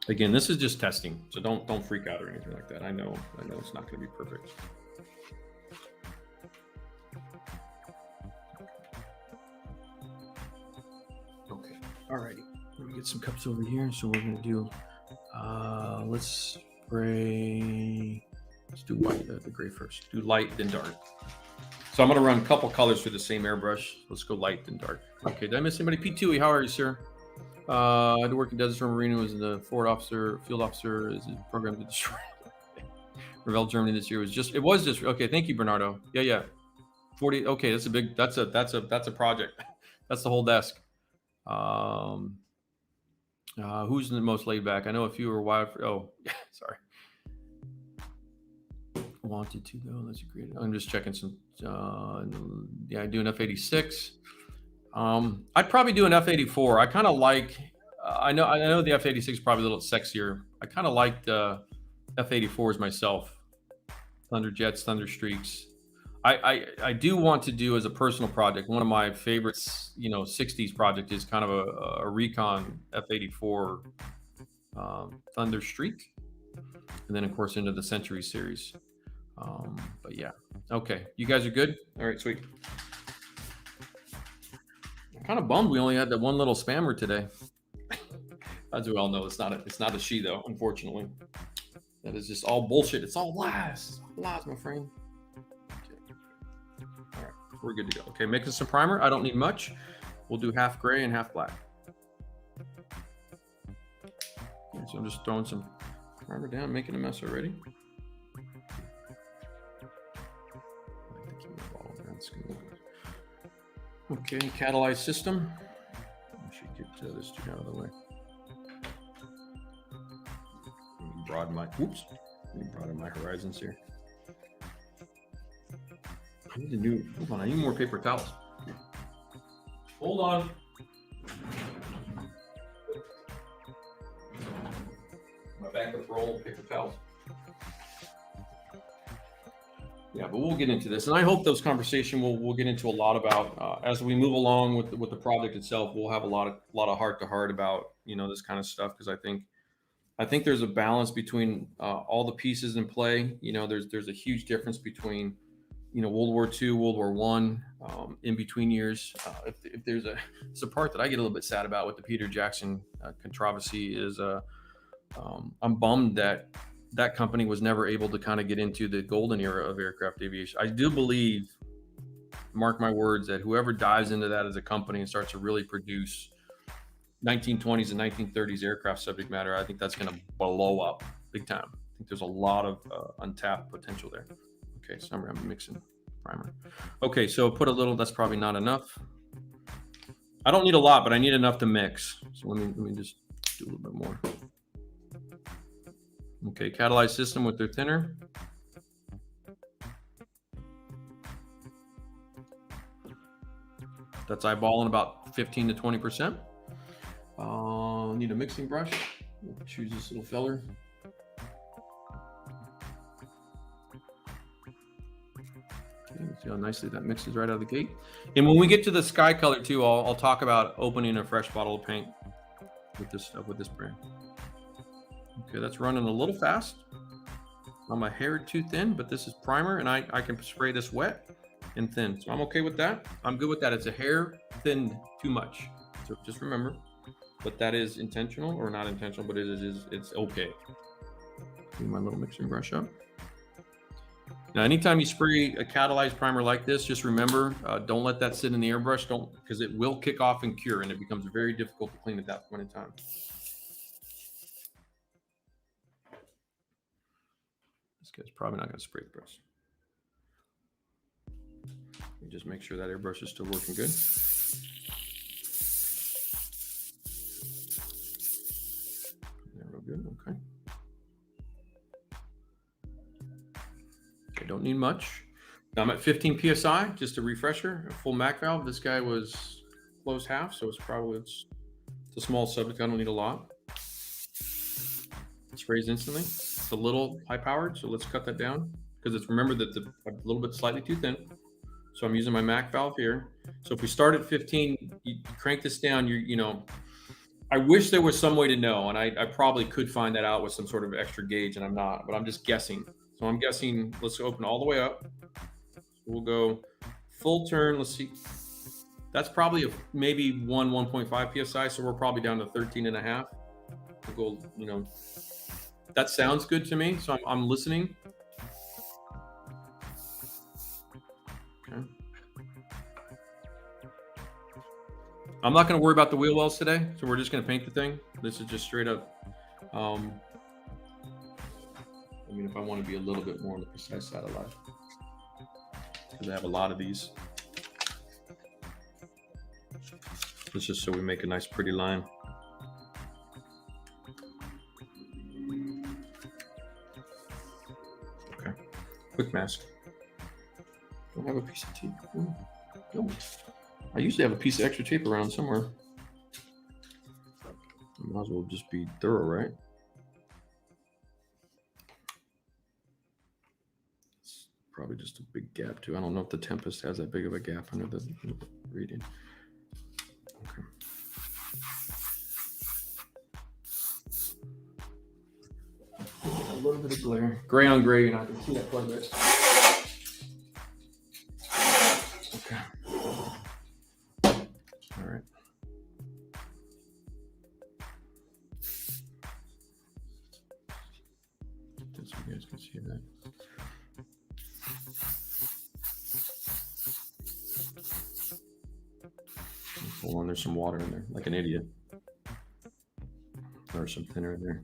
Again, this is just testing. So don't freak out or anything like that. I know it's not gonna be perfect. Okay. Alrighty. Let me get some cups over here. So we're gonna do let's spray. Let's do white, the gray first. Do light, then dark. So I'm going to run a couple colors through the same airbrush. Let's go light, then dark. Okay, did I miss anybody? P2E, how are you, sir? I had to work in Desert Storm Marina, was the forward officer, field officer, is a program to destroy Revel Germany this year. It was just, okay, thank you, Bernardo. Yeah. 40, okay, that's a big, that's a project. That's the whole desk. Who's the most laid back? I know a few are wild, oh, sorry. Wanted to though. That's great. I'm just checking some. Yeah, I do an F86. I'd probably do an F84. I kind of like. I know the F86 is probably a little sexier. I kind of like the F84s myself. Thunder Jets, Thunder Streaks. I do want to do as a personal project. One of my favorites, 60s project is kind of a recon F84 Thunder Streak, and then of course into the Century series. But yeah, okay, you guys are good. All right, sweet. I'm kind of bummed we only had that one little spammer today. As we all know, it's not a she though, unfortunately. That is just all bullshit. It's all lies, my friend. Okay. All right, we're good to go. Okay, mixing some primer. I don't need much. We'll do half gray and half black. Okay, so I'm just throwing some primer down, making a mess already. Okay, catalyzed system. I should get this dude out of the way. Broaden my horizons here. I need hold on, I need more paper towels. Hold on. My backup roll of paper towels. Yeah, but we'll get into this, and I hope those conversation we'll get into a lot about as we move along with the project itself. We'll have a lot of heart to heart about this kind of stuff, because I think there's a balance between all the pieces in play. There's a huge difference between World War II, World War I, in between years. If there's it's a part that I get a little bit sad about with the Peter Jackson controversy is I'm bummed that company was never able to kind of get into the golden era of aircraft aviation. I do believe, mark my words, that whoever dives into that as a company and starts to really produce 1920s and 1930s aircraft subject matter, I think that's going to blow up big time. I think there's a lot of untapped potential there. Okay, so I'm mixing primer. Okay, so put a little, that's probably not enough. I don't need a lot, but I need enough to mix. So let me just do a little bit more. Okay, catalyzed system with their thinner. That's eyeballing about 15 to 20%. Need a mixing brush. We'll choose this little feller. Okay, see how nicely that mixes right out of the gate. And when we get to the sky color too, I'll talk about opening a fresh bottle of paint with this brand. Okay, that's running a little fast. I'm a hair too thin, but this is primer, and I can spray this wet and thin. So I'm okay with that. I'm good with that. It's a hair thin too much. So just remember, but that is intentional or not intentional, but it's okay. Clean my little mixing brush up. Now, anytime you spray a catalyzed primer like this, just remember, don't let that sit in the airbrush. Because it will kick off and cure, and it becomes very difficult to clean at that point in time. This guy's probably not going to spray the brush. Just make sure that airbrush is still working good. don't need much. Now I'm at 15 psi. Just a refresher. A full Mac valve. This guy was closed half, so it's a small subject. I don't need a lot. It sprays instantly. It's a little high powered, so let's cut that down because it's remember that a little bit slightly too thin. So I'm using my Mac valve here. So if we start at 15, you crank this down. You know, I wish there was some way to know, and I probably could find that out with some sort of extra gauge, and I'm not. But I'm just guessing. So I'm guessing. Let's open all the way up. We'll go full turn. Let's see. That's probably maybe 1.5 psi. So we're probably down to 13 and a half. We'll go, you know, that sounds good to me. So I'm listening. Okay. I'm not going to worry about the wheel wells today. So we're just going to paint the thing. This is just straight up. I mean, if I want to be a little bit more on the precise side of life, because I have a lot of these. It's just so we make a nice pretty line. Okay, quick mask. Don't have a piece of tape. No. I usually have a piece of extra tape around somewhere. Might as well just be thorough, right? It's probably just a big gap too. I don't know if the Tempest has that big of a gap under the reading. Okay. A little bit of glare. Gray on gray, and I can see that quite a bit. Okay. All right. Just so you guys can see that. Hold on, there's some water in there, like an idiot. There's some thinner in there.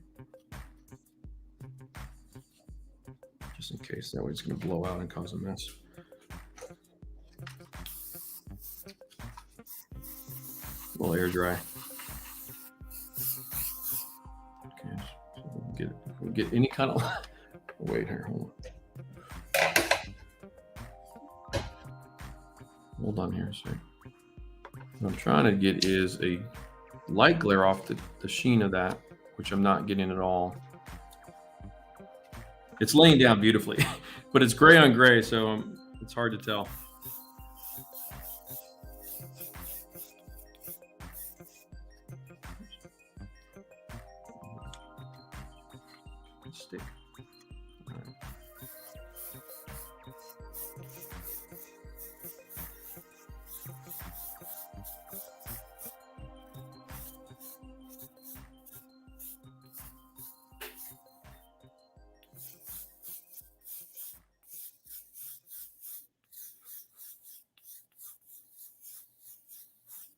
Just in case, that way it's going to blow out and cause a mess. We'll air dry. Okay, so we'll get any kind of. Wait here, hold on. Hold on here a second. What I'm trying to get is a light glare off the sheen of that, which I'm not getting at all. It's laying down beautifully, but it's gray on gray, so it's hard to tell. Stick. All right.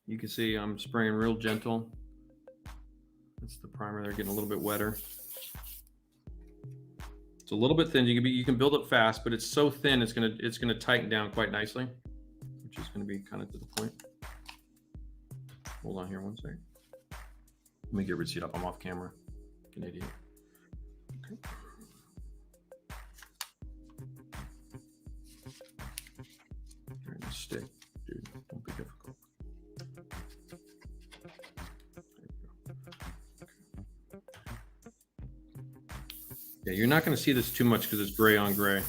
You can see I'm spraying real gentle. That's the primer. They're getting a little bit wetter. It's a little bit thin. You can build up fast, but it's so thin it's gonna tighten down quite nicely, which is gonna be kind of to the point. Hold on here one second. Let me get receipt up. I'm off camera. Canadian. Okay. All right, stick, dude. Don't be difficult. Yeah, you're not going to see this too much because it's gray on gray.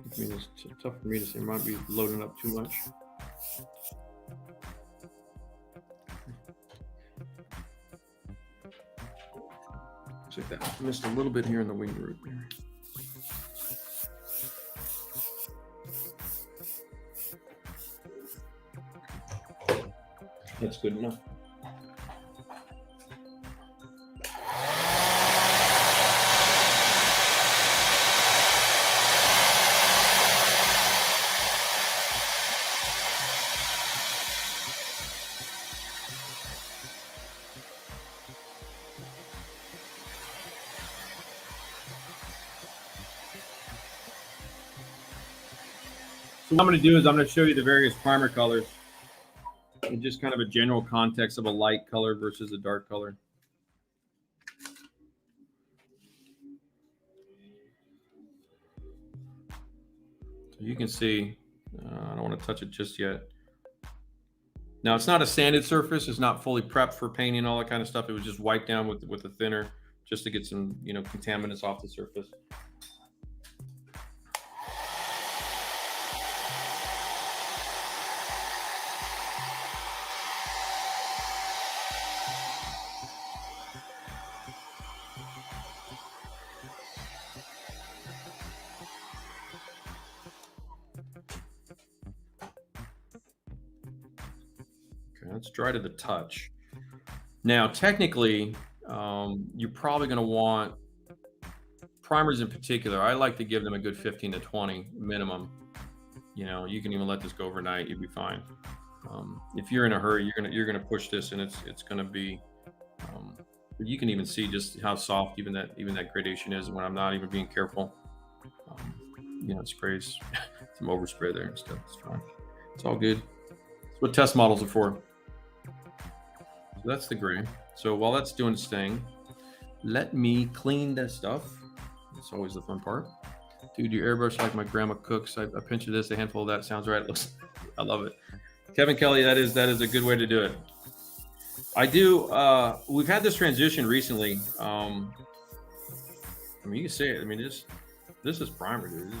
I mean, it's tough for me to see. It might be loading up too much. Looks like that. I missed a little bit here in the wing root. That's good enough. So what I'm going to do is I'm going to show you the various primer colors. and just kind of a general context of a light color versus a dark color. So you can see, I don't want to touch it just yet. Now it's not a sanded surface. It's not fully prepped for painting, all that kind of stuff. It was just wiped down with a thinner just to get some, you know, contaminants off the surface. It's dry to the touch. Now, technically, you're probably going to want primers in particular. I like to give them a good 15 to 20 minimum. You know, you can even let this go overnight. You'll be fine. If you're in a hurry, you're gonna push this, and it's gonna be. You can even see just how soft even that gradation is when I'm not even being careful. You know, it sprays some overspray there and stuff. It's fine. It's all good. That's what test models are for. So that's the gray. So while that's doing its thing, let me clean that stuff. It's always the fun part. Dude, your airbrush like my grandma cooks. I pinch of this, a handful of that. Sounds right. It looks, I love it. Kevin Kelly, that is a good way to do it. I do. We've had this transition recently. I mean, you can say it. I mean, this is primer, dude.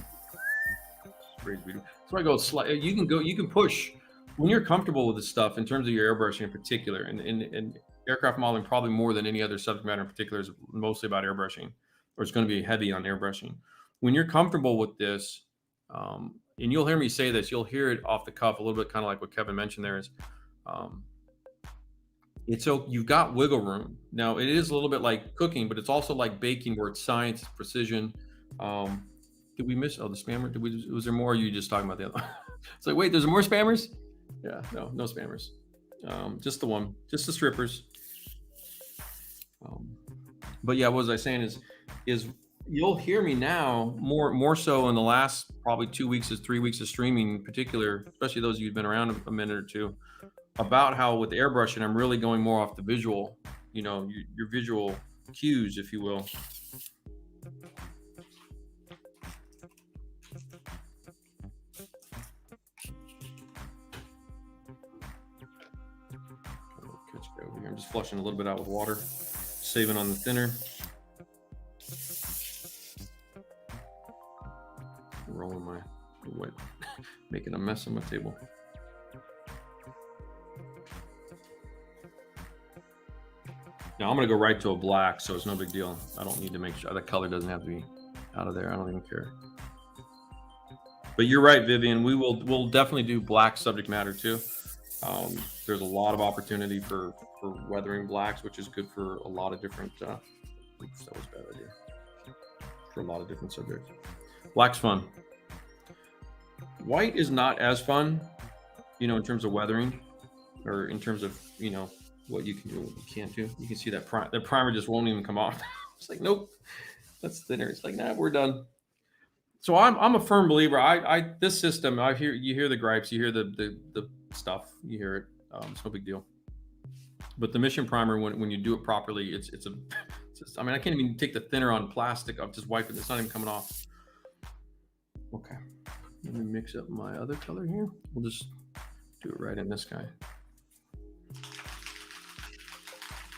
So I go slight. You can push when you're comfortable with this stuff in terms of your airbrushing in particular, and aircraft modeling probably more than any other subject matter in particular is mostly about airbrushing, or it's going to be heavy on airbrushing. When you're comfortable with this, and you'll hear me say this, you'll hear it off the cuff a little bit, kind of like what Kevin mentioned there is, it's so you've got wiggle room. Now it is a little bit like cooking, but it's also like baking where it's science, it's precision. Did we miss, the spammer? Was there more? Or are you just talking about the other one? It's like, wait, there's more spammers? Yeah, no spammers. Just the one, just the strippers. But yeah, what was I saying is you'll hear me now more so in the last probably 2 weeks, 3 weeks of streaming in particular, especially those of you who've been around a minute or two, about how with airbrushing, I'm really going more off the visual, you know, your visual cues, if you will. I'm just flushing a little bit out with water, saving on the thinner. Rolling my wet, making a mess on my table. Now I'm gonna go right to a black, so it's no big deal. I don't need to make sure the color doesn't have to be out of there. I don't even care. But you're right, Vivian. We'll definitely do black subject matter too. There's a lot of opportunity for weathering blacks, which is good for a lot of different. Oops, that was a bad idea. For a lot of different subjects. Black's fun. White is not as fun, you know, in terms of weathering, or in terms of, you know, what you can do, what you can't do. You can see that the primer just won't even come off. It's like, nope, that's thinner. It's like, nah, we're done. So I'm a firm believer. This system, you hear the gripes, you hear the stuff, you hear it. It's no big deal. But the Mission Primer, when you do it properly, it's I mean, I can't even take the thinner on plastic. I'm just wiping. It's not even coming off. Okay, let me mix up my other color here. We'll just do it right in this guy.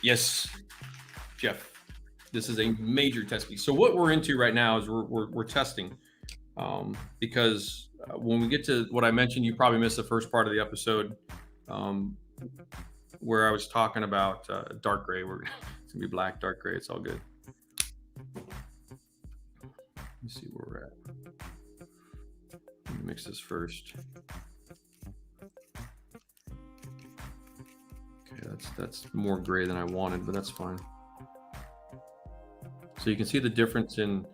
Yes, Jeff. This is a major test piece. So what we're into right now is we're testing, because when we get to what I mentioned, you probably missed the first part of the episode, where I was talking about dark gray. It's gonna be black, dark gray. It's all good. Let's see where we're at. Let me mix this first. Okay, that's more gray than I wanted, but that's fine. So you can see the difference in.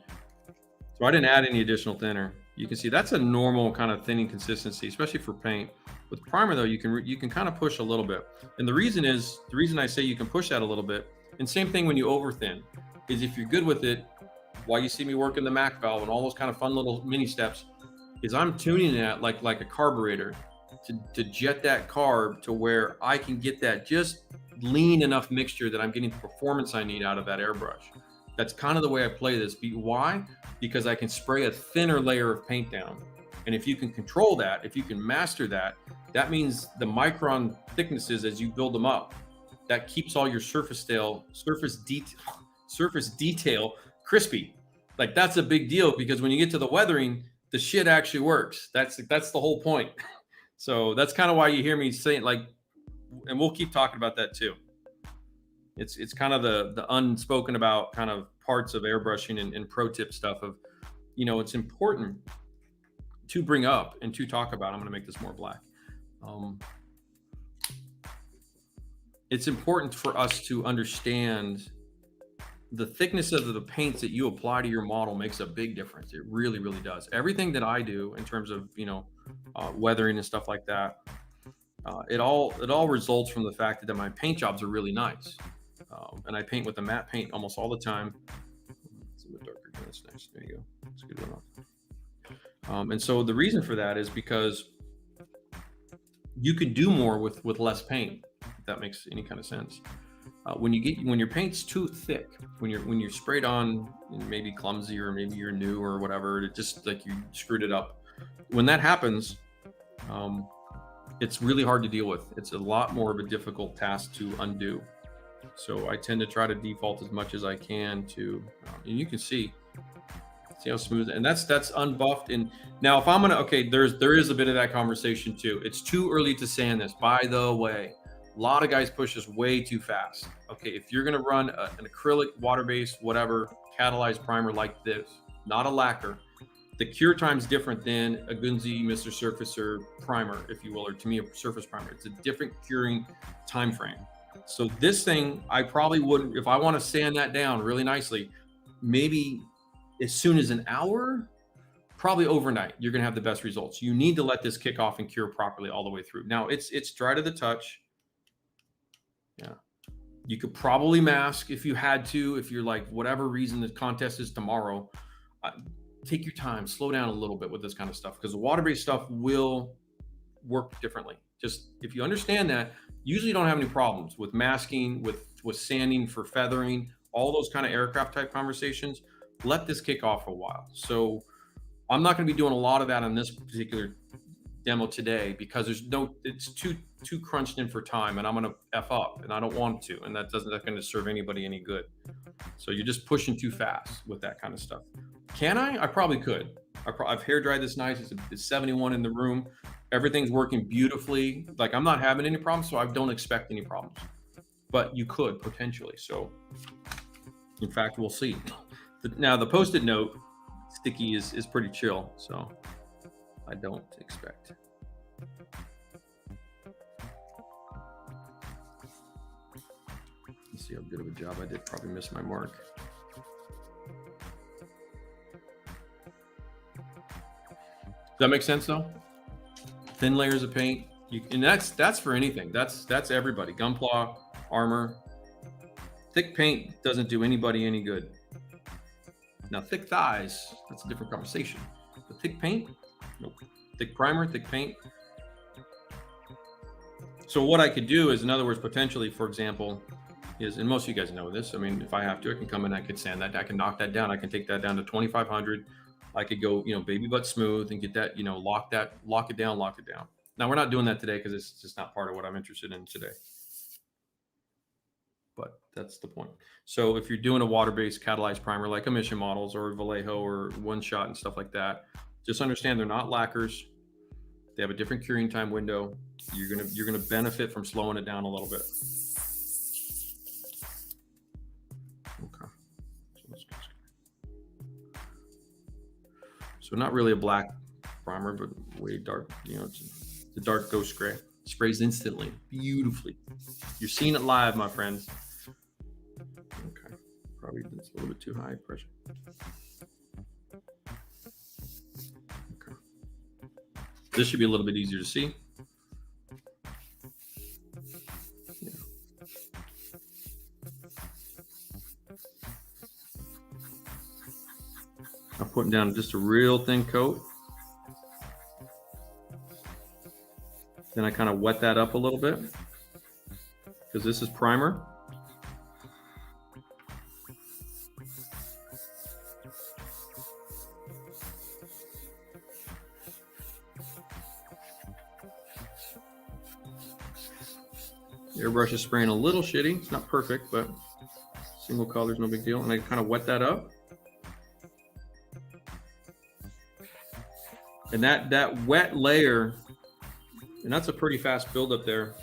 So I didn't add any additional thinner. You can see that's a normal kind of thinning consistency, especially for paint. With primer though, you can kind of push a little bit. And the reason I say you can push that a little bit, and same thing when you over thin, is if you're good with it, while you see me working the Mac valve and all those kind of fun little mini steps, is I'm tuning it like a carburetor. to jet that carb to where I can get that just lean enough mixture that I'm getting the performance I need out of that airbrush. That's kind of the way I play this. Why? Because I can spray a thinner layer of paint down. And if you can control that, if you can master that, that means the micron thicknesses as you build them up, that keeps all your surface detail crispy. Like that's a big deal because when you get to the weathering, the shit actually works. That's the whole point. So that's kind of why you hear me saying like, and we'll keep talking about that too. It's kind of the unspoken about kind of parts of airbrushing and pro tip stuff of, you know, it's important to bring up and to talk about. I'm going to make this more black. It's important for us to understand the thickness of the paints that you apply to your model makes a big difference. It really, really does. Everything that I do in terms of, you know, weathering and stuff like that, it all results from the fact that my paint jobs are really nice. And I paint with a matte paint almost all the time. It's a bit darker. That's nice. There you go. That's a good enough. And so the reason for that is because you can do more with less paint, if that makes any kind of sense. When your paint's too thick, when you're sprayed on, maybe clumsy or maybe you're new or whatever, it just like you screwed it up. When that happens, it's really hard to deal with. It's a lot more of a difficult task to undo. So I tend to try to default as much as I can to, and you can see how smooth, and that's unbuffed. And now if I'm gonna, okay, there is a bit of that conversation too. It's too early to sand this, by the way. A lot of guys push this way too fast. Okay, if you're gonna run an acrylic, water-based, whatever, catalyzed primer like this, not a lacquer, the cure time's different than a Gunzi Mr. Surfacer primer, if you will, or to me, a surface primer. It's a different curing time frame. So this thing, I probably wouldn't, if I want to sand that down really nicely, maybe as soon as an hour, probably overnight, you're going to have the best results. You need to let this kick off and cure properly all the way through. Now it's dry to the touch. Yeah. You could probably mask if you had to, if you're like, whatever reason the contest is tomorrow, take your time, slow down a little bit with this kind of stuff, because the water-based stuff will work differently. Just if you understand that, usually you don't have any problems with masking, with sanding for feathering, all those kind of aircraft type conversations. Let this kick off for a while. So I'm not going to be doing a lot of that on this particular demo today because it's too crunched in for time, and I'm going to F up, and I don't want to, and that's going to serve anybody any good. So you're just pushing too fast with that kind of stuff. Can I? I probably could. I've hair dried this nice. It's 71 in the room. Everything's working beautifully. Like I'm not having any problems, so I don't expect any problems. But you could potentially. So, in fact, we'll see. Now the Post-it note sticky is pretty chill, so I don't expect. Let's see how good of a job I did. Probably missed my mark. Does that make sense though? Thin layers of paint, and that's for anything. That's everybody. Gunpla, armor. Thick paint doesn't do anybody any good. Now thick thighs, that's a different conversation. But thick paint, nope. Thick primer, thick paint. So what I could do is, in other words, potentially, for example, is, and most of you guys know this, I mean, if I have to, I can come in, I can sand that, I can knock that down, I can take that down to 2,500. I could go, baby butt smooth and get that, lock it down. Now we're not doing that today because it's just not part of what I'm interested in today. But that's the point. So if you're doing a water-based catalyzed primer like emission models or Vallejo or One Shot and stuff like that, just understand they're not lacquers. They have a different curing time window. You're gonna benefit from slowing it down a little bit. Okay. So not really a black primer, but way dark. It's the dark ghost gray. Sprays instantly, beautifully. You're seeing it live, my friends. Okay, probably it's a little bit too high pressure. Okay, this should be a little bit easier to see. Yeah. I'm putting down just a real thin coat. Then I kind of wet that up a little bit because this is primer. The airbrush is spraying a little shitty. It's not perfect, but single color is no big deal. And I kind of wet that up. And that wet layer, and that's a pretty fast buildup there.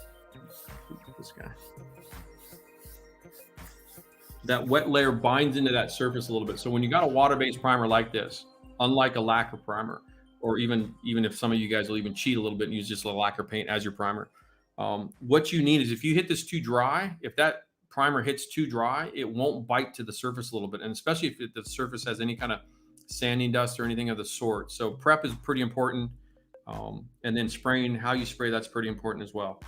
This guy. That wet layer binds into that surface a little bit. So when you got a water-based primer like this, unlike a lacquer primer, or even if some of you guys will even cheat a little bit and use just a lacquer paint as your primer, what you need is if you hit this too dry, if that primer hits too dry, it won't bite to the surface a little bit. And especially if the surface has any kind of sanding dust or anything of the sort. So prep is pretty important. And then spraying, how you spray, that's pretty important as well.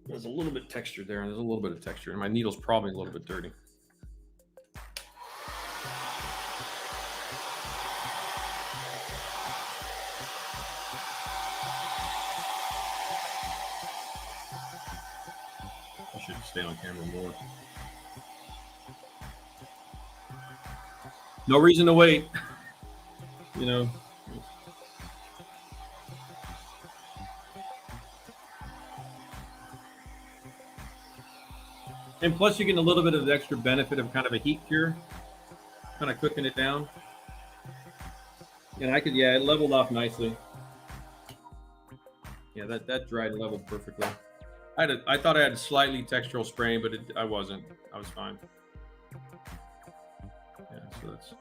There's a little bit of texture there, and there's a little bit of texture, and my needle's probably a little bit dirty. I should stay on camera more. No reason to wait, you know. And plus you're getting a little bit of the extra benefit of kind of a heat cure, kind of cooking it down. And I could, yeah, it leveled off nicely. Yeah, that dried and leveled perfectly. I thought I had slightly textural spraying, but I wasn't. I was fine. Yeah, so that's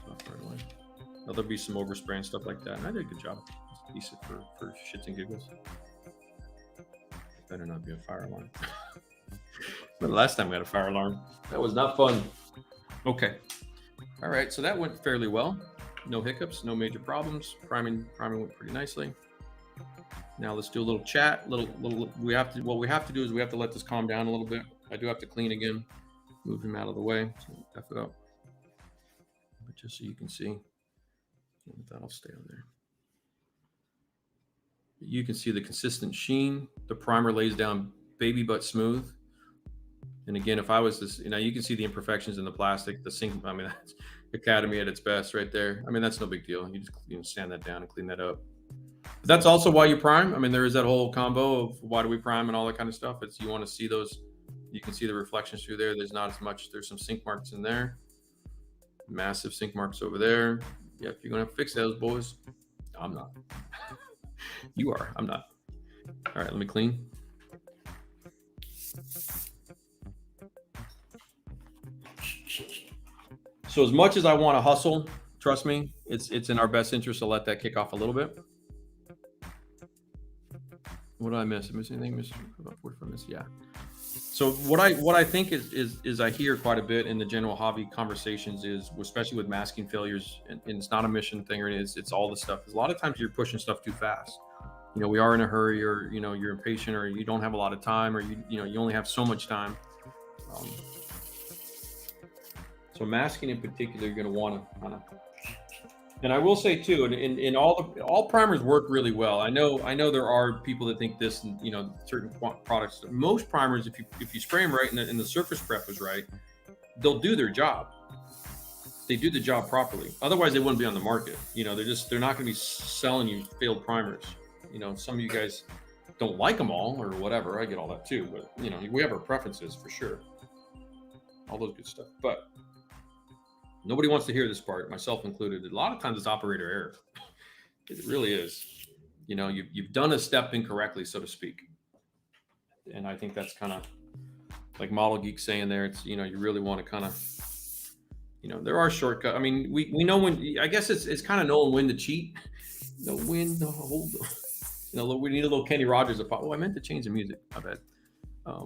not far away. Now, there'll be some overspray and stuff like that. And I did a good job. It's decent for shits and giggles. Better not be a fire alarm. But the last time we had a fire alarm, that was not fun. Okay. All right, so that went fairly well. No hiccups, no major problems. Priming went pretty nicely. Now let's do a little chat. What we have to do is we have to let this calm down a little bit. I do have to clean again, move him out of the way, so F it up. But just so you can see, that'll stay on there. You can see the consistent sheen. The primer lays down baby butt smooth. And again, if I was this, you can see the imperfections in the plastic, the sink. I mean, that's Academy at its best right there. I mean, that's no big deal. You just sand that down and clean that up. But that's also why you prime. I mean, there is that whole combo of why do we prime and all that kind of stuff. It's you want to see those. You can see the reflections through there. There's not as much. There's some sink marks in there. Massive sink marks over there. Yeah, if you're gonna fix those, boys. I'm not. You are. I'm not. All right, let me clean. So as much as I want to hustle, trust me, it's in our best interest to let that kick off a little bit. What did I miss? Did I miss anything? Missed about 45 minutes. Yeah. So what I think is I hear quite a bit in the general hobby conversations is, especially with masking failures, and it's not a mission thing or it's all the stuff. Because a lot of times you're pushing stuff too fast. We are in a hurry, or you're impatient, or you don't have a lot of time, or you only have so much time. So masking in particular, you're going to want to kind of. And I will say too, in all primers work really well. I know there are people that think this, certain products. Most primers, if you spray them right and the surface prep is right, they'll do their job. They do the job properly. Otherwise, they wouldn't be on the market. They're not going to be selling you failed primers. Some of you guys don't like them all or whatever. I get all that too, but we have our preferences for sure. All those good stuff, but. Nobody wants to hear this part, myself included. A lot of times it's operator error. It really is. You've done a step incorrectly, so to speak. And I think that's kind of like Model Geek saying there. It's you really want to kind of, there are shortcuts. I mean, we know when. I guess it's kind of knowing when to cheat, when to hold. We need a little Kenny Rogers. Oh, I meant to change the music. My bad.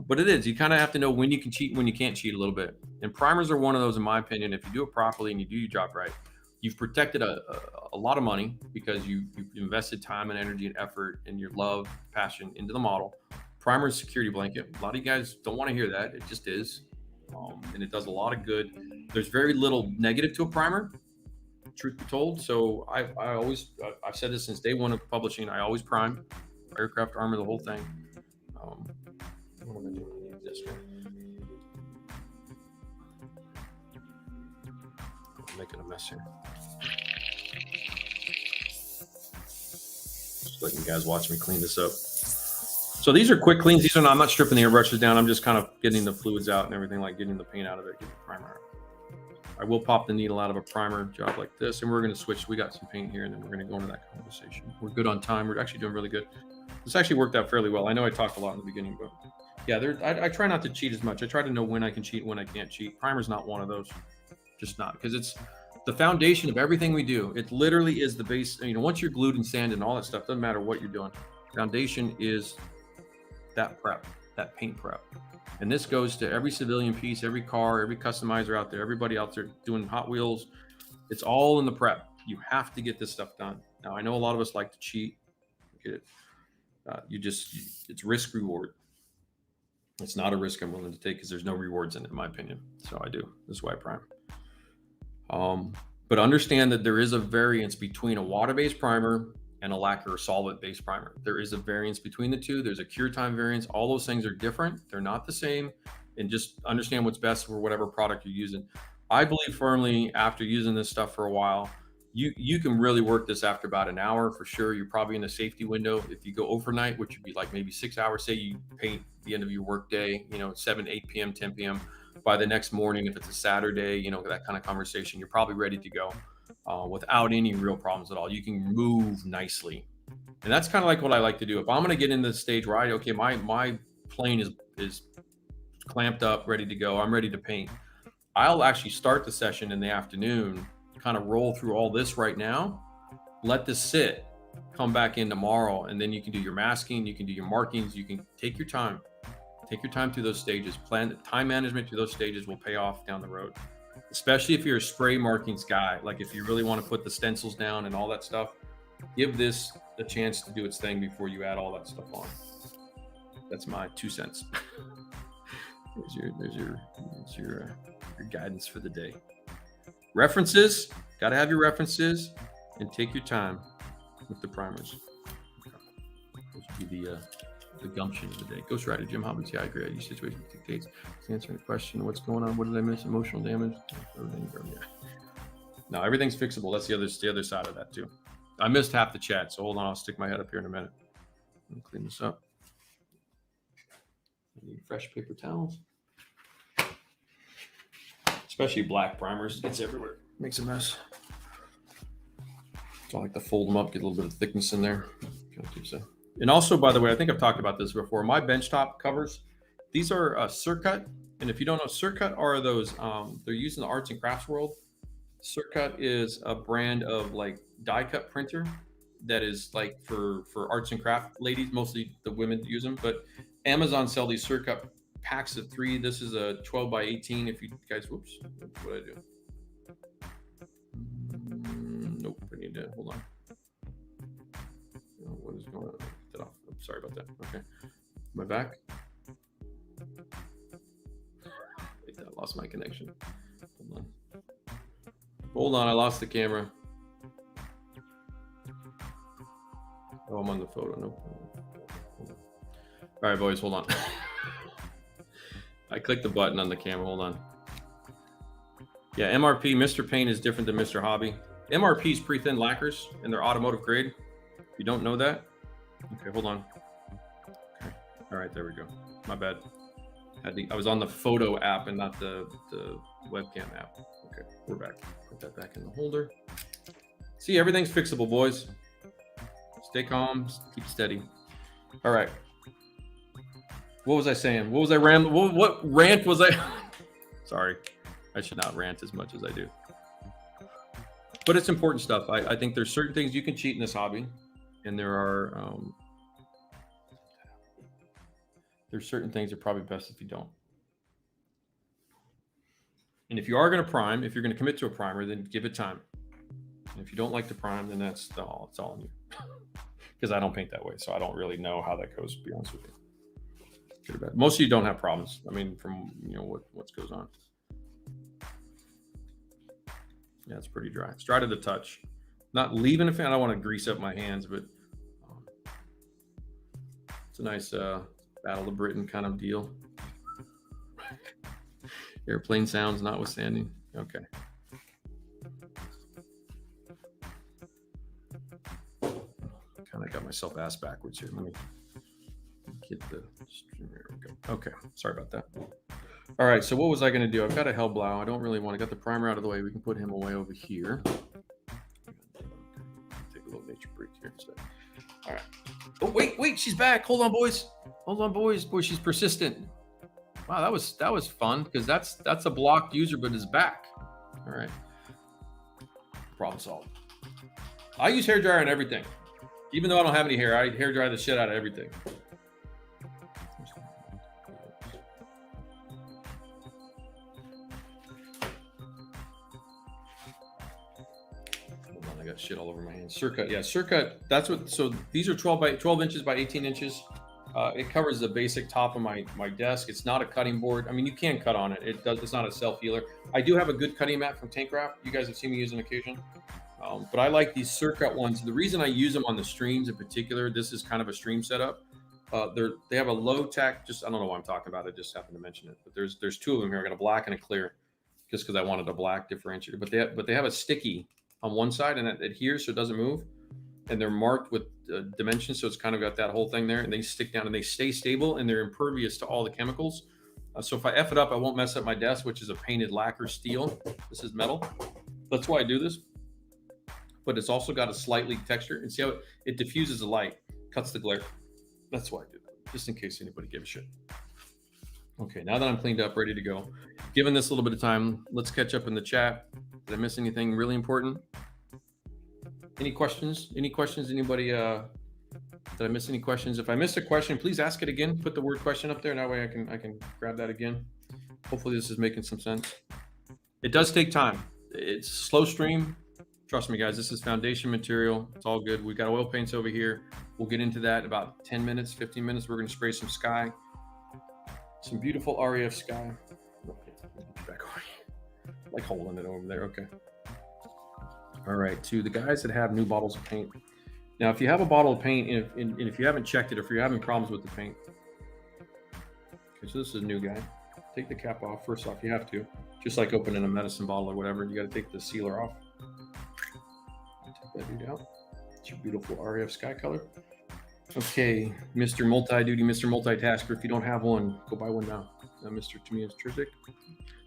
But it is. You kind of have to know when you can cheat and when you can't cheat a little bit. And primers are one of those, in my opinion. If you do it properly and you do your job right, you've protected a lot of money because you've invested time and energy and effort and your love, passion into the model. Primer is security blanket. A lot of you guys don't want to hear that. It just is. and it does a lot of good. There's very little negative to a primer, truth be told. So I've said this since day one of publishing. I always prime, aircraft armor, the whole thing. What am I doing? I need this one. I'm making a mess here. Just letting you guys watch me clean this up. So these are quick cleans. These are not, I'm not stripping the airbrushes down. I'm just kind of getting the fluids out and everything, like getting the paint out of it, getting the primer out. I will pop the needle out of a primer job like this, and we're going to switch. We got some paint here, and then we're going to go into that conversation. We're good on time. We're actually doing really good. This actually worked out fairly well. I know I talked a lot in the beginning, but yeah, I try not to cheat as much. I try to know when I can cheat, when I can't cheat. Primer's not one of those, just not, because it's the foundation of everything we do. It literally is the base. You know, once you're glued and sanded and all that stuff, doesn't matter what you're doing. Foundation is that prep, that paint prep. And this goes to every civilian piece, every car, every customizer out there, everybody out there doing Hot Wheels. It's all in the prep. You have to get this stuff done. Now, I know a lot of us like to cheat. Get it. It's risk reward. It's not a risk I'm willing to take because there's no rewards in it, in my opinion. So I do. This is why I prime. But understand that there is a variance between a water-based primer and a lacquer or solvent-based primer. There is a variance between the two. There's a cure time variance. All those things are different. They're not the same. And just understand what's best for whatever product you're using. I believe firmly after using this stuff for a while, you can really work this after about an hour for sure. You're probably in a safety window. If you go overnight, which would be like maybe 6 hours, say you paint the end of your work day, 7, 8 p.m., 10 p.m. By the next morning, if it's a Saturday, that kind of conversation, you're probably ready to go without any real problems at all. You can move nicely. And that's kind of like what I like to do. If I'm going to get into the stage where okay, my plane is clamped up, ready to go, I'm ready to paint, I'll actually start the session in the afternoon, kind of roll through all this right now, let this sit, come back in tomorrow, and then you can do your masking, you can do your markings, you can take your time. Take your time through those stages. Plan time management through those stages will pay off down the road, especially if you're a spray markings guy. Like if you really want to put the stencils down and all that stuff, give this a chance to do its thing before you add all that stuff on. That's my 2 cents. There's your guidance for the day. References, got to have your references, and take your time with the primers. Those would be the gumption of the day. Ghost Rider, Jim Hobbits. Yeah, I agree. Each situation dictates. Answering the question, what's going on? What did I miss? Emotional damage. Yeah. No, everything's fixable. That's the other side of that too. I missed half the chat, so hold on. I'll stick my head up here in a minute. Let me clean this up. I need fresh paper towels. Especially black primers. It's everywhere. Makes a mess. So I like to fold them up, get a little bit of thickness in there. And also, by the way, I think I've talked about this before. My benchtop covers, these are Circut. And if you don't know, Circut are those, they're used in the arts and crafts world. Circut is a brand of like die cut printer that is like for arts and craft ladies, mostly the women use them. But Amazon sell these Circut packs of 3. This is a 12 by 18. If you guys, whoops, what did I do? Nope, I need to, hold on. What is going on? Get that off. I'm sorry about that. Okay. Am I back? Wait, I lost my connection. Hold on, I lost the camera. Oh, I'm on the photo. Nope. All right, boys, hold on. I clicked the button on the camera. Hold on. Yeah, MRP, Mr. Paint is different than Mr. Hobby. MRP is pre-thin lacquers, and they're automotive grade. If you don't know that, okay, hold on. Okay. All right, there we go. My bad. I was on the photo app and not the webcam app. Okay, we're back. Put that back in the holder. See, everything's fixable, boys. Stay calm, keep steady. All right. What was I saying? What was I what rant was I? Sorry, I should not rant as much as I do. But it's important stuff. I think there's certain things you can cheat in this hobby, and there's certain things that are probably best if you don't. And if you are going to prime, if you're going to commit to a primer, then give it time. And if you don't like to prime, then it's all on you. Because I don't paint that way, so I don't really know how that goes, to be honest with you. Good or bad. Most of you don't have problems. I mean, from what goes on. Yeah, it's pretty dry. It's dry to the touch. Not leaving a fan. I don't want to grease up my hands, but it's a nice Battle of Britain kind of deal. Airplane sounds notwithstanding. Okay. Kind of got myself ass backwards here. Let me get the stream. There we go. Okay. Sorry about that. All right. So what was I going to do? I've got a Hellblau. I don't really want to get the primer out of the way. We can put him away over here. Take a little nature break here instead. All right. Oh, wait. She's back. Hold on, boys. Boy, she's persistent. Wow, that was fun because that's a blocked user, but is back. All right. Problem solved. I use hairdryer on everything. Even though I don't have any hair, I hairdry the shit out of everything. Hold on, I got shit all over my hands. Surcut, yeah, Surcut. That's what. So these are 12 inches by 18 inches. It covers the basic top of my desk. It's not a cutting board. I mean, you can cut on it. It's not a self healer. I do have a good cutting mat from Tank Wrap. You guys have seen me use on occasion. But I like these Surcut ones. The reason I use them on the streams in particular, this is kind of a stream setup. They have a low tack. Just I don't know why I'm talking about it. Just happened to mention it. But there's two of them here. I got a black and a clear, just because I wanted a black differentiator. But they have a sticky on one side and it adheres so it doesn't move. And they're marked with dimensions, so it's kind of got that whole thing there. And they stick down and they stay stable and they're impervious to all the chemicals. So if I F it up, I won't mess up my desk, which is a painted lacquer steel. This is metal. That's why I do this. But it's also got a slightly texture. And see how it diffuses the light, cuts the glare. That's why I do that, just in case anybody gives a shit. Okay, now that I'm cleaned up, ready to go. Given this a little bit of time, let's catch up in the chat. Did I miss anything really important? Any questions? Anybody? Did I miss any questions? If I missed a question, please ask it again. Put the word question up there. That way I can grab that again. Hopefully this is making some sense. It does take time. It's a slow stream. Trust me, guys, this is foundation material. It's all good. We got oil paints over here. We'll get into that in about 10 minutes, 15 minutes. We're going to spray some sky. Some beautiful REF sky. Back on. Like holding it over there. Okay. All right. To the guys that have new bottles of paint. Now, if you have a bottle of paint and if you haven't checked it, or if you're having problems with the paint. Okay, so this is a new guy. Take the cap off. First off, you have to. Just like opening a medicine bottle or whatever, you got to take the sealer off. Take that dude out. It's your beautiful REF sky color. Okay, Mr. Multi-Duty, Mr. Multitasker. If you don't have one, go buy one now. Mr. Tamiya's Trizik.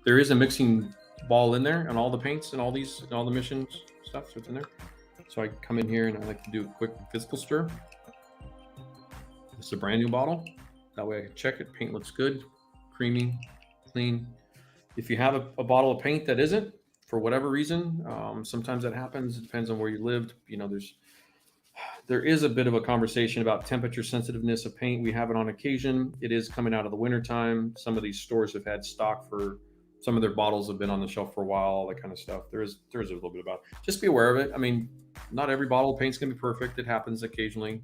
There is a mixing ball in there and all the paints and all the missions stuff. So it's in there. So I come in here and I like to do a quick physical stir. It's a brand new bottle. That way I can check it. Paint looks good, creamy, clean. If you have a bottle of paint that isn't, for whatever reason, sometimes that happens. It depends on where you lived. You know, there is a bit of a conversation about temperature sensitiveness of paint. We have it on occasion. It is coming out of the winter time. Some of these stores have had stock for some of their bottles have been on the shelf for a while, all that kind of stuff. There is a little bit about it. Just be aware of it. I mean, not every bottle of paint's gonna be perfect. It happens occasionally.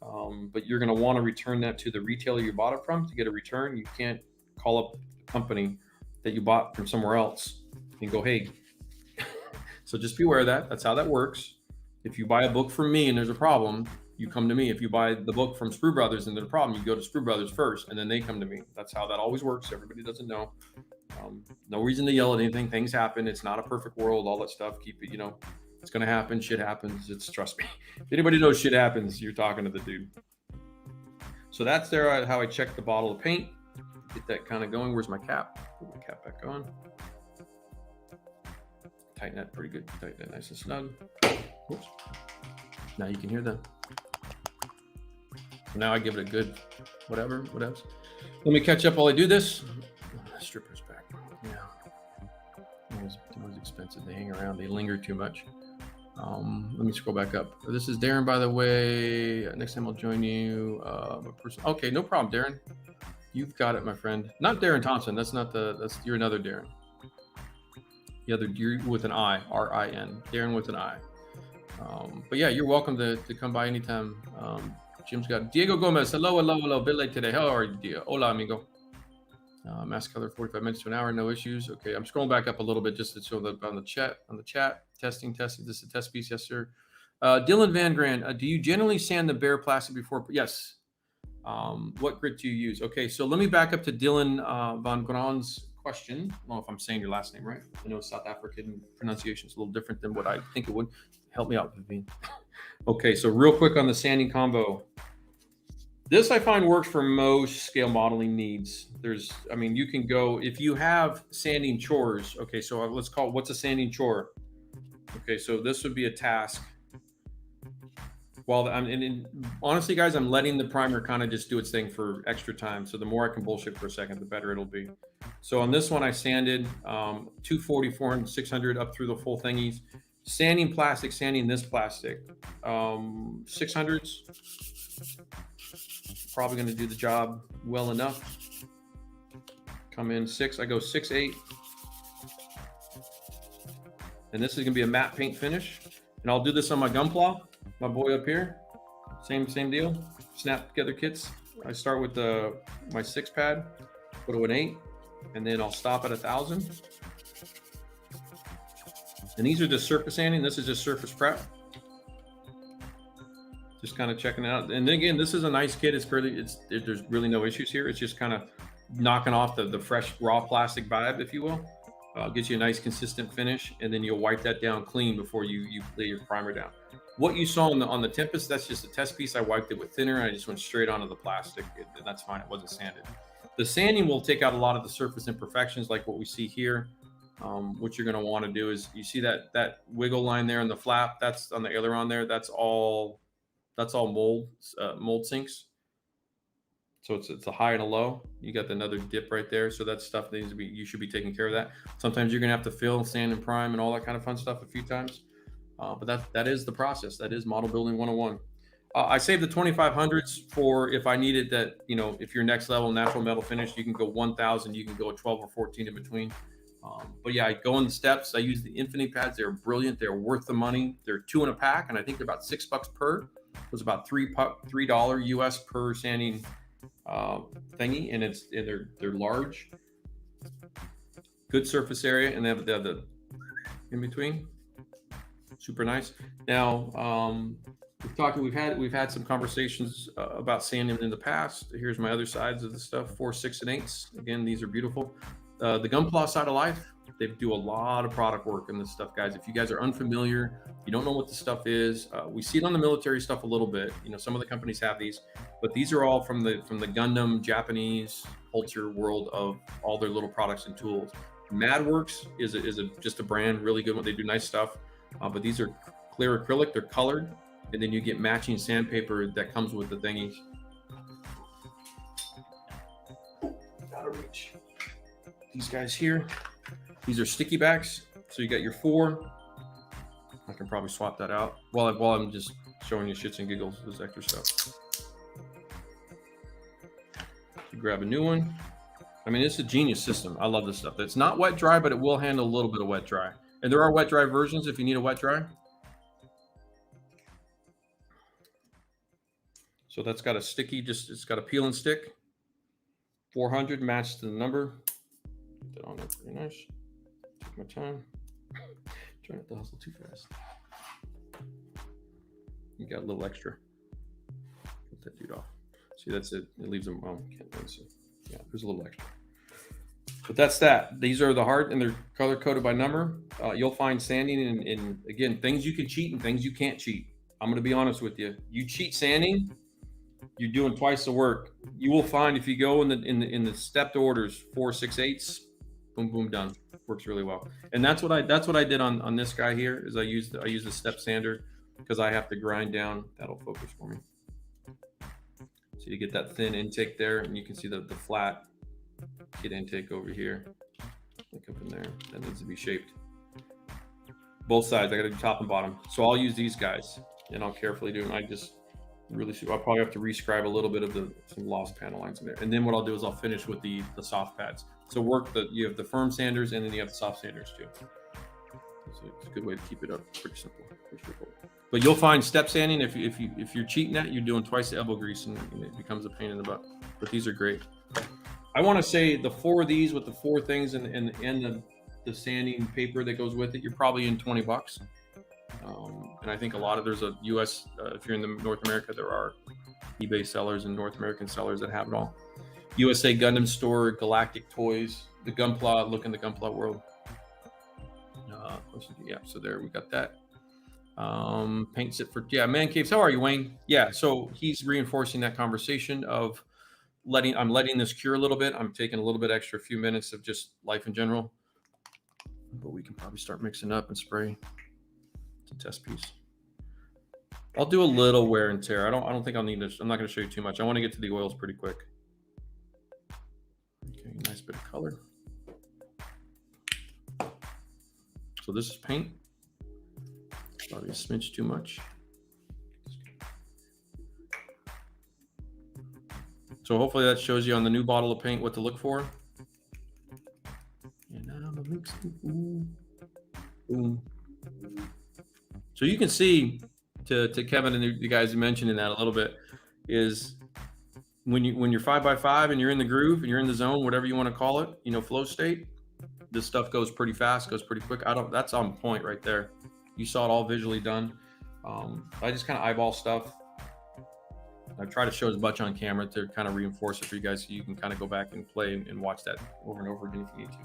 But you're gonna want to return that to the retailer you bought it from to get a return. You can't call up the company that you bought from somewhere else and go, hey. So just be aware of that. That's how that works. If you buy a book from me and there's a problem, you come to me. If you buy the book from Sprue Brothers and there's a problem, you go to Sprue Brothers first and then they come to me. That's how that always works. Everybody doesn't know. No reason to yell at anything. Things happen. It's not a perfect world, all that stuff. Keep it, it's going to happen. Shit happens. Trust me. If anybody knows shit happens, you're talking to the dude. So that's how I check the bottle of paint. Get that kind of going. Where's my cap? Put my cap back on. Tighten that pretty good. Tighten that nice and snug. Oops. Now you can hear that. Now I give it a good whatever. What else? Let me catch up while I do this. Strippers back. Yeah. It's always expensive. They hang around. They linger too much. Let me scroll back up. This is Darren, by the way. Next time I'll join you. Okay, no problem, Darren. You've got it, my friend. Not Darren Thompson. You're another Darren. You're with an I, R-I-N. Darren with an I. But yeah, you're welcome to come by anytime. Jim's got Diego Gomez. Hello, hello, hello. Bit late today. How are you, Diego? Hola, amigo. Mask color 45 minutes to an hour, no issues. Okay, I'm scrolling back up a little bit just to show that on the chat. Testing. This is a test piece, yes, sir. Dylan Van Gran, do you generally sand the bare plastic before? Yes. What grit do you use? Okay, so let me back up to Dylan Van Gran's question. I don't know if I'm saying your last name right. I know South African pronunciation is a little different than what I think it would. Help me out, Vivian. Okay, so real quick on the sanding combo. This I find works for most scale modeling needs. I mean, you can go, if you have sanding chores, okay, so let's call, what's a sanding chore? Okay, so this would be a task. Well, honestly, guys, I'm letting the primer kind of just do its thing for extra time. So the more I can bullshit for a second, the better it'll be. So on this one, I sanded 240, 400, 600 up through the full thingies. Sanding plastic, sanding this plastic. 600s. Probably going to do the job well enough. Come in 6. I go 6, 8. And this is going to be a matte paint finish. And I'll do this on my Gunpla. My boy up here, same deal. Snap together kits. I start with my 6 pad, go to an 8, and then I'll stop at 1,000. And these are just surface sanding. This is just surface prep. Just kind of checking it out. And then again, this is a nice kit. There's really no issues here. It's just kind of knocking off the fresh raw plastic vibe, if you will. Gets you a nice consistent finish, and then you'll wipe that down clean before you lay your primer down. What you saw on the Tempest, that's just a test piece. I wiped it with thinner. I just went straight onto the plastic, and that's fine. It wasn't sanded. The sanding will take out a lot of the surface imperfections, like what we see here. What you're going to want to do is, you see that wiggle line there in the flap. That's on the aileron there. That's all mold sinks. So it's a high and a low. You got another dip right there. So that stuff needs to be. You should be taking care of that. Sometimes you're going to have to fill, sand, and prime, and all that kind of fun stuff a few times. But that is the process. That is model building 101. I save the 2500s for if I needed that, if you're next level natural metal finish, you can go 1000, you can go a 12 or 14 in between. But yeah, I go in the steps. I use the infinity pads. They're brilliant. They're worth the money. They're 2 in a pack, and I think they're about $6 per. It was about $3 US per sanding thingy, and they're large, good surface area, and they have the in between. Super nice. Now, we've had some conversations about sanding in the past. Here's my other sides of the stuff: 4, 6, and 8s. Again, these are beautiful. The Gunpla side of life, they do a lot of product work in this stuff, guys. If you guys are unfamiliar, you don't know what the stuff is. We see it on the military stuff a little bit. Some of the companies have these, but these are all from the Gundam Japanese culture world of all their little products and tools. Madworks is just a brand, really good one. They do nice stuff. But these are clear acrylic, they're colored, and then you get matching sandpaper that comes with the thingies. Out of reach. These guys here, these are sticky backs. So you got your 4. I can probably swap that out while I'm just showing you shits and giggles, this extra stuff. You grab a new one. I mean, it's a genius system. I love this stuff. It's not wet dry, but it will handle a little bit of wet dry. And there are wet dry versions if you need a wet dry. So that's got a sticky, it's got a peel and stick. 400 matched to the number. Put that on there pretty nice. Take my time. Try not to hustle too fast. You got a little extra. Put that dude off. See, that's it. It leaves them, can't really see. Yeah, there's a little extra. But that's that. These are the hard, and they're color coded by number. You'll find sanding in again, things you can cheat and things you can't cheat. I'm going to be honest with you. You cheat sanding, you're doing twice the work. You will find if you go in the stepped orders, 4, 6, 8s, boom, boom, done. Works really well. And that's what I did on this guy here. Is I use the step sander because I have to grind down. That'll focus for me. So you get that thin intake there, and you can see the flat. Get intake over here, look up in there. That needs to be shaped. Both sides, I got to do top and bottom. So I'll use these guys, and I'll carefully do them. I'll probably have to rescribe a little bit of some lost panel lines in there. And then what I'll do is I'll finish with the soft pads. So you have the firm sanders, and then you have the soft sanders too. So it's a good way to keep it up. Pretty simple. But you'll find step sanding if you're cheating at, you're doing twice the elbow grease, and it becomes a pain in the butt. But these are great. I want to say the 4 of these with the 4 things and the sanding paper that goes with it, you're probably in $20. And I think a lot of there's a US, if you're in the North America, there are eBay sellers and North American sellers that have it all. USA Gundam Store, Galactic Toys, the Gunpla, look in the Gunpla world. Yeah, so there we got that. Paints it for, yeah, Man Caves. How are you, Wayne? Yeah, so he's reinforcing that conversation of I'm letting this cure a little bit. I'm taking a little bit extra, few minutes of just life in general. But we can probably start mixing up and spray. It's a test piece. I'll do a little wear and tear. I don't think I'll need this. I'm not going to show you too much. I want to get to the oils pretty quick. Okay, nice bit of color. So this is paint. Probably a smidge too much. So hopefully that shows you on the new bottle of paint what to look for. And now I'm mixing. Boom. So you can see to Kevin and the guys mentioning that a little bit is when you're 5x5 and you're in the groove and you're in the zone, whatever you want to call it, you know, flow state, this stuff goes pretty fast, goes pretty quick. That's on point right there. You saw it all visually done. I just kind of eyeball stuff. I try to show as much on camera to kind of reinforce it for you guys, so you can kind of go back and play and watch that over and over again if you need to.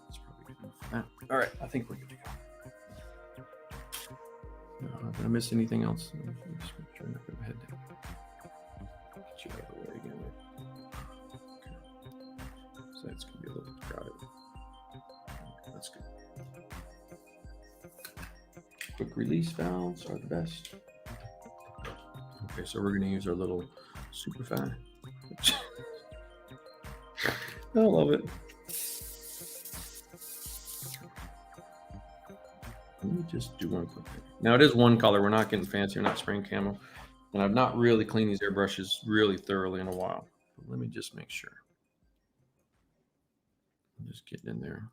That's probably good enough for that. All right, I think we're good to go. Did I miss anything else? Just make sure I'm not going to head down. Get you out of the way again. Okay. So that's going to be a little bit crowded. Okay, that's good. Quick release valves are the best. Okay, so we're going to use our little super fan. I love it. Let me just do one quick thing. Now it is one color. We're not getting fancy. We're not spraying camo. And I've not really cleaned these airbrushes really thoroughly in a while. But let me just make sure. I'm just getting in there.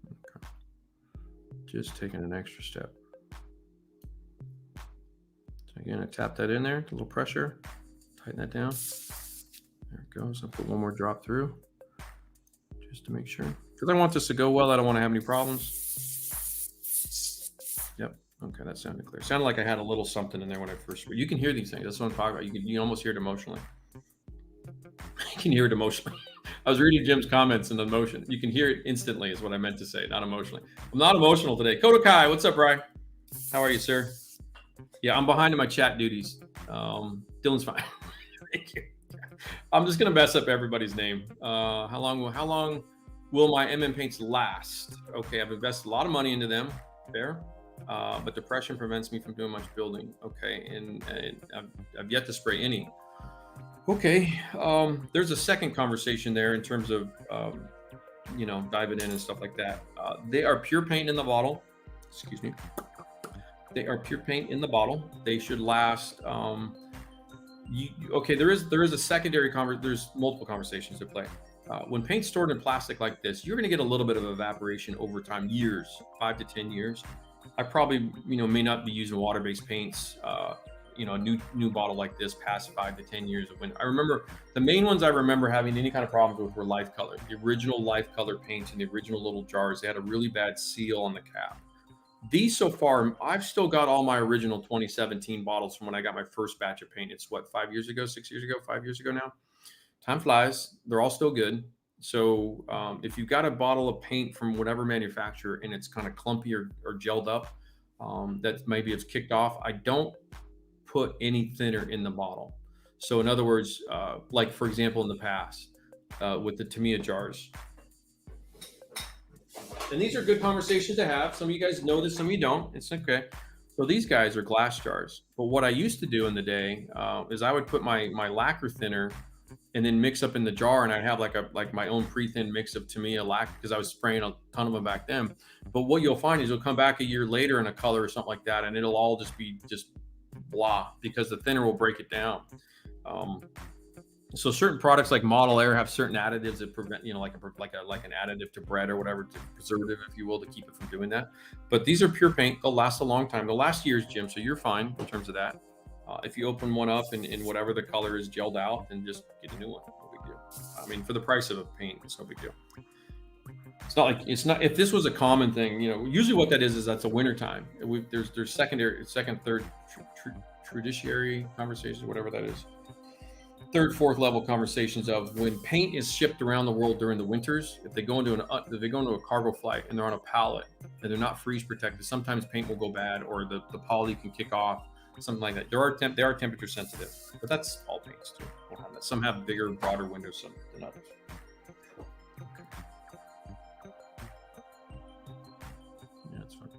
Okay. Just taking an extra step. So again, I tap that in there, a little pressure, tighten that down. There it goes. I'll put one more drop through just to make sure. Because I want this to go well. I don't want to have any problems. Yep. Okay, that sounded clear. Sounded like I had a little something in there when I first. You can hear these things. That's what I'm talking about. You can almost hear it emotionally. You can hear it emotionally. I was reading Jim's comments and the emotion. You can hear it instantly is what I meant to say, not emotionally. I'm not emotional today. Kodokai, what's up, Brian? How are you, sir? Yeah, I'm behind in my chat duties. Dylan's fine. Thank you. I'm just gonna mess up everybody's name. How long will my MM paints last? Okay, I've invested a lot of money into them. Fair. But depression prevents me from doing much building. Okay, and I've yet to spray any. Okay, there's a second conversation there in terms of you know, diving in and stuff like that. They are pure paint in the bottle. Excuse me. They are pure paint in the bottle. They should last. Okay, there is a secondary there's multiple conversations at play. When paint's stored in plastic like this, you're going to get a little bit of evaporation over time, years, 5 to 10 years. I probably, you know, may not be using water-based paints, you know, a new bottle like this past 5 to 10 years of when I remember the main ones I remember having any kind of problems with were Life Color, the original Life Color paints in the original little jars. They had a really bad seal on the cap. These so far, I've still got all my original 2017 bottles from when I got my first batch of paint. It's what, 5 years ago, 6 years ago, 5 years ago now. Time flies. They're all still good. So if you've got a bottle of paint from whatever manufacturer and it's kind of clumpy or gelled up, that maybe it's kicked off, I don't put any thinner in the bottle. So in other words, like for example, in the past with the Tamiya jars. And these are good conversations to have. Some of you guys know this, some of you don't. It's okay. So these guys are glass jars. But what I used to do in the day is I would put my lacquer thinner and then mix up in the jar, and I'd have like my own pre-thin mix of Tamiya lacquer because I was spraying a ton of them back then. But what you'll find is you'll come back a year later in a color or something like that, and it'll all just be blah because the thinner will break it down. So certain products like Model Air have certain additives that prevent, you know, like an additive to bread or whatever, to preservative, if you will, to keep it from doing that. But these are pure paint. They'll last a long time. They'll last years, Jim. So you're fine in terms of that. If you open one up and whatever the color is gelled out, then just get a new one. No big deal. I mean, for the price of a paint, it's no big deal. It's not like, it's not, if this was a common thing, you know, usually what that is that's a winter time. There's secondary, second, third, tertiary conversations, whatever that is. Third, fourth level conversations of when paint is shipped around the world during the winters. If they go into a cargo flight and they're on a pallet and they're not freeze protected, sometimes paint will go bad or the poly can kick off, something like that. They are temperature sensitive, but that's all paints too. Some have bigger, broader windows than others. Yeah, that's fine.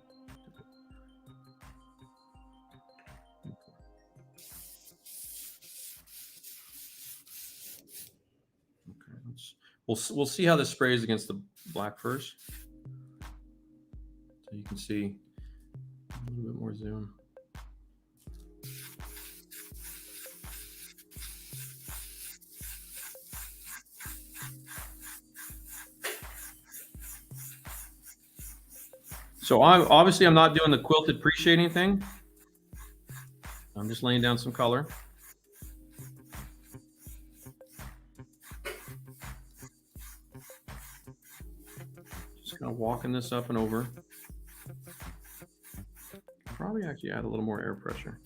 We'll see how this sprays against the black first. So you can see a little bit more zoom. So I'm not doing the quilted pre-shading thing. I'm just laying down some color. Kind of walking this up and over. Probably actually add a little more air pressure.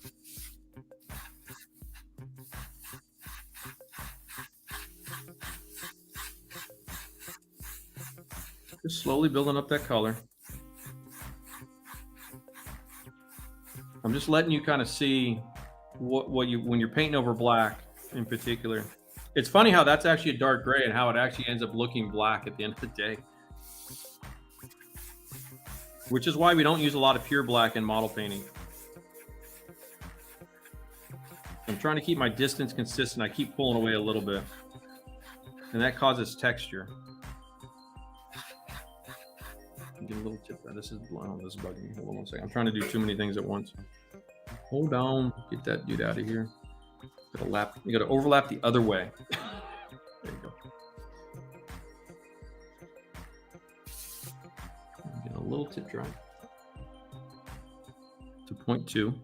Just slowly building up that color. I'm just letting you kind of see when you're painting over black in particular. It's funny how that's actually a dark gray and how it actually ends up looking black at the end of the day. Which is why we don't use a lot of pure black in model painting. I'm trying to keep my distance consistent. I keep pulling away a little bit. And that causes texture. Get a little tip there. This is bugging me. Hold on one second. I'm trying to do too many things at once. Hold on. Get that dude out of here. You gotta overlap the other way. There you go. Get a little tip dry to 0.2.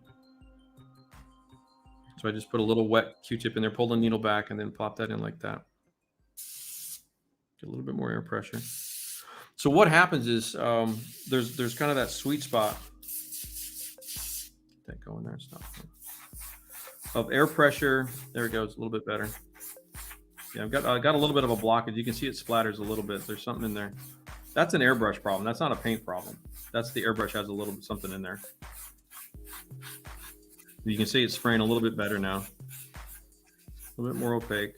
So I just put a little wet Q-tip in there, pull the needle back, and then plop that in like that. Get a little bit more air pressure. So what happens is there's kind of that sweet spot. Get that going there. Stop. Of air pressure. There it goes. A little bit better. Yeah, I got a little bit of a blockage. You can see it splatters a little bit. There's something in there. That's an airbrush problem. That's not a paint problem. That's the airbrush has a little bit something in there. You can see it's spraying a little bit better now. A little bit more opaque.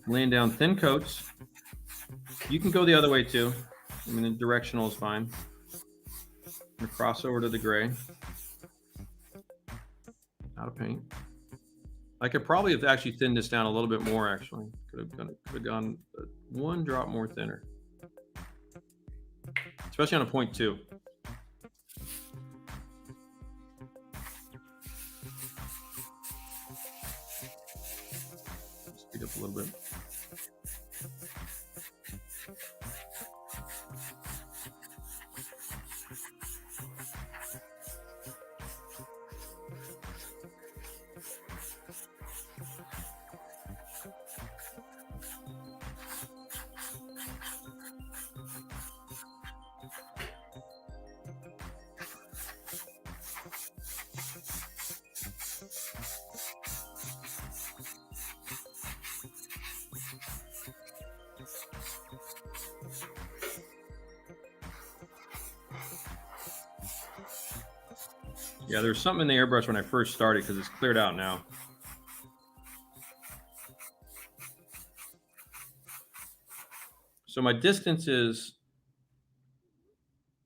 Laying down thin coats. You can go the other way too. I mean, the directional is fine. I'm gonna cross over to the gray. Out of paint. I could probably have actually thinned this down a little bit more. Actually, could have gone one drop more thinner, especially on a 0.2. Speed up a little bit. Yeah, there's something in the airbrush when I first started because it's cleared out now. So my distance is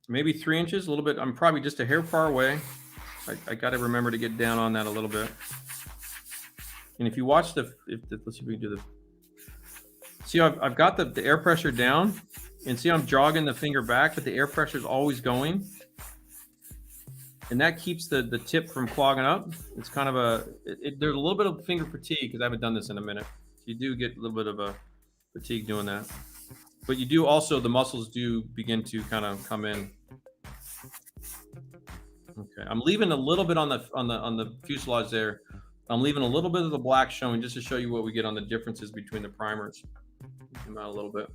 maybe 3 inches, a little bit. I'm probably just a hair far away. I got to remember to get down on that a little bit. And if you watch let's see if we can do this. See, I've got the air pressure down, and see I'm jogging the finger back, but the air pressure is always going. and that keeps the tip from clogging up. It's kind of a, there's a little bit of finger fatigue because I haven't done this in a minute. You do get a little bit of a fatigue doing that, but you do also, the muscles do begin to kind of come in. Okay, I'm leaving a little bit on the fuselage there. I'm leaving a little bit of the black showing just to show you what we get on the differences between the primers. Zoom out a little bit.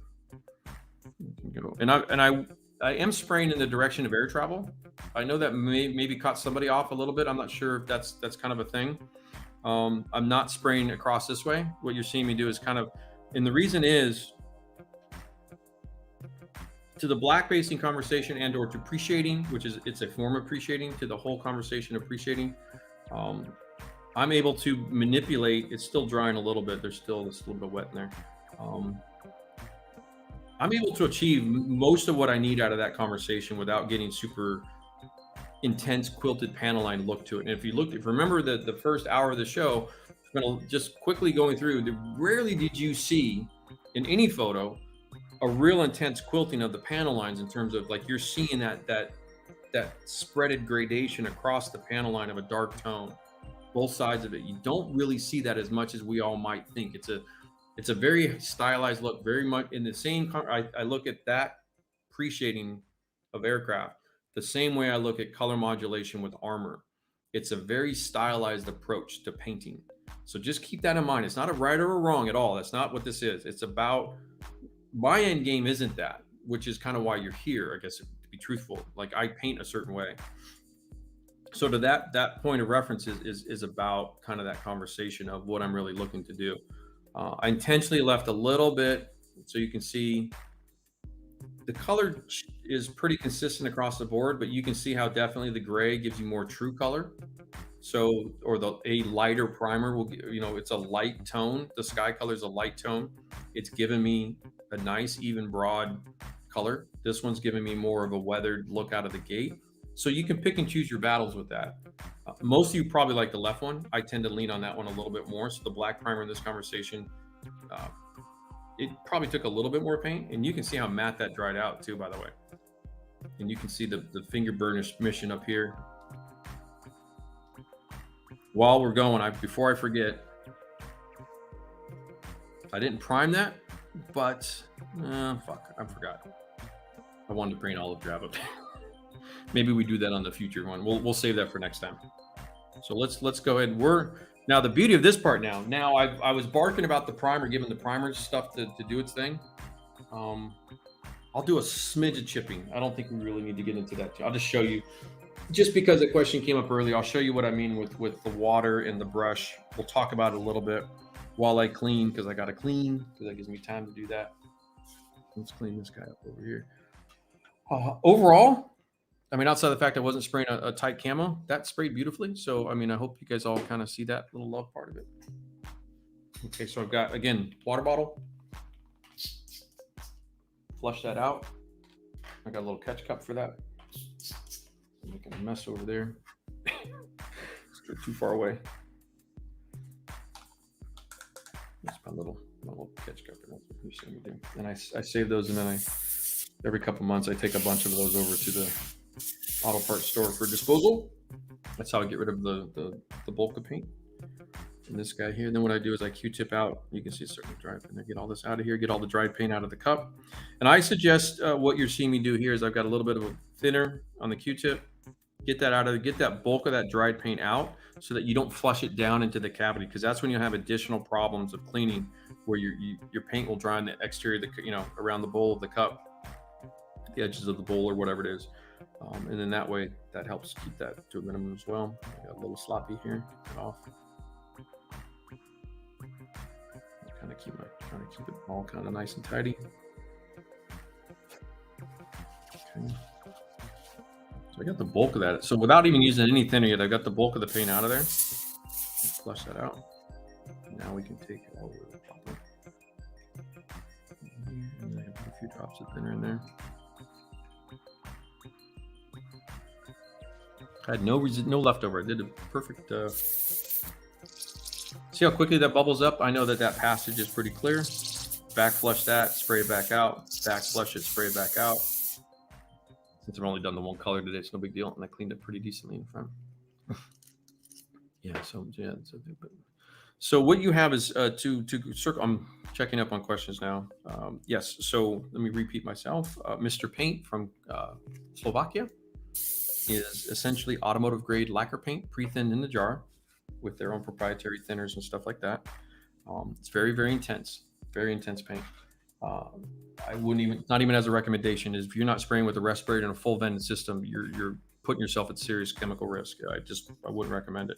And I am spraying in the direction of air travel. I know that maybe caught somebody off a little bit. I'm not sure if that's kind of a thing. I'm not spraying across this way. What you're seeing me do is kind of, and the reason is to the black basing conversation and or to appreciating, which is, it's a form of appreciating, to the whole conversation of appreciating. I'm able to manipulate. It's still drying a little bit. There's still this little bit wet in there. I'm able to achieve most of what I need out of that conversation without getting super intense quilted panel line look to it. And if you remember the first hour of the show, I'm gonna just quickly going through, rarely did you see in any photo a real intense quilting of the panel lines in terms of like, you're seeing that spreaded gradation across the panel line of a dark tone, both sides of it. You don't really see that as much as we all might think. It's a very stylized look, very much in the same, I look at that appreciating of aircraft the same way I look at color modulation with armor. It's a very stylized approach to painting. So just keep that in mind. It's not a right or a wrong at all. That's not what this is. It's about, my end game isn't that, which is kind of why you're here, I guess, to be truthful. Like, I paint a certain way. So to that point of reference is about kind of that conversation of what I'm really looking to do. I intentionally left a little bit so you can see the color is pretty consistent across the board, but you can see how definitely the gray gives you more true color. So, or a lighter primer will, it's a light tone. The sky color is a light tone. It's given me a nice, even broad color. This one's giving me more of a weathered look out of the gate. So you can pick and choose your battles with that. Most of you probably like the left one. I tend to lean on that one a little bit more. So the black primer in this conversation, it probably took a little bit more paint, and you can see how matte that dried out too, by the way. And you can see the finger burnish mission up here. While we're going, before I forget, I didn't prime that, but fuck, I forgot. I wanted to paint olive drab up. Maybe we do that on the future one. We'll save that for next time. So let's go ahead. Now the beauty of this part now I was barking about the primer, giving the primer stuff to do its thing. I'll do a smidge of chipping. I don't think we really need to get into that. I'll just show you, just because the question came up early, I'll show you what I mean with the water and the brush. We'll talk about it a little bit while I clean, because I got to clean, because that gives me time to do that. Let's clean this guy up over here. Overall, I mean, outside the fact I wasn't spraying a tight camo, that sprayed beautifully. So, I mean, I hope you guys all kind of see that little love part of it. Okay, so I've got, again, water bottle. Flush that out. I got a little catch cup for that. I'm making a mess over there. It's too far away. That's my little catch cup. That's what you're seeing me do. And I save those, and then every couple months I take a bunch of those over to the auto parts store for disposal. That's how I get rid of the bulk of paint. And this guy here, and then what I do is I Q-tip out. You can see it's starting to dry, and I get all this out of here, get all the dried paint out of the cup. And I suggest what you're seeing me do here is I've got a little bit of a thinner on the Q-tip. Get that out of, get that bulk of that dried paint out so that you don't flush it down into the cavity, because that's when you'll have additional problems of cleaning, where your paint will dry on the exterior, around the bowl of the cup, the edges of the bowl or whatever it is. And then that way, that helps keep that to a minimum as well. I got a little sloppy here, get off. Trying to keep it all kind of nice and tidy. Okay. So I got the bulk of that. So without even using any thinner yet, I got the bulk of the paint out of there. Flush that out. Now we can take it all over the top. And I put a few drops of thinner in there. I had no leftover. I did a perfect. See how quickly that bubbles up? I know that passage is pretty clear. Back flush that, spray it back out. Back flush it, spray it back out. since I've only done the one color today, it's no big deal. And I cleaned it pretty decently in front. Yeah, so what you have is to circle. I'm checking up on questions now. Yes, so let me repeat myself. Mr. Paint from Slovakia is essentially automotive grade lacquer paint, pre-thinned in the jar with their own proprietary thinners and stuff like that. It's very, very intense paint. I wouldn't even, not even as a recommendation, is if you're not spraying with a respirator and a full vented system, you're putting yourself at serious chemical risk. I wouldn't recommend it.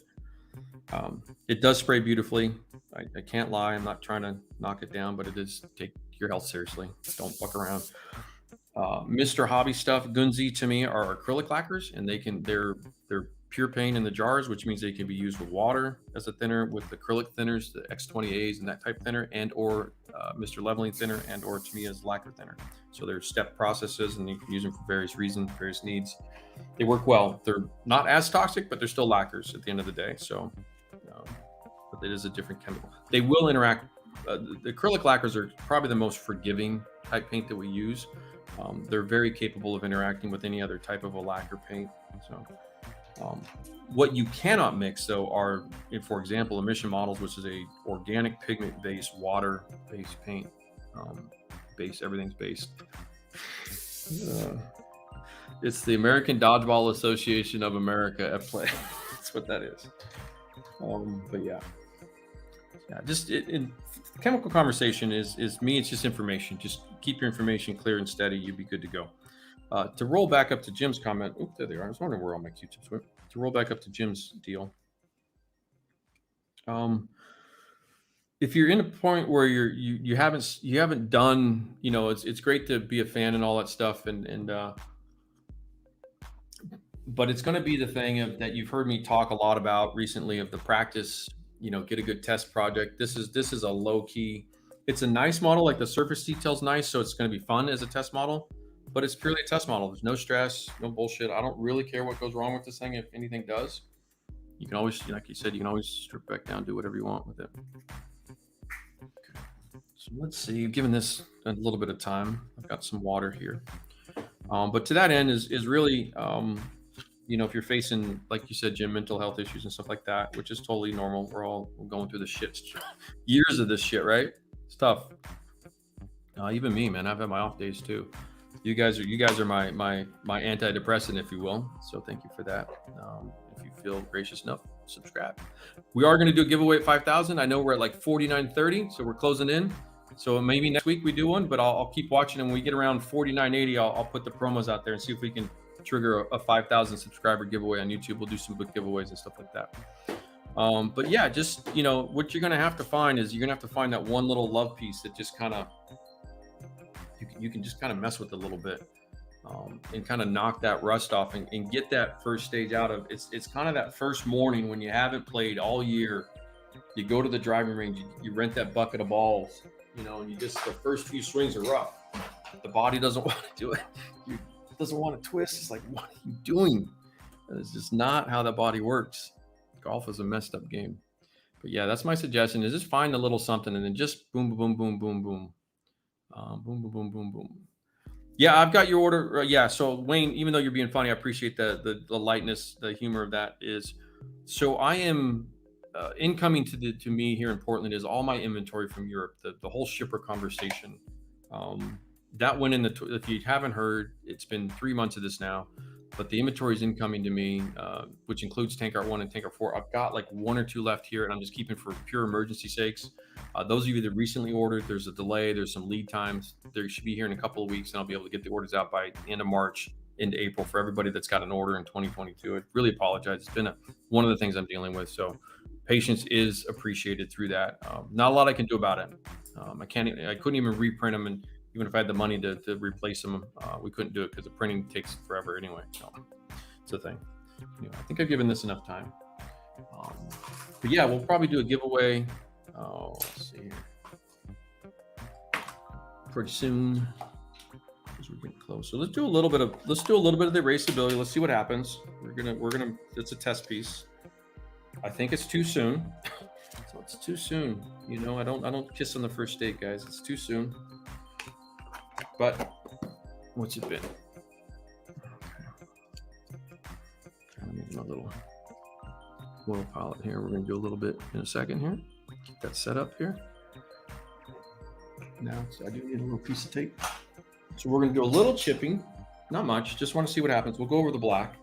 It does spray beautifully. I can't lie. I'm not trying to knock it down, but it is, take your health seriously. Don't fuck around. Mr. Hobby Stuff, Gunzi to me are acrylic lacquers, and they're pure paint in the jars, which means they can be used with water as a thinner, with acrylic thinners, the X20As and that type thinner, and or Mr. Leveling thinner, and or to me as lacquer thinner. So they're step processes, and you can use them for various reasons, various needs. They work well. They're not as toxic, but they're still lacquers at the end of the day. So, but it is a different chemical. They will interact. The acrylic lacquers are probably the most forgiving type paint that we use. They're very capable of interacting with any other type of a lacquer paint. So, what you cannot mix though are, for example, emission models, which is a organic pigment-based, water-based paint. Everything's based. It's the American Dodgeball Association of America at play. That's what that is. But yeah, just in chemical conversation is me. It's just information. Just keep your information clear and steady. You'll be good to go. To roll back up to Jim's comment. Oops, there they are. I was wondering where all my Q-tips went. To roll back up to Jim's deal. If you're in a point where you haven't done, it's great to be a fan and all that stuff, but it's going to be the thing that you've heard me talk a lot about recently, of the practice, get a good test project. This is a low key, it's a nice model. Like the surface detail's nice. So it's going to be fun as a test model, but it's purely a test model. There's no stress, no bullshit. I don't really care what goes wrong with this thing. If anything does, you can always, like you said, you can always strip back down, do whatever you want with it. Okay. So let's see, given this a little bit of time, I've got some water here. But to that end is really, if you're facing, like you said, Jim, mental health issues and stuff like that, which is totally normal. We're all going through this shit, years of this shit, right? It's tough. Even me, man, I've had my off days too. You guys are my antidepressant, if you will. So thank you for that. If you feel gracious enough, subscribe. We are going to do a giveaway at 5,000. I know we're at like 49.30, so we're closing in. So maybe next week we do one, but I'll keep watching. And when we get around 49.80, I'll put the promos out there and see if we can trigger a 5,000 subscriber giveaway on YouTube. We'll do some book giveaways and stuff like that. But yeah, just, what you're going to have to find is you're going to have to find that one little love piece that just kind of, you can just kind of mess with a little bit, and kind of knock that rust off and get that first stage out of. It's kind of that first morning when you haven't played all year. You go to the driving range, you rent that bucket of balls, and you just, the first few swings are rough. The body doesn't want to do it. It doesn't want to twist. It's like, what are you doing? It's just not how the body works. Golf is a messed up game. But yeah, that's my suggestion, is just find a little something and then just boom, boom, boom, boom, boom. Boom, boom, boom, boom, boom. Yeah, I've got your order. Yeah, so Wayne, even though you're being funny, I appreciate the lightness, the humor of that. So I am incoming to me here in Portland is all my inventory from Europe, the whole shipper conversation. That went in if you haven't heard, it's been 3 months of this now, but the inventory is incoming to me, which includes TankArt 1 and TankArt 4. I've got like 1 or 2 left here, and I'm just keeping for pure emergency sakes. Those of you that recently ordered, there's a delay, there's some lead times. They should be here in a couple of weeks, and I'll be able to get the orders out by the end of March into April for everybody that's got an order in 2022. I really apologize. It's been one of the things I'm dealing with. So patience is appreciated through that. Not a lot I can do about it. I couldn't even reprint them, and even if I had the money to replace them, we couldn't do it because the printing takes forever anyway. So it's a thing. Anyway, I think I've given this enough time. But yeah, we'll probably do a giveaway. Let's see here. Pretty soon, because we're getting close. So let's do a little bit of the erasability. Let's see what happens. We're gonna. It's a test piece. I think it's too soon. So it's too soon. I don't kiss on the first date, guys. It's too soon. But what's it been? Okay. my little oil palette here. We're going to do a little bit in a second here. Get that set up here. Now, so I do need a little piece of tape. So we're going to do a little chipping, not much. Just want to see what happens. We'll go over the black,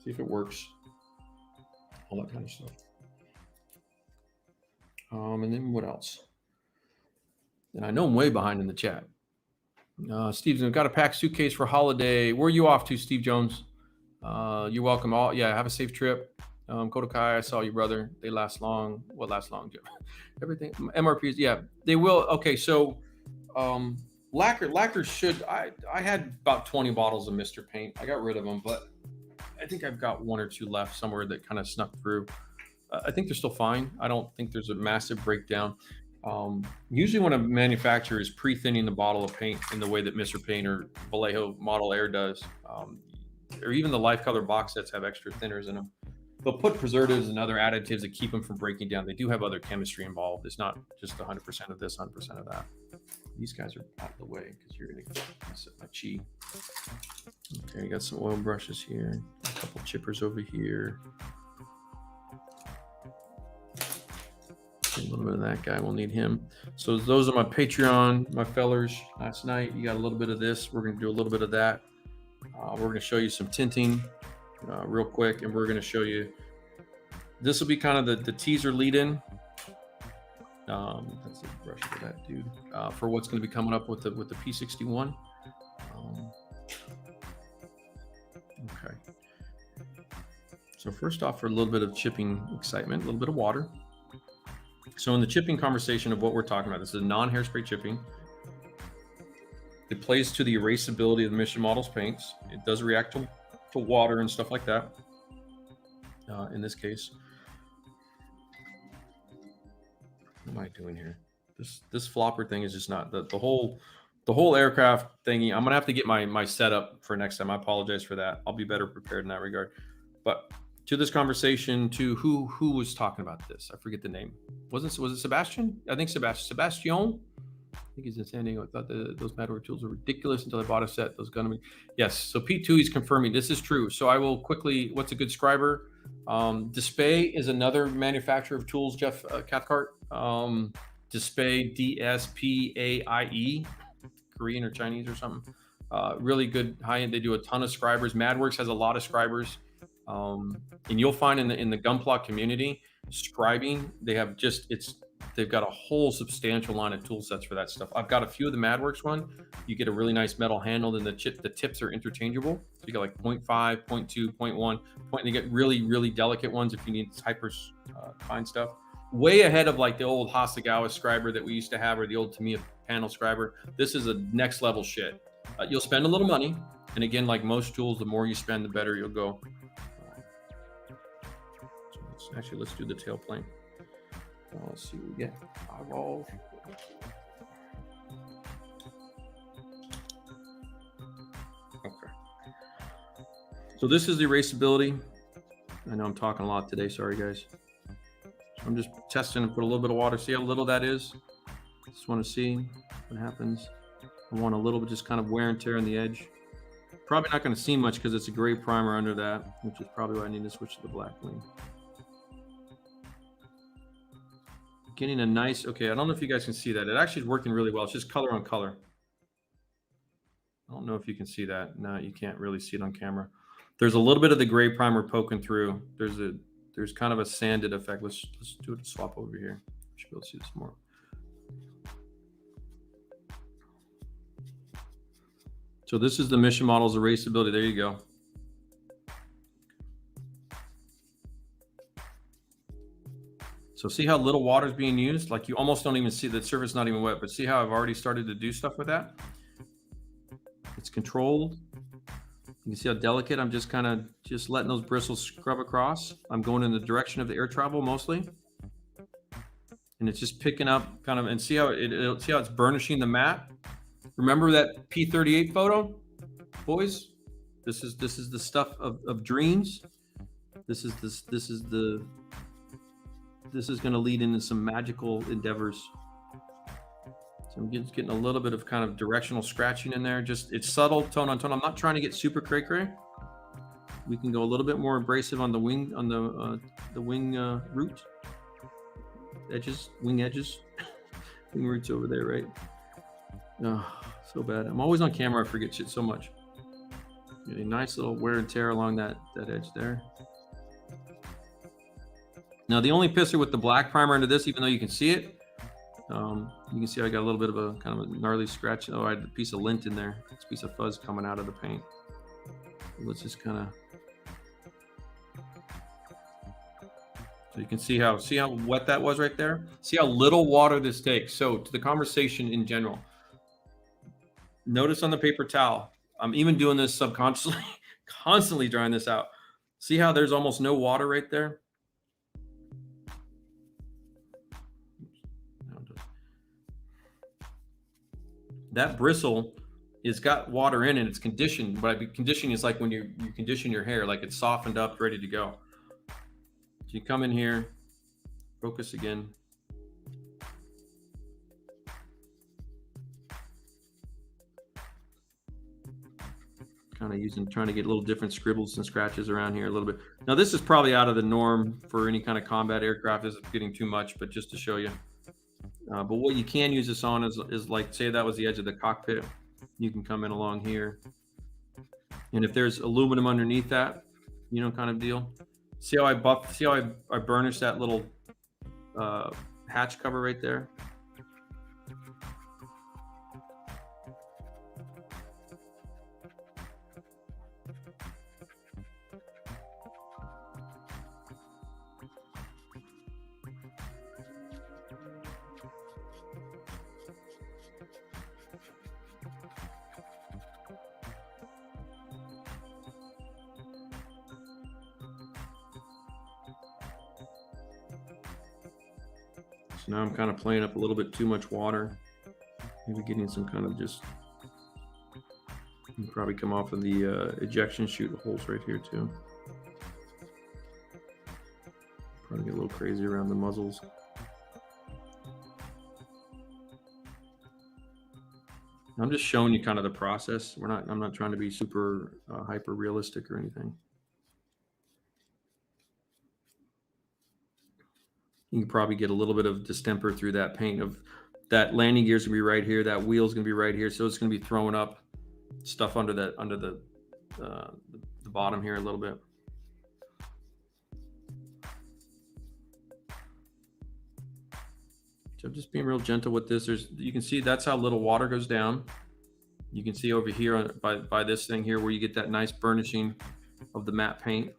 see if it works, all that kind of stuff. And then what else? And I know I'm way behind in the chat. Steve's got a packed suitcase for holiday. Where are you off to, Steve Jones? You're welcome. Yeah, have a safe trip. Kodakai, I saw you, brother. They last long. What lasts long, Jim? Everything. MRPs, yeah, they will. Okay, so lacquer should. I had about 20 bottles of Mr. Paint. I got rid of them, but I think I've got 1 or 2 left somewhere that kind of snuck through. I think they're still fine. I don't think there's a massive breakdown. Usually when a manufacturer is pre-thinning the bottle of paint in the way that Mr. Paint or Vallejo Model Air does, or even the Life Color box sets have extra thinners in them, they'll put preservatives and other additives that keep them from breaking down. They do have other chemistry involved. It's not just 100% of this, 100% of that. These guys are out of the way because you're going to mess up my chi. Okay, you got some oil brushes here, a couple chippers over here. A little bit of that guy, we'll need him. So those are my Patreon, my fellers. Last night, you got a little bit of this. We're going to do a little bit of that. We're going to show you some tinting real quick, and we're going to show you. This will be kind of the teaser lead-in. That's a brush for that dude. For what's going to be coming up with the P61. Okay. So first off, for a little bit of chipping excitement, a little bit of water. So in the chipping conversation of what we're talking about, this is a non-hairspray chipping. It plays to the erasability of the Mission Models paints. It does react to water and stuff like that. In this case, what am I doing here? This flopper thing is just not the whole aircraft thingy. I'm gonna have to get my setup for next time. I apologize for that. I'll be better prepared in that regard. But to this conversation, to who was talking about this? I forget the name. Was it Sebastian? I think Sebastian. I think he's in San Diego. I thought those Matador tools were ridiculous until I bought a set. Those gonna be yes. So P2 is confirming this is true. So I will quickly. What's a good scriber? Display is another manufacturer of tools. Jeff Cathcart. Display DSPAIE, Korean or Chinese or something. Really good high end. They do a ton of scribers. MadWorks has a lot of scribers. And you'll find in the Gunpla community, scribing, they've got a whole substantial line of tool sets for that stuff. I've got a few of the MadWorks one. You get a really nice metal handle, and the tips are interchangeable. So you got like 0.5, 0.2, 0.1, and you get really, really delicate ones if you need hyper fine stuff. Way ahead of like the old Hasegawa scriber that we used to have, or the old Tamiya panel scriber. This is a next level shit. You'll spend a little money. And again, like most tools, the more you spend, the better you'll go. Actually, let's do the tail plane. Let's see what we get. Eyeball. Okay. So this is the erasability. I know I'm talking a lot today. Sorry, guys. So I'm just testing and put a little bit of water. See how little that is? Just want to see what happens. I want a little bit just kind of wear and tear on the edge. Probably not going to see much because it's a gray primer under that, which is probably why I need to switch to the black wing. Getting a nice, okay, I don't know if you guys can see that. It actually is working really well. It's just color on color. I don't know if you can see that. No, you can't really see it on camera. There's a little bit of the gray primer poking through. There's kind of a sanded effect. Let's do it, swap over here. Should be able to see this more. So this is the Mission Models erasability. There you go. So see how little water is being used? Like you almost don't even see the surface, not even wet, but see how I've already started to do stuff with that? It's controlled. You can see how delicate. I'm just kind of just letting those bristles scrub across. I'm going in the direction of the air travel mostly. And it's just picking up kind of, and see how see how it's burnishing the mat. Remember that P38 photo, boys? This is the stuff of dreams. This is going to lead into some magical endeavors. So I'm just getting a little bit of kind of directional scratching in there. Just it's subtle, tone on tone. I'm not trying to get super cray-cray. We can go a little bit more abrasive on the wing, on the wing root edges, wing edges, wing roots over there, right? Oh, so bad. I'm always on camera. I forget shit so much. Get a nice little wear and tear along that edge there. Now the only pisser with the black primer under this, even though you can see it, you can see I got a little bit of a kind of a gnarly scratch. Oh, I had a piece of lint in there. It's a piece of fuzz coming out of the paint. Let's just kind of, so you can see how wet that was right there. See how little water this takes. So to the conversation in general, notice on the paper towel, I'm even doing this subconsciously, constantly drying this out. See how there's almost no water right there? That bristle is got water in it. It's conditioned. But conditioning is like when you condition your hair, like it's softened up, ready to go. So you come in here, focus again. Kind of trying to get little different scribbles and scratches around here a little bit. Now this is probably out of the norm for any kind of combat aircraft. This is getting too much, but just to show you. But what you can use this on is like, say that was the edge of the cockpit. You can come in along here. And if there's aluminum underneath that, you know, kind of deal. See how I burnished that little hatch cover right there? So now I'm kind of playing up a little bit too much water. Maybe getting some kind of just, you can probably come off of the ejection chute holes right here too. Probably get a little crazy around the muzzles. I'm just showing you kind of the process. I'm not trying to be super hyper realistic or anything. You can probably get a little bit of distemper through that paint. Of that landing gear's gonna be right here, that wheel's gonna be right here, so it's gonna be throwing up stuff under the bottom here a little bit. So I'm just being real gentle with this. You can see that's how little water goes down. You can see over here by this thing here where you get that nice burnishing of the matte paint.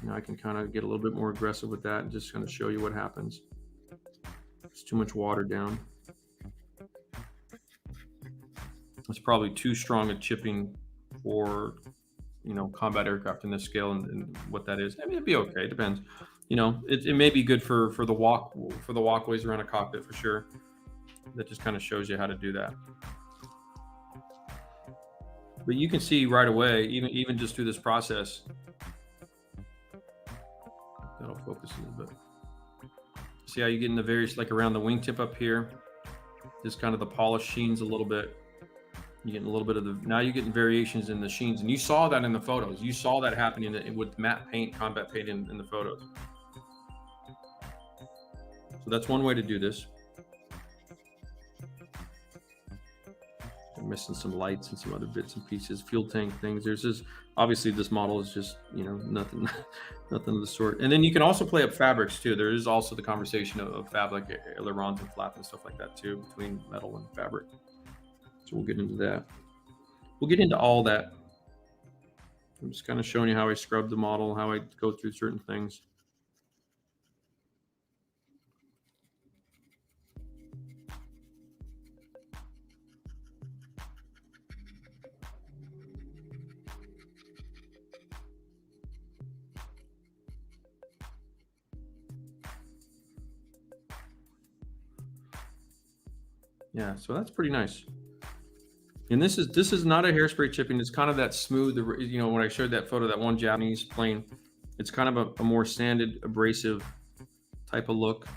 Now I can kind of get a little bit more aggressive with that and just kind of show you what happens. It's too much water down. It's probably too strong a chipping for, you know, combat aircraft in this scale and what that is. I mean, it'd be okay. It depends. You know, it may be good for the walkways around a cockpit for sure. That just kind of shows you how to do that. But you can see right away, even just through this process. That'll focus a little bit. See how you get in the various, like around the wingtip up here, just kind of the polish sheens a little bit. You're getting a little bit of the, now you're getting variations in the sheens, and you saw that in the photos. You saw that happening with matte paint, combat paint in the photos. So that's one way to do this. I'm missing some lights and some other bits and pieces, fuel tank things. There's this, obviously this model is just, you know, nothing of the sort. And then you can also play up fabrics too. There is also the conversation of fabric, ailerons and flaps and stuff like that too, between metal and fabric. So we'll get into that. We'll get into all that. I'm just kind of showing you how I scrub the model, how I go through certain things. Yeah, so that's pretty nice. And this is not a hairspray chipping. It's kind of that smooth, you know, when I showed that photo, that one Japanese plane, it's kind of a more sanded, abrasive type of look.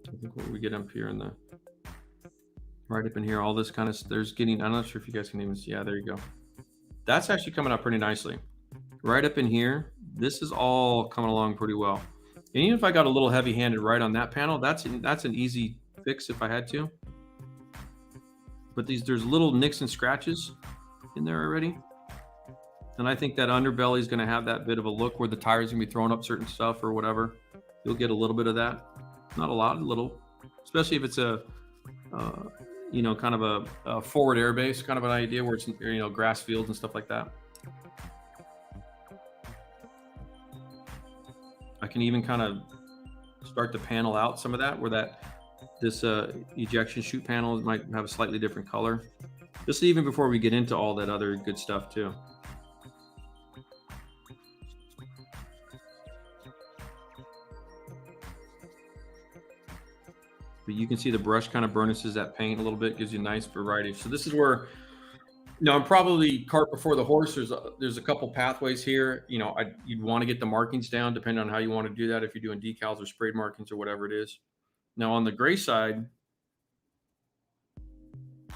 I think what we get up here in the, right up in here, all this kind of, there's getting, I'm not sure if you guys can even see, yeah, there you go. That's actually coming out pretty nicely. Right up in here, this is all coming along pretty well. And even if I got a little heavy-handed right on that panel, that's an easy fix if I had to. But there's little nicks and scratches in there already. And I think that underbelly is going to have that bit of a look where the tire's going to be throwing up certain stuff or whatever. You'll get a little bit of that. Not a lot, a little. Especially if it's a, you know, kind of a forward air base kind of an idea where it's, you know, grass fields and stuff like that. I can even kind of start to panel out some of that where this ejection chute panel might have a slightly different color. This is even before we get into all that other good stuff too. But you can see the brush kind of burnishes that paint a little bit, gives you a nice variety. So this is where, you know, I'm probably cart before the horse. There's a couple pathways here. You know, you'd want to get the markings down depending on how you want to do that. If you're doing decals or sprayed markings or whatever it is. Now on the gray side,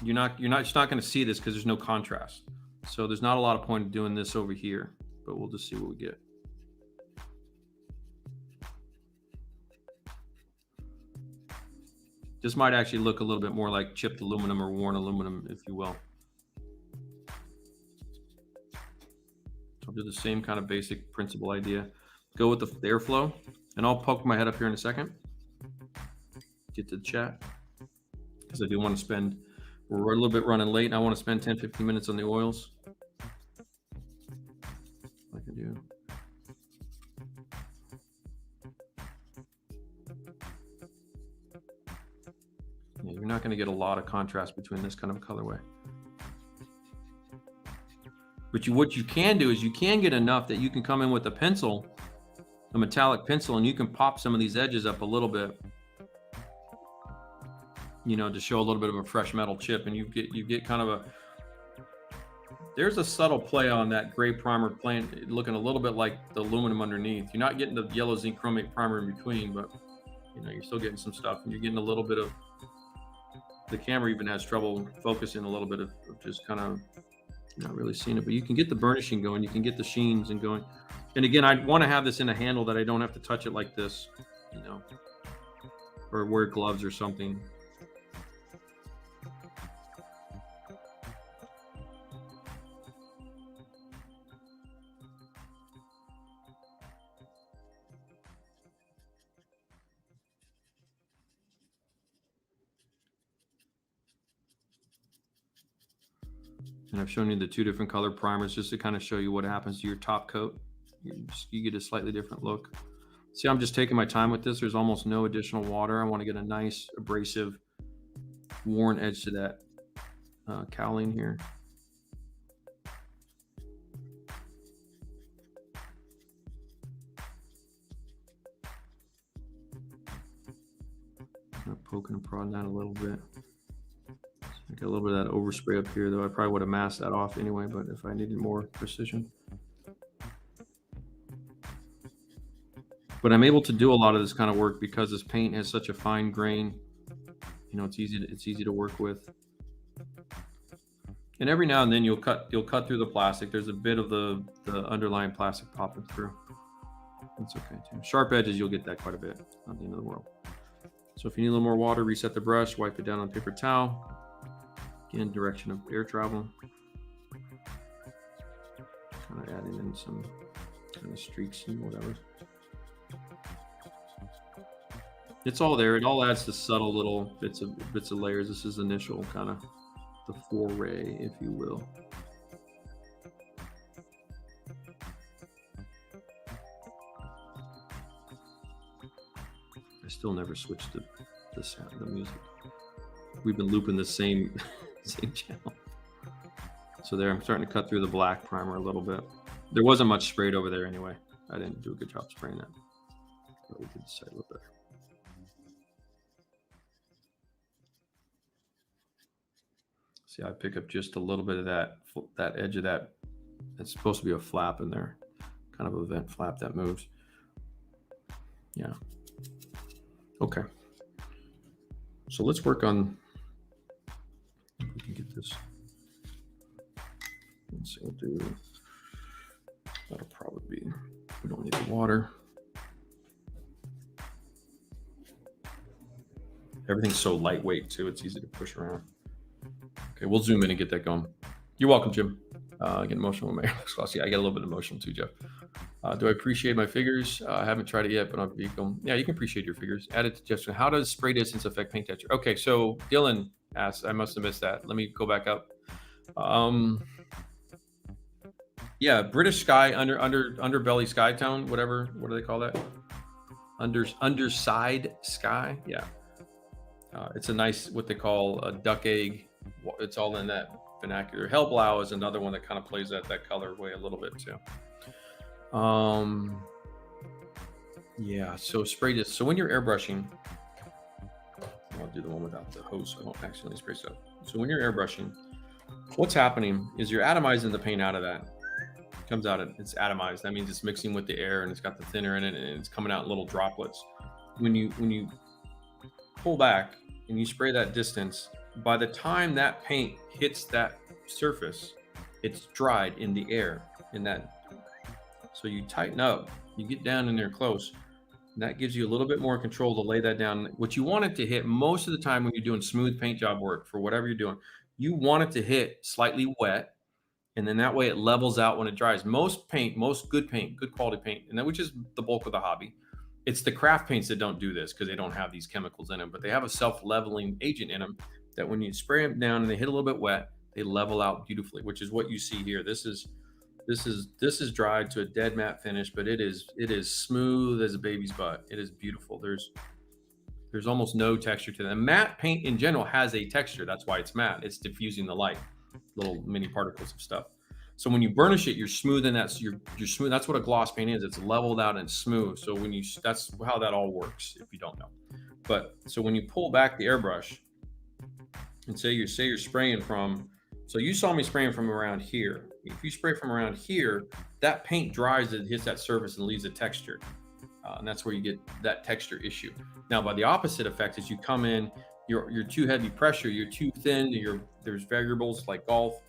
you're just not going to see this because there's no contrast. So there's not a lot of point of doing this over here, but we'll just see what we get. This might actually look a little bit more like chipped aluminum or worn aluminum, if you will. I'll do the same kind of basic principle idea. Go with the airflow, and I'll poke my head up here in a second. Get to the chat, because I do want to spend, we're a little bit running late, and I want to spend 10-15 minutes on the oils. I can do. Yeah, you're not going to get a lot of contrast between this kind of colorway. But what you can do is you can get enough that you can come in with a pencil, a metallic pencil, and you can pop some of these edges up a little bit, you know, to show a little bit of a fresh metal chip, and you get kind of a, there's a subtle play on that gray primer playing, looking a little bit like the aluminum underneath. You're not getting the yellow zinc chromate primer in between, but you know, you're still getting some stuff, and you're getting a little bit of, the camera even has trouble focusing a little bit of just kind of not really seeing it, but you can get the burnishing going, you can get the sheens and going. And again, I want to have this in a handle that I don't have to touch it like this, you know, or wear gloves or something. And I've shown you the two different color primers just to kind of show you what happens to your top coat. You get a slightly different look. See, I'm just taking my time with this. There's almost no additional water. I want to get a nice abrasive, worn edge to that cowling here. I'm poking and prodding that a little bit. I got a little bit of that overspray up here, though. I probably would have masked that off anyway, but if I needed more precision. But I'm able to do a lot of this kind of work because this paint has such a fine grain. You know, it's easy to work with. And every now and then you'll cut through the plastic. There's a bit of the underlying plastic popping through. That's okay too. Sharp edges, you'll get that quite a bit. Not the end of the world. So if you need a little more water, reset the brush, wipe it down on paper towel. Again, direction of air travel. Kind of adding in some kind of streaks and whatever. It's all there. It all adds to subtle little bits of layers. This is initial kind of the foray, if you will. I still never switched to the sound, the music. We've been looping the same channel. So there, I'm starting to cut through the black primer a little bit. There wasn't much sprayed over there anyway. I didn't do a good job spraying that. But we did the side a little better. See, I pick up just a little bit of that edge of that. It's supposed to be a flap in there, kind of a vent flap that moves. Yeah. Okay. So let's work on, if we can get this So we'll do, that'll probably be, we don't need the water. Everything's so lightweight too, it's easy to push around. Okay, we'll zoom in and get that going. You're welcome, Jim. Get emotional with my Airbrush gloss. Yeah, I get a little bit emotional too, Jeff. Do I appreciate my figures? I haven't tried it yet, but I'll be going. Yeah, you can appreciate your figures. Added suggestion. How does spray distance affect paint texture? Okay, so Dylan asked, I must have missed that. Let me go back up. Yeah, British Sky, underbelly sky tone, whatever. What do they call that? Underside sky. Yeah. It's a nice, what they call a duck egg. It's all in that vernacular. Hellblau is another one that kind of plays that colorway a little bit too. Yeah, so spray this. So when you're airbrushing, I'll do the one without the hose so I don't accidentally spray stuff. So when you're airbrushing, what's happening is you're atomizing the paint out of that. It comes out, it's atomized. That means it's mixing with the air and it's got the thinner in it and it's coming out in little droplets. When you pull back and you spray that distance, by the time that paint hits that surface, it's dried in the air in that. So you tighten up, you get down in there close, and that gives you a little bit more control to lay that down. What you want it to hit most of the time when you're doing smooth paint job work for whatever you're doing, you want it to hit slightly wet, and then that way it levels out when it dries. Most paint, most good paint, good quality paint, and that which is the bulk of the hobby. It's the craft paints that don't do this because they don't have these chemicals in them, but they have a self-leveling agent in them that when you spray them down and they hit a little bit wet, they level out beautifully, which is what you see here. This is dried to a dead matte finish, but it is smooth as a baby's butt. It is beautiful. There's almost no texture to them. Matte paint in general has a texture. That's why it's matte. It's diffusing the light, little mini particles of stuff. So when you burnish it, you're smoothing that. So you're smooth. That's what a gloss paint is. It's leveled out and smooth. So that's how that all works. If you don't know, but so when you pull back the airbrush and say you're spraying from. So you saw me spraying from around here. If you spray from around here, that paint dries, it hits that surface and leaves a texture. And that's where you get that texture issue. Now, by the opposite effect is you come in, you're too heavy pressure, you're too thin, there's variables like golf,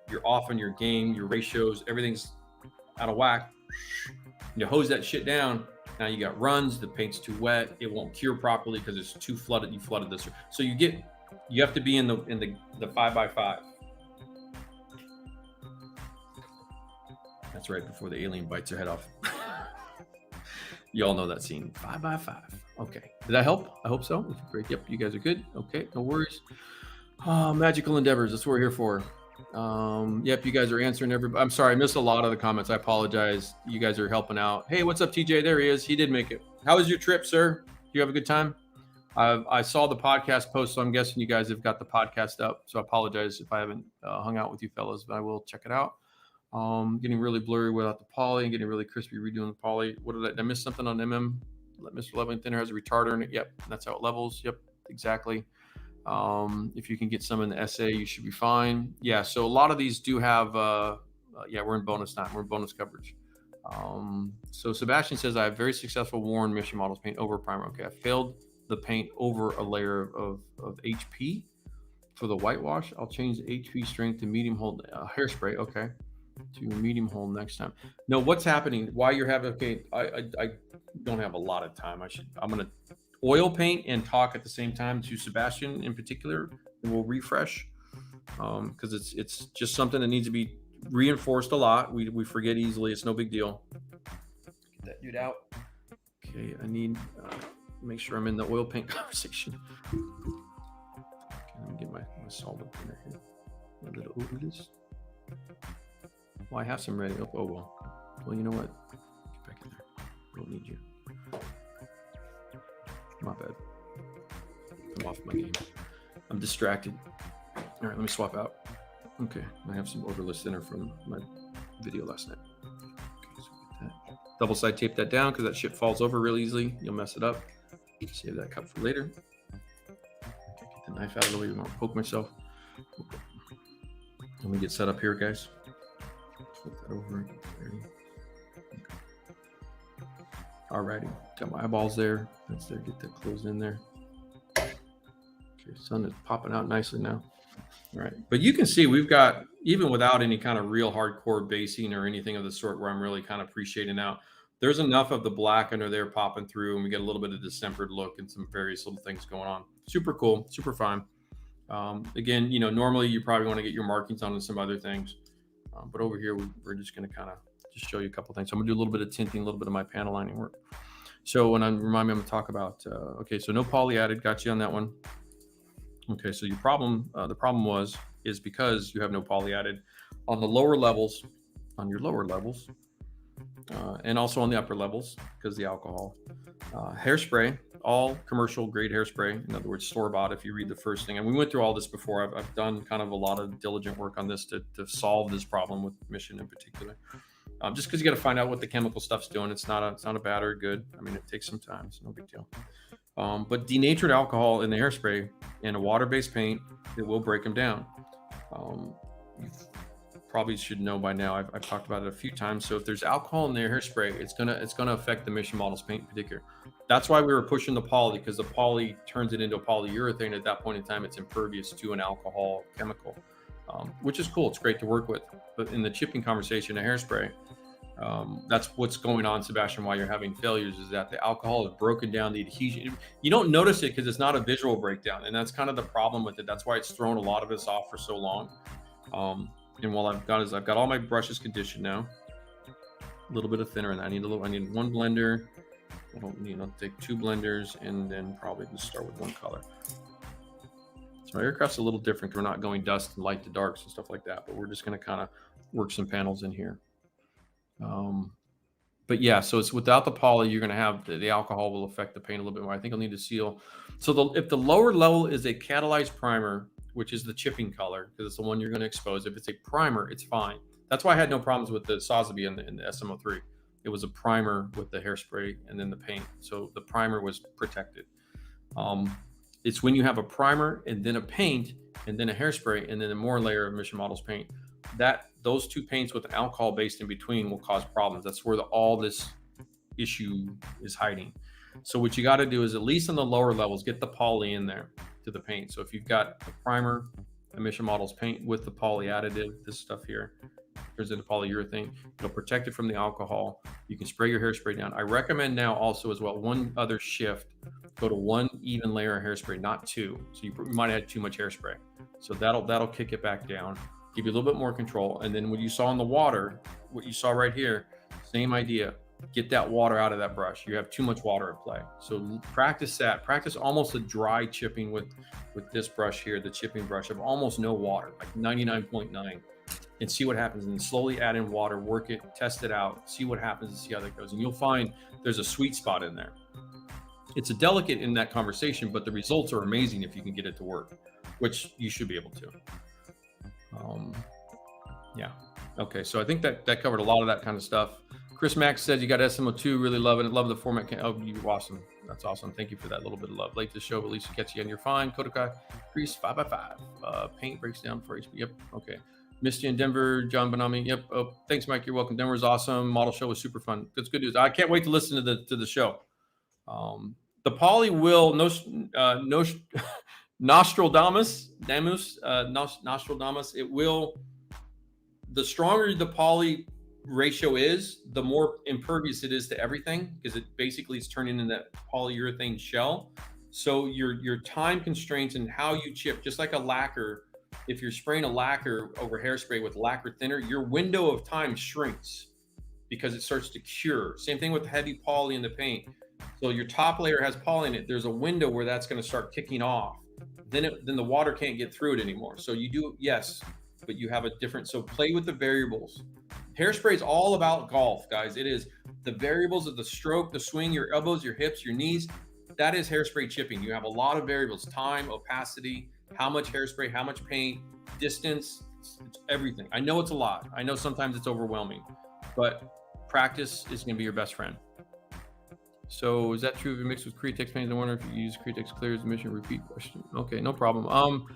you're off on your game, your ratios, everything's out of whack. You hose that shit down. Now you got runs, the paint's too wet, it won't cure properly because it's too flooded, you flooded this. So you have to be in the 5x5. That's right before the alien bites your head off. You all know that scene. 5x5. Okay. Did that help? I hope so. Great. Yep. You guys are good. Okay. No worries. Magical endeavors. That's what we're here for. Yep. You guys are answering everybody. I'm sorry. I missed a lot of the comments. I apologize. You guys are helping out. Hey, what's up, TJ? There he is. He did make it. How was your trip, sir? Did you have a good time? I saw the podcast post, so I'm guessing you guys have got the podcast up. So I apologize if I haven't hung out with you fellas, but I will check it out. Getting really blurry without the poly and getting really crispy redoing the poly. Did I miss something on MM? Mr. Leveling Thinner has a retarder in it. Yep, that's how it levels. Yep, exactly. If you can get some in the SA, you should be fine. Yeah, so a lot of these do have, yeah, we're in bonus time. We're in bonus coverage. So Sebastian says, I have very successful worn mission models paint over primer. Okay, I failed the paint over a layer of HP for the whitewash. I'll change the HP strength to medium hold hairspray. Okay. To medium hold next time. No, what's happening? Why you're having? Okay, I don't have a lot of time. I'm gonna oil paint and talk at the same time to Sebastian in particular, and we'll refresh because it's just something that needs to be reinforced a lot. We forget easily. It's no big deal. Get that dude out. Okay, I need make sure I'm in the oil paint conversation. Okay, let me get my solvent thinner here. A little over this. Well, I have some ready. Oh, well, you know what? Get back in there. Don't need you. My bad. I'm off my game. I'm distracted. All right, let me swap out. Okay, I have some odorless thinner from my video last night. Okay, so get that. Double side tape that down because that shit falls over real easily. You'll mess it up. Save that cup for later. Okay, get the knife out of the way. I won't poke myself. Okay. Let me get set up here, guys. Flip that over. Okay. Alrighty, got my eyeballs there. That's there. Get that closed in there. Okay, sun is popping out nicely now. Right. But you can see we've got, even without any kind of real hardcore basing or anything of the sort where I'm really kind of appreciating out, there's enough of the black under there popping through, and we get a little bit of distempered look and some various little things going on. Super cool, super fine. Again, you know, normally you probably want to get your markings on some other things. But over here, we're just going to kind of just show you a couple things. So I'm going to do a little bit of tinting, a little bit of my panel lining work. So when I remind me, I'm going to talk about, okay, so no poly added, got you on that one. Okay, so your problem, the problem is because you have no poly added on the lower levels, on your lower levels, and also on the upper levels because the alcohol. Hairspray, all commercial grade hairspray, in other words, store-bought if you read the first thing. And we went through all this before. I've done kind of a lot of diligent work on this to solve this problem with Mission in particular. Just because you got to find out what the chemical stuff's doing. It's not a bad or good. I mean, it takes some time. It's no big deal. But denatured alcohol in the hairspray and a water-based paint, it will break them down. You probably should know by now. I've talked about it a few times. So if there's alcohol in the hairspray, it's gonna affect the Mission Models paint in particular. That's why we were pushing the poly, because the poly turns it into a polyurethane. At that point in time, it's impervious to an alcohol chemical, which is cool. It's great to work with. But in the chipping conversation, a hairspray, that's what's going on, Sebastian, while you're having failures, is that the alcohol has broken down the adhesion. You don't notice it because it's not a visual breakdown, and that's kind of the problem with it. That's why it's thrown a lot of us off for so long. And what I've got all my brushes conditioned now. A little bit of thinner, and I need one blender. I don't need to take two blenders, and then probably just start with one color. So my aircraft's a little different. We're not going dust and light to darks and stuff like that, but we're just going to kind of work some panels in here. But yeah, so it's without the poly, you're going to have the alcohol will affect the paint a little bit more. I think I'll need to seal. So if the lower level is a catalyzed primer, which is the chipping color, because it's the one you're going to expose. If it's a primer, it's fine. That's why I had no problems with the Sotheby and the SM03. It was a primer with the hairspray and then the paint. So the primer was protected. It's when you have a primer and then a paint and then a hairspray and then a more layer of Mission Models paint, that those two paints with an alcohol based in between will cause problems. That's where all this issue is hiding. So what you got to do is, at least on the lower levels, get the poly in there to the paint. So if you've got a primer, a Mission Models paint with the poly additive, this stuff here turns into polyurethane, it'll protect it from the alcohol. You can spray your hairspray down. I recommend now also as well, one other shift, go to one even layer of hairspray, not two. So you might have had too much hairspray. So that'll kick it back down, give you a little bit more control. And then what you saw in the water, what you saw right here, same idea. Get that water out of that brush. You have too much water at play. So practice that. Practice almost a dry chipping with this brush here, the chipping brush of almost no water, like 99.9, and see what happens. And then slowly add in water, work it, test it out, see what happens, and see how that goes. And you'll find there's a sweet spot in there. It's a delicate in that conversation, but the results are amazing if you can get it to work, which you should be able to. Yeah. Okay. So I think that covered a lot of that kind of stuff. Chris Max says you got SMO2, really love it. Love the format. Oh, you're awesome. That's awesome. Thank you for that little bit of love. Late to the show, but at least you catch you and you're fine. Kodakai, Crease 5x5. Paint breaks down for HP. Yep. Okay. Misty in Denver, John Bonami. Yep. Oh, thanks, Mike. You're welcome. Denver's awesome. Model show was super fun. That's good news. I can't wait to listen to the show. The poly will Nostradamus. It will. The stronger the poly ratio is, the more impervious it is to everything, because it basically is turning into that polyurethane shell. So your time constraints and how you chip, just like a lacquer, if you're spraying a lacquer over hairspray with lacquer thinner, your window of time shrinks because it starts to cure. Same thing with the heavy poly in the paint. So your top layer has poly in it. There's a window where that's going to start kicking off. Then the water can't get through it anymore. So you do, yes, but you have a different, so play with the variables. Hairspray is all about golf, guys. It is the variables of the stroke, the swing, your elbows, your hips, your knees. That is hairspray chipping. You have a lot of variables: time, opacity, how much hairspray, how much paint, distance, it's everything. I know it's a lot. I know sometimes it's overwhelming, but practice is going to be your best friend. So is that true if you mix with Createx paint? I wonder if you use Createx clear as mission repeat question. Okay, no problem.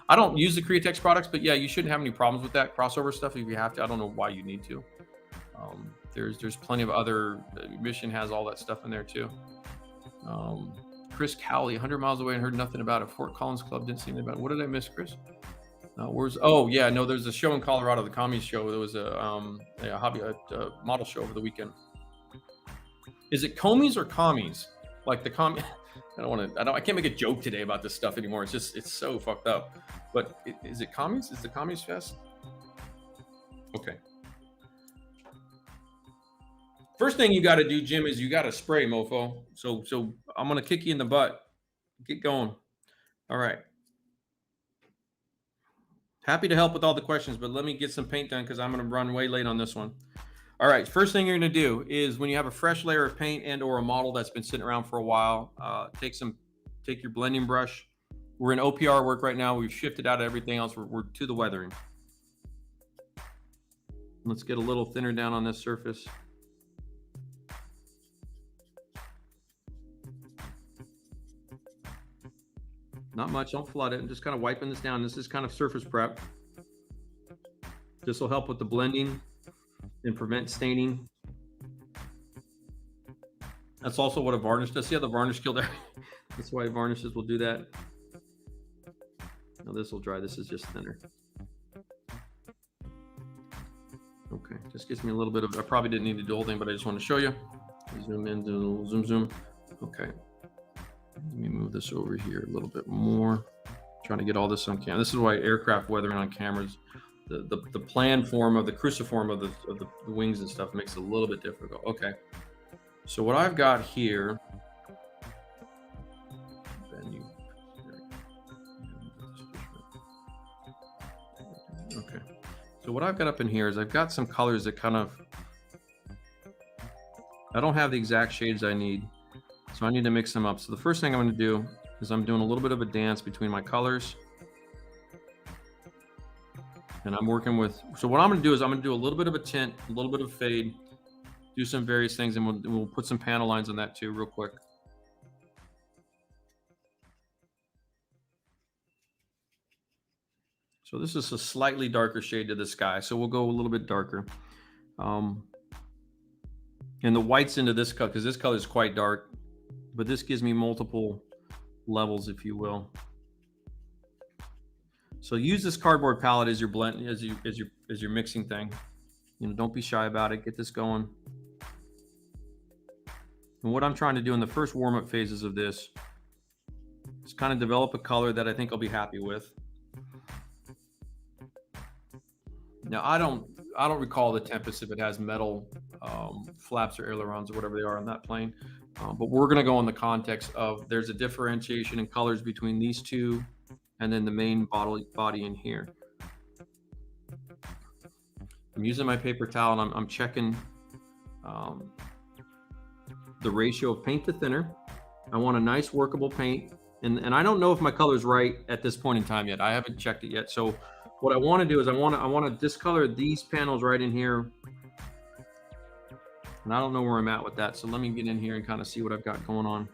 I don't use the Createx products, but yeah, you shouldn't have any problems with that crossover stuff if you have to. I don't know why you need to. There's plenty of other, Mission has all that stuff in there too. Chris Cowley, 100 miles away and heard nothing about it. Fort Collins Club didn't see anything about it. What did I miss, Chris? Where's, oh yeah, no, there's a show in Colorado, the commies show. There was a hobby, model show over the weekend. Is it commies or commies? Like the commie, I can't make a joke today about this stuff anymore. It's just, it's so fucked up. But is it commies? Is the commies fest? Okay. First thing you got to do, Jim, is you got to spray, mofo. So I'm going to kick you in the butt. Get going. All right. Happy to help with all the questions, but let me get some paint done because I'm going to run way late on this one. All right. First thing you're going to do is when you have a fresh layer of paint and or a model that's been sitting around for a while, take your blending brush. We're in OPR work right now. We've shifted out of everything else. We're to the weathering. Let's get a little thinner down on this surface. Not much, don't flood it. I'm just kind of wiping this down. This is kind of surface prep. This will help with the blending and prevent staining. That's also what a varnish does. See how the varnish killed there? That's why varnishes will do that. Now this will dry. This is just thinner. Okay, just gives me a little bit of, I probably didn't need to do the whole thing, but I just want to show you. Zoom in, do a little zoom. Okay. Let me move this over here a little bit more. Trying to get all this on camera. This is why aircraft weathering on cameras, the plan form of the cruciform of the wings and stuff makes it a little bit difficult. Okay. So what I've got here, okay. So what I've got up in here is I've got some colors that kind of, I don't have the exact shades I need. So I need to mix them up. So the first thing I'm going to do is I'm doing a little bit of a dance between my colors. And I'm working with, so what I'm going to do is I'm going to do a little bit of a tint, a little bit of fade, do some various things, and we'll put some panel lines on that too real quick. So this is a slightly darker shade to the sky. So we'll go a little bit darker. And the whites into this color, because this color is quite dark. But this gives me multiple levels, if you will. So use this cardboard palette as your blend, as your mixing thing. You know, don't be shy about it. Get this going. And what I'm trying to do in the first warm-up phases of this is kind of develop a color that I think I'll be happy with. Now I don't recall the Tempest if it has metal flaps or ailerons or whatever they are on that plane. But we're going to go in the context of there's a differentiation in colors between these two and then the main body in here. I'm using my paper towel and I'm checking the ratio of paint to thinner. I want a nice workable paint. And I don't know if my color is right at this point in time yet. I haven't checked it yet. So what I want to do is I want to discolor these panels right in here. And I don't know where I'm at with that. So let me get in here and kind of see what I've got going on.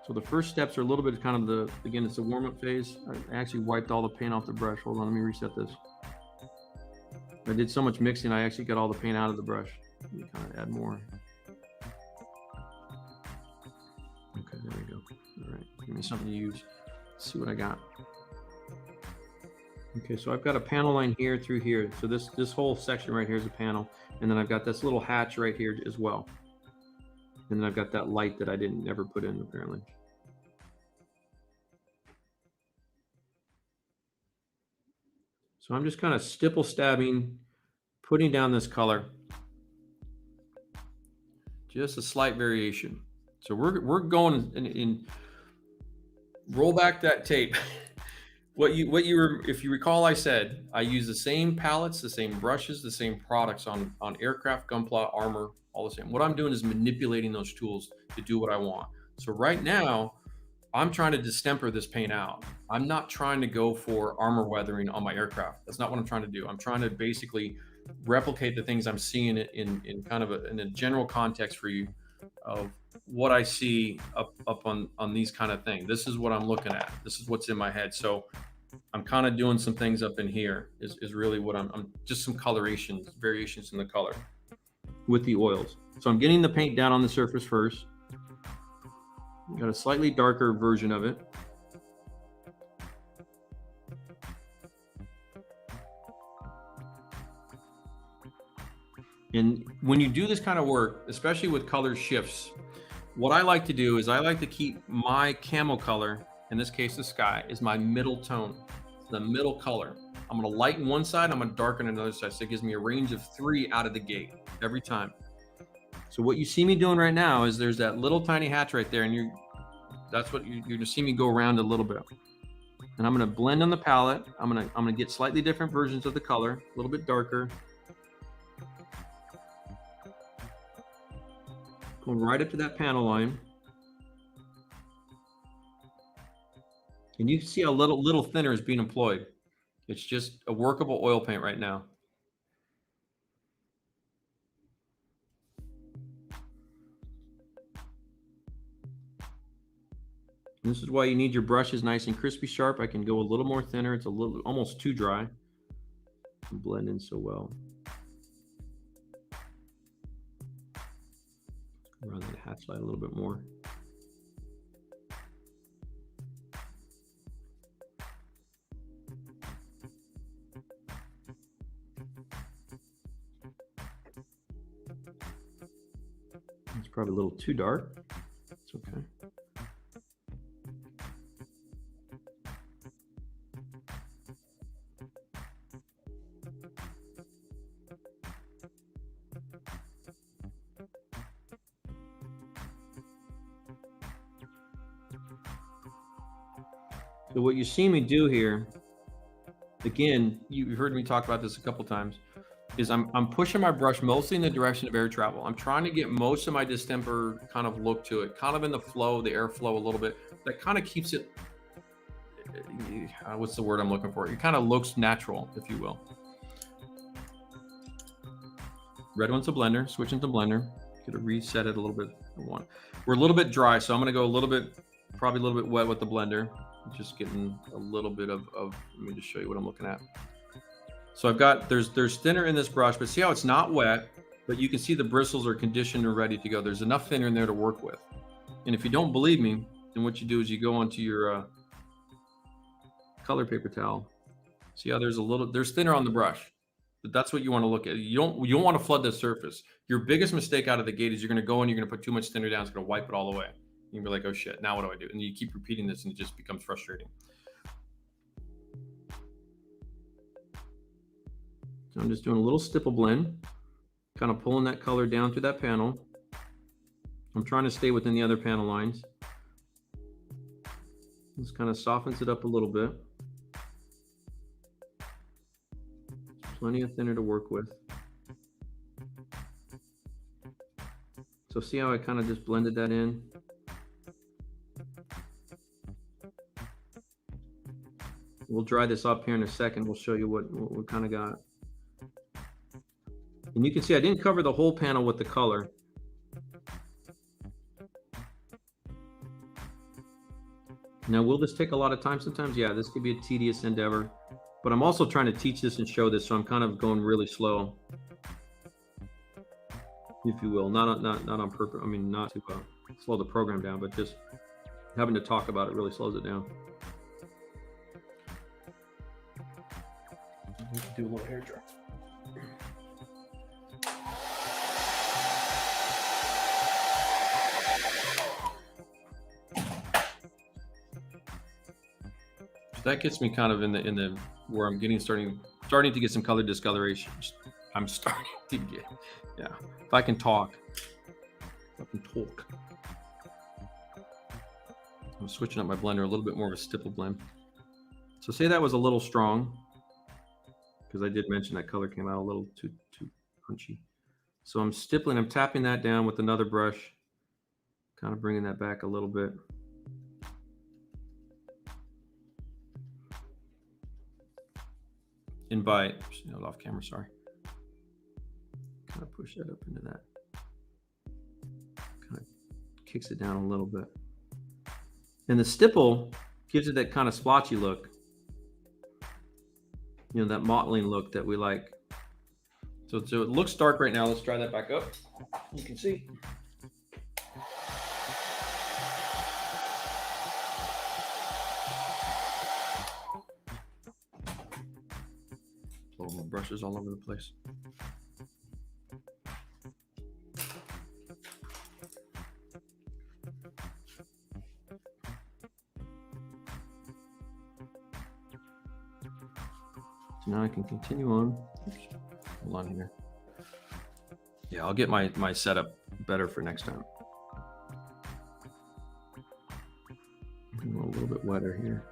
So the first steps are a little bit kind of again, it's a warm-up phase. I actually wiped all the paint off the brush. Hold on, let me reset this. I did so much mixing, I actually got all the paint out of the brush. Let me kind of add more. Okay, there we go. All right, give me something to use. Let's see what I got. Okay, so I've got a panel line here through here. So this whole section right here is a panel. And then I've got this little hatch right here as well. And then I've got that light that I didn't ever put in apparently. So I'm just kind of stipple stabbing, putting down this color. Just a slight variation. So we're going in roll back that tape. If you recall, I said I use the same palettes, the same brushes, the same products on aircraft, gunpla, armor, all the same. What I'm doing is manipulating those tools to do what I want. So right now, I'm trying to distemper this paint out. I'm not trying to go for armor weathering on my aircraft. That's not what I'm trying to do. I'm trying to basically replicate the things I'm seeing in kind of in a general context for you of what I see up on these kind of things. This is what I'm looking at. This is what's in my head. So I'm kind of doing some things up in here is really what I'm just some colorations, variations in the color with the oils. So I'm getting the paint down on the surface first. Got a slightly darker version of it. And when you do this kind of work, especially with color shifts, what I like to do is I like to keep my camo color, in this case the sky, is my middle tone, the middle color. I'm gonna lighten one side, I'm gonna darken another side, so it gives me a range of 3 out of the gate every time. So what you see me doing right now is there's that little tiny hatch right there, and that's what you're gonna see me go around a little bit. And I'm gonna blend on the palette. I'm gonna get slightly different versions of the color, a little bit darker. Going right up to that panel line. And you can see how little thinner is being employed. It's just a workable oil paint right now. And this is why you need your brushes nice and crispy sharp. I can go a little more thinner. It's a little, almost too dry. Blend in so well. Around that hatch light a little bit more. It's probably a little too dark. It's okay. So what you see me do here, again, you've heard me talk about this a couple times, is I'm pushing my brush mostly in the direction of air travel. I'm trying to get most of my distemper kind of look to it, kind of in the flow, the airflow a little bit. That kind of keeps it, what's the word I'm looking for? It kind of looks natural, if you will. Red one's a blender, switching to blender. Gonna reset it a little bit. We're a little bit dry, so I'm gonna go a little bit, probably a little bit wet with the blender. Just getting a little bit of let me just show you what I'm looking at. So I've got, there's thinner in this brush, but see how it's not wet, but you can see the bristles are conditioned and ready to go. There's enough thinner in there to work with. And if you don't believe me, then what you do is you go onto your color paper towel. See how there's thinner on the brush. But that's what you want to look at. You don't want to flood the surface. Your biggest mistake out of the gate is you're going to go and you're going to put too much thinner down. It's going to wipe it all away. You're gonna be like, oh shit, now what do I do? And you keep repeating this and it just becomes frustrating. So I'm just doing a little stipple blend, kind of pulling that color down through that panel. I'm trying to stay within the other panel lines. This kind of softens it up a little bit. Plenty of thinner to work with. So see how I kind of just blended that in? We'll dry this up here in a second. We'll show you what we kind of got. And you can see I didn't cover the whole panel with the color. Now, will this take a lot of time sometimes? Yeah, this could be a tedious endeavor. But I'm also trying to teach this and show this, so I'm kind of going really slow, if you will. Not on purpose. I mean, not to slow the program down, but just having to talk about it really slows it down. Do a little hair dry. So that gets me kind of in the where I'm starting to get some color discoloration. I'm starting to get, yeah. If I can talk, I'm switching up my blender a little bit more of a stipple blend. So say that was a little strong, because I did mention that color came out a little too punchy. So I'm stippling, I'm tapping that down with another brush, kind of bringing that back a little bit. And by, off camera, sorry. Kind of push that up into that. Kind of kicks it down a little bit. And the stipple gives it that kind of splotchy look. That mottling look that we like. So it looks dark right now. Let's dry that back up. You can see. Blow my brushes all over the place. So now I can continue on. Oops, hold on here. Yeah, I'll get my setup better for next time. A little bit wetter here.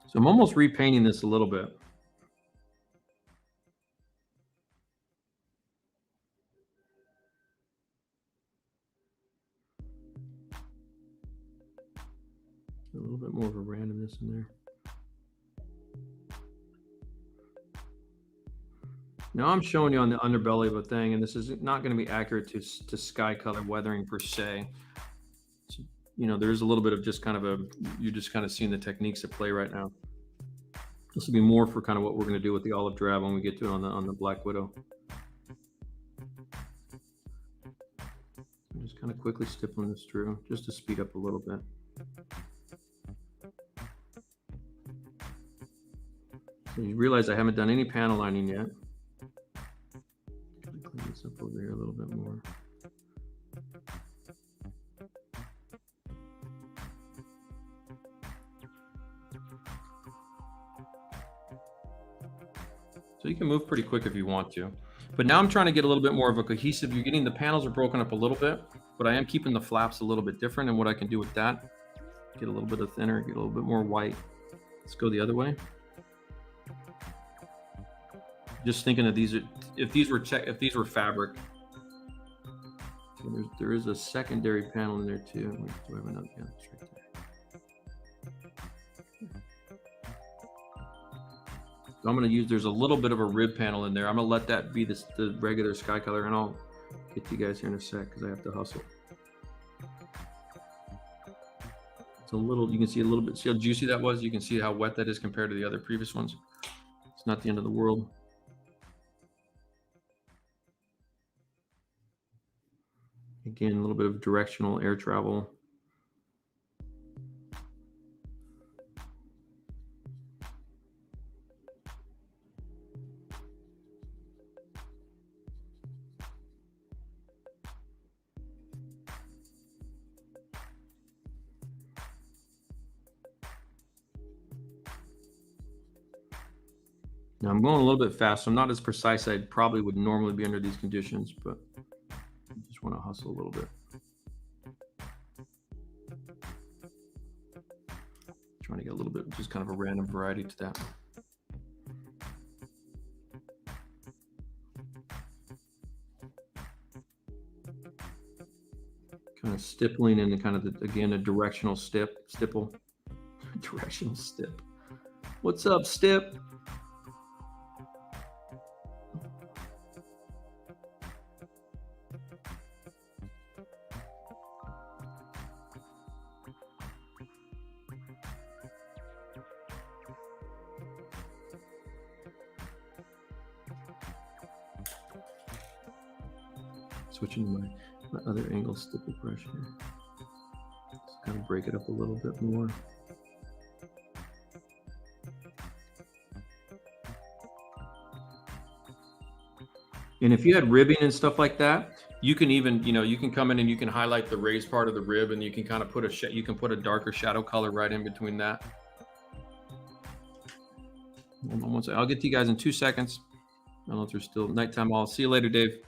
So I'm almost repainting this a little bit. A little bit more of a randomness in there. Now I'm showing you on the underbelly of a thing, and this is not going to be accurate to sky color weathering per se. So, you know, there's a little bit of just kind of a, you're just kind of seeing the techniques at play right now. This will be more for kind of what we're going to do with the olive drab when we get to it on the Black Widow. I'm just kind of quickly stippling this through just to speed up a little bit. So you realize I haven't done any panel lining yet. Clean this up over here a little bit more. So you can move pretty quick if you want to. But now I'm trying to get a little bit more of a cohesive, you're getting the panels are broken up a little bit, but I am keeping the flaps a little bit different. And what I can do with that, get a little bit of thinner, get a little bit more white. Let's go the other way. Just thinking of these, if these were fabric, so there is a secondary panel in there too. Wait, do I have another? Yeah, it's right there. So I'm going to use, there's a little bit of a rib panel in there. I'm going to let that be the regular sky color, and I'll get to you guys here in a sec because I have to hustle. It's a little, you can see a little bit, see how juicy that was? You can see how wet that is compared to the other previous ones. It's not the end of the world. Again, a little bit of directional air travel. Now I'm going a little bit fast, so I'm not as precise as I probably would normally be under these conditions, but I just want to hustle a little bit. Trying to get a little bit, just kind of a random variety to that. Kind of stippling in the kind of, again, a directional stipple. Directional stip. What's up, Stip? Switching to my other angle stipple brush here. Just kind of break it up a little bit more. And if you had ribbing and stuff like that, you can even, you know, you can come in and you can highlight the raised part of the rib, and you can kind of put you can put a darker shadow color right in between that. Hold on one second. I'll get to you guys in 2 seconds. I don't know if there's still nighttime. I'll see you later, Dave.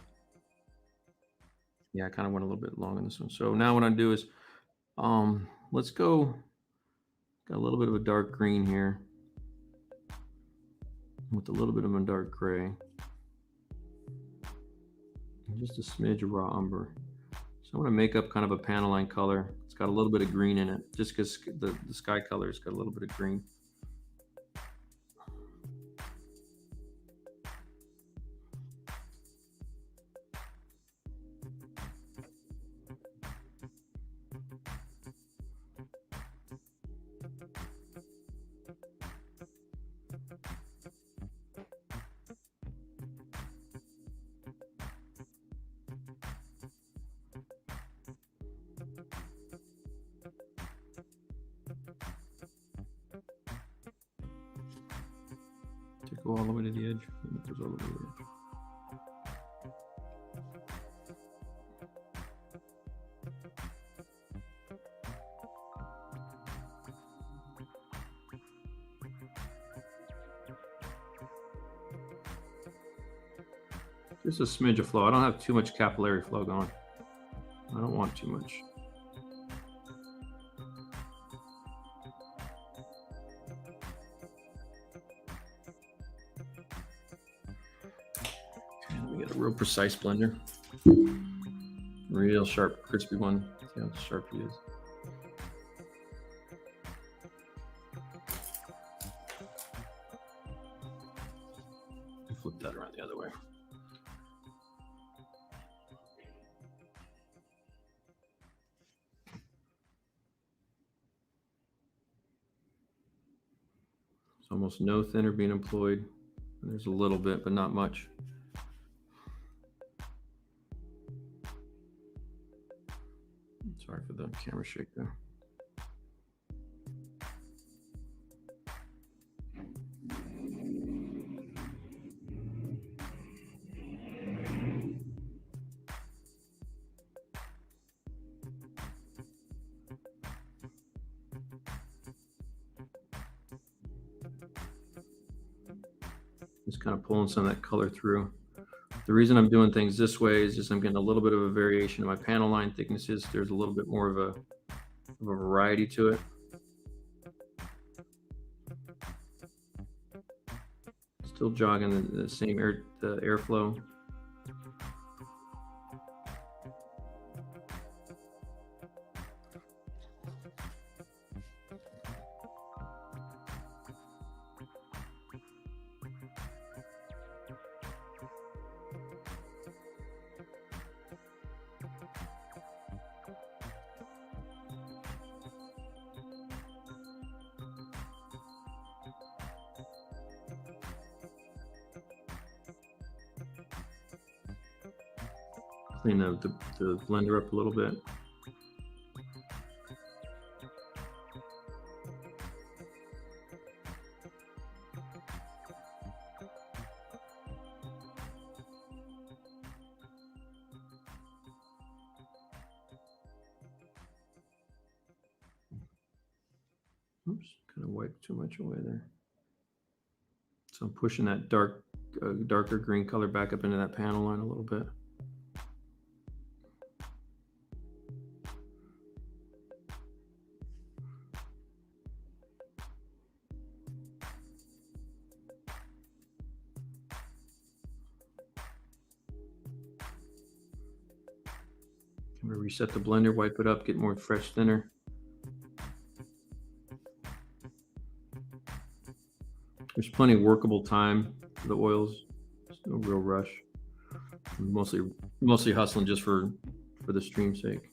Yeah, I kind of went a little bit long on this one. So now what I'm gonna do is, let's go, got a little bit of a dark green here with a little bit of a dark gray. And just a smidge of raw umber. So I want to make up kind of a panel line color. It's got a little bit of green in it, just because the sky color's got a little bit of green. To go all the way to the edge. And it goes all the way to the edge. Just a smidge of flow. I don't have too much capillary flow going. I don't want too much. Okay, let me get a real precise blender. Real sharp, crispy one. See how sharp he is. Flip that around the other way. There's almost no thinner being employed. There's a little bit, but not much. Sorry for the camera shake there. Just kind of pulling some of that color through. The reason I'm doing things this way is just I'm getting a little bit of a variation in my panel line thicknesses. There's a little bit more of a variety to it. Still jogging the same airflow. Clean the blender up a little bit. Oops, kind of wiped too much away there. So I'm pushing that darker green color back up into that panel line a little bit. I'm going to reset the blender, wipe it up, get more fresh thinner. There's plenty of workable time for the oils. There's no real rush. I'm mostly hustling just for the stream's sake.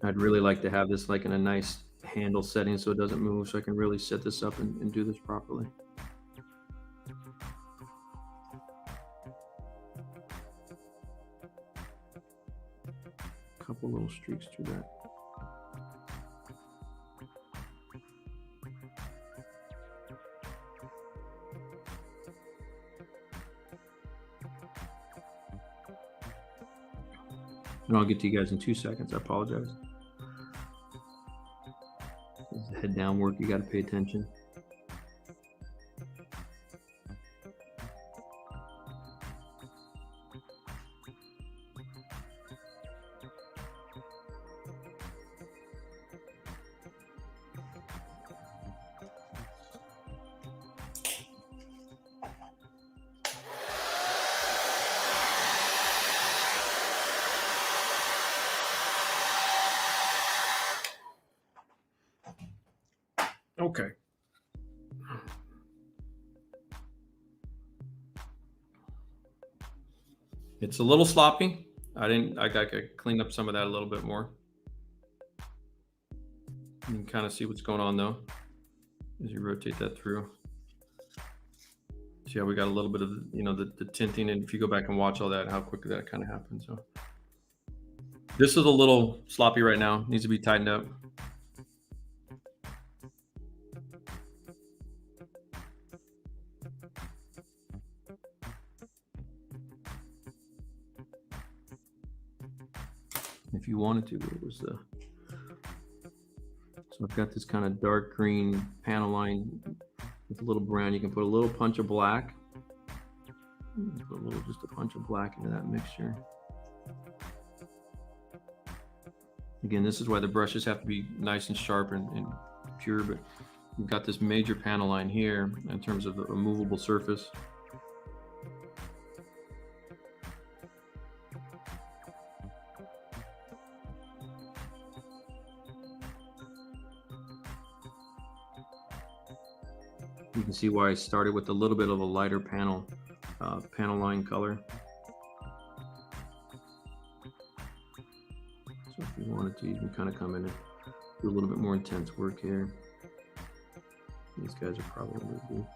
I'd really like to have this like in a nice handle setting so it doesn't move, so I can really set this up and do this properly. Couple little streaks through that. And I'll get to you guys in 2 seconds. I apologize. This is head down work. You got to pay attention. Okay. It's a little sloppy. I got to clean up some of that a little bit more. You can kind of see what's going on though, as you rotate that through. See how we got a little bit of, the tinting, and if you go back and watch all that, how quickly that kind of happens. So this is a little sloppy right now, needs to be tightened up. if you wanted to. It was the so I've got this kind of dark green panel line with a little brown. You can put a little punch of black. Put just a punch of black into that mixture. Again, this is why the brushes have to be nice and sharp and pure, but we've got this major panel line here in terms of a movable surface. You can see why I started with a little bit of a lighter panel line color. So if you wanted to, you can kind of come in and do a little bit more intense work here. These guys are probably going to do.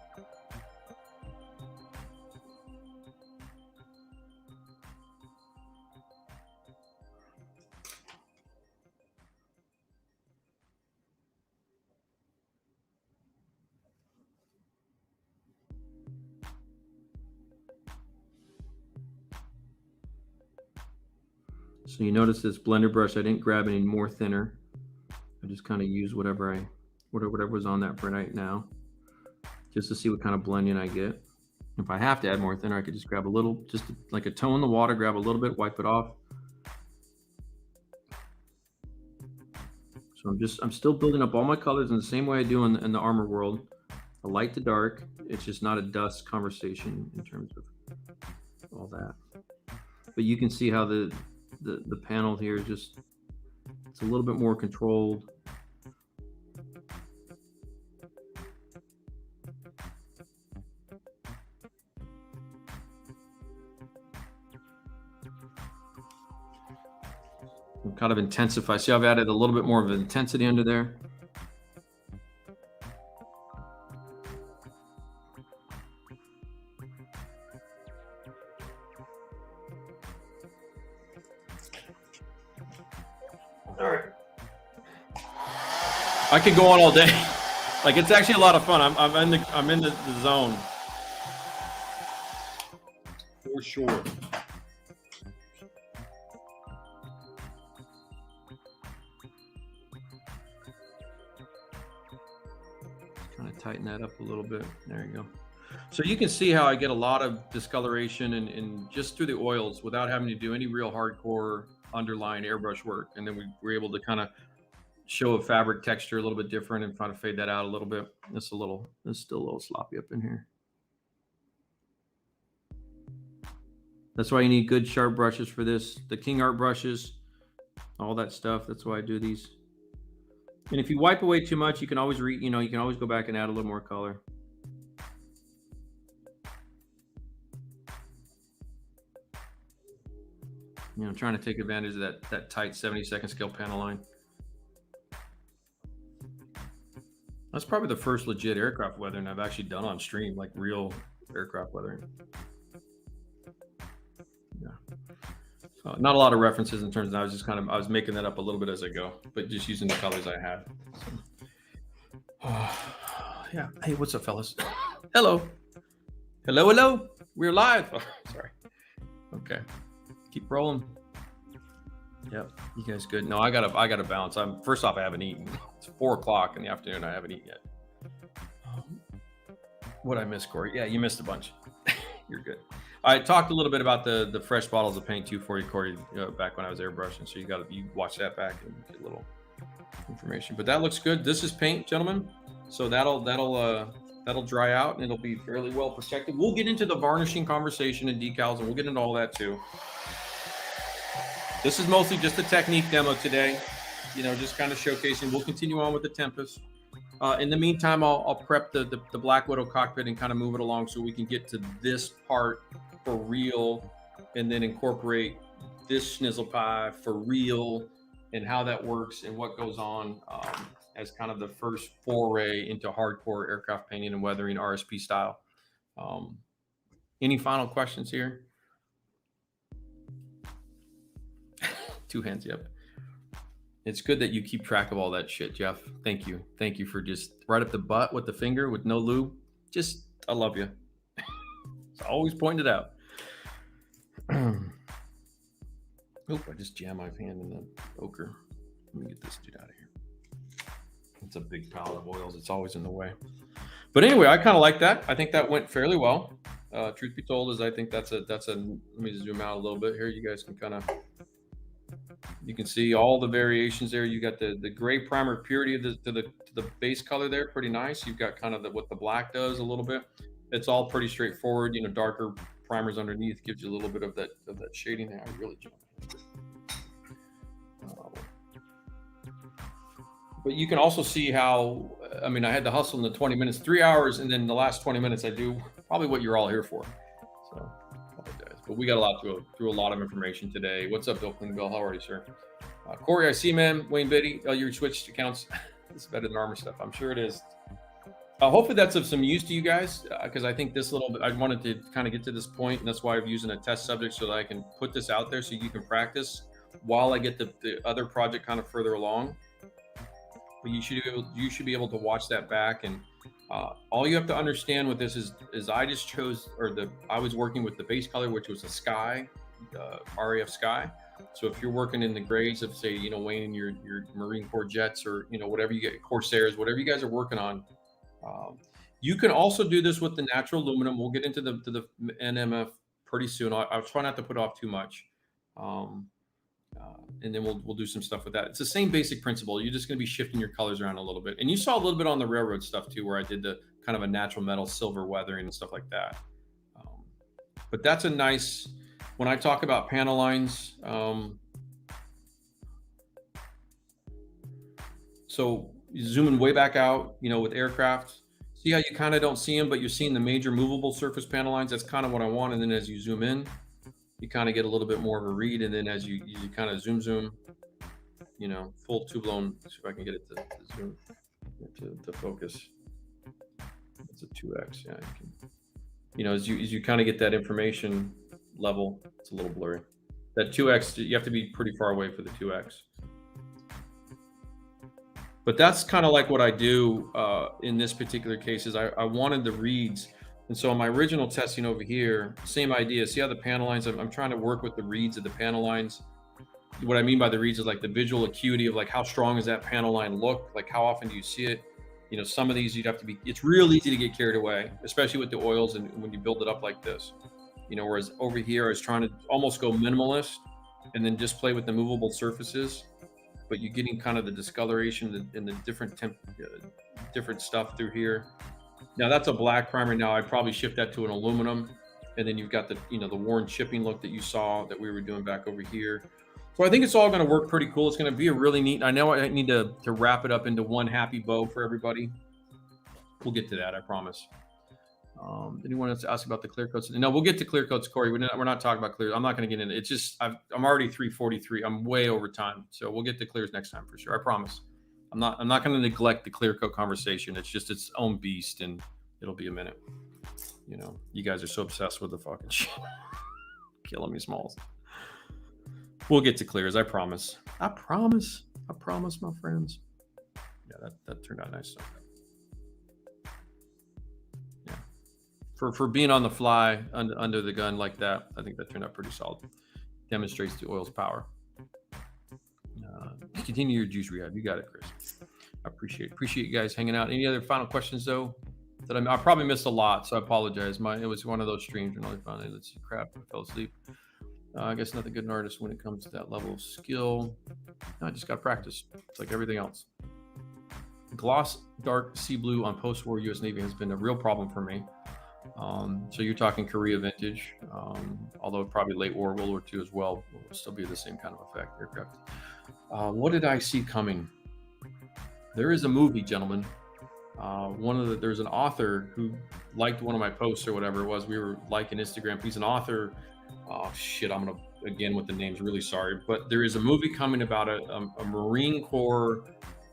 So you notice this blender brush, I didn't grab any more thinner. I just kind of used whatever was on that for right now, just to see what kind of blending I get. If I have to add more thinner, I could just grab a little, just like a toe in the water, grab a little bit, wipe it off. So I'm still building up all my colors in the same way I do in the armor world, a light to dark. It's just not a dust conversation in terms of all that. But you can see how the panel here is just, it's a little bit more controlled. I'm kind of intensify. See, I've added a little bit more of an intensity under there. All right. I could go on all day. Like, it's actually a lot of fun. I'm in the zone for sure. Kind of tighten that up a little bit. There you go. So you can see how I get a lot of discoloration and just through the oils without having to do any real hardcore underlying airbrush work. And then we were able to kind of show a fabric texture a little bit different and try to fade that out a little bit. It's still a little sloppy up in here. That's why you need good sharp brushes for this. The KINGART brushes, all that stuff. That's why I do these. And if you wipe away too much, you can always you can always go back and add a little more color. You know, trying to take advantage of that tight 70-second scale panel line. That's probably the first legit aircraft weathering I've actually done on stream, like real aircraft weathering. Yeah. So not a lot of references in terms of, I was making that up a little bit as I go, but just using the colors I had. So, yeah. Hey, what's up, fellas? Hello. Hello, hello. We're live. Oh, sorry. Okay. Keep rolling. Yep. You guys good? No, I gotta bounce. First off, I haven't eaten. It's 4 o'clock in the afternoon. I haven't eaten yet. What I missed, Corey? Yeah, you missed a bunch. You're good. I talked a little bit about the fresh bottles of paint too for you, Corey, back when I was airbrushing. So you watch that back and get a little information. But that looks good. This is paint, gentlemen. So that'll dry out and it'll be fairly well protected. We'll get into the varnishing conversation and decals, and we'll get into all that too. This is mostly just a technique demo today, you know, just kind of showcasing. We'll continue on with the Tempest. In the meantime, I'll prep the Black Widow cockpit and kind of move it along so we can get to this part for real, and then incorporate this schnizzle pie for real and how that works and what goes on as kind of the first foray into hardcore aircraft painting and weathering RSP style. Any final questions here? 2 hands up. It's good that you keep track of all that shit, Jeff. Thank you. Thank you for just right up the butt with the finger with no lube. Just, I love you. It's always pointed out. Oop, I just jammed my hand in the ochre. Let me get this dude out of here. It's a big palette of oils. It's always in the way. But anyway, I kind of like that. I think that went fairly well. Truth be told, is I think that's a. Let me zoom out a little bit here. You guys can kind of, you can see all the variations there. You got the gray primer purity of to the base color there, pretty nice. You've got kind of what the black does a little bit. It's all pretty straightforward. You know, darker primers underneath gives you a little bit of that shading there. I really jump. But you can also see how, I mean, I had to hustle in the 20 minutes, 3 hours, and then the last 20 minutes I do probably what you're all here for. So apologize. But we got a lot to go through, a lot of information today. What's up, Bill Bill? How are you, sir? Corey, I see, man. Wayne Biddy, you switched accounts. It's better than armor stuff. I'm sure it is. Hopefully that's of some use to you guys, because I think this little bit, I wanted to kind of get to this point, and that's why I'm using a test subject so that I can put this out there so you can practice while I get the other project kind of further along. But you should be able to watch that back, and all you have to understand with this is I just chose, I was working with the base color, which was a Sky, RAF Sky. So if you're working in the grays of, say, you know, Wayne, and your Marine Corps jets, or, you know, whatever you get, Corsairs, whatever you guys are working on, you can also do this with the natural aluminum. We'll get into the NMF pretty soon. I'll try not to put off too much. And then we'll do some stuff with that. It's the same basic principle. You're just going to be shifting your colors around a little bit. And you saw a little bit on the railroad stuff too, where I did the kind of a natural metal silver weathering and stuff like that. But that's a nice, when I talk about panel lines, so zooming way back out, you know, with aircraft, see how you kind of don't see them, but you're seeing the major movable surface panel lines. That's kind of what I want. And then as you zoom in, you kind of get a little bit more of a read, and then as you kind of zoom, you know, full two blown. See if I can get it to zoom to focus. It's a 2x. Yeah, you can. You know, as you kind of get that information level, it's a little blurry. That 2x, you have to be pretty far away for the 2x. But that's kind of like what I do in this particular case. Is I wanted the reads. And so my original testing over here, same idea. See how the panel lines, I'm trying to work with the reads of the panel lines. What I mean by the reads is like the visual acuity of like how strong does that panel line look? Like how often do you see it? You know, some of these you'd have to be, it's real easy to get carried away, especially with the oils and when you build it up like this. You know, whereas over here I was trying to almost go minimalist and then just play with the movable surfaces, but you're getting kind of the discoloration and the different stuff through here. Now that's a black primer. Now I'd probably shift that to an aluminum, and then you've got the, you know, the worn chipping look that you saw that we were doing back over here. So I think it's all going to work pretty cool. It's going to be a really neat. I know I need to wrap it up into one happy bow for everybody. We'll get to that, I promise. Anyone else ask about the clear coats? No, we'll get to clear coats, Corey. We're not talking about clear. I'm not going to get into it. It's just I'm already 3:43. I'm way over time, so we'll get to clears next time for sure. I promise. I'm not going to neglect the clear coat conversation. It's just its own beast, and it'll be a minute. You know, you guys are so obsessed with the fucking shit. Killing me, Smalls. We'll get to clears. I promise. I promise, my friends. Yeah, that turned out nice. Yeah, for being on the fly under the gun like that, I think that turned out pretty solid. Demonstrates the oil's power. Continue your juice rehab. You got it, Chris. I appreciate you guys hanging out. Any other final questions though? That I probably missed a lot, so I apologize. It was one of those streams when I finally I fell asleep. I guess nothing good an artist when it comes to that level of skill. I just got to practice. It's like everything else. Gloss dark sea blue on post-war U.S. Navy has been a real problem for me. So you're talking Korea vintage, although probably late war, World War II as well, will still be the same kind of effect. Aircraft. What did I see coming? There is a movie, gentlemen. There's an author who liked one of my posts or whatever it was. We were liking Instagram. He's an author. Oh shit, I'm gonna again with the names. Really sorry, but there is a movie coming about a Marine Corps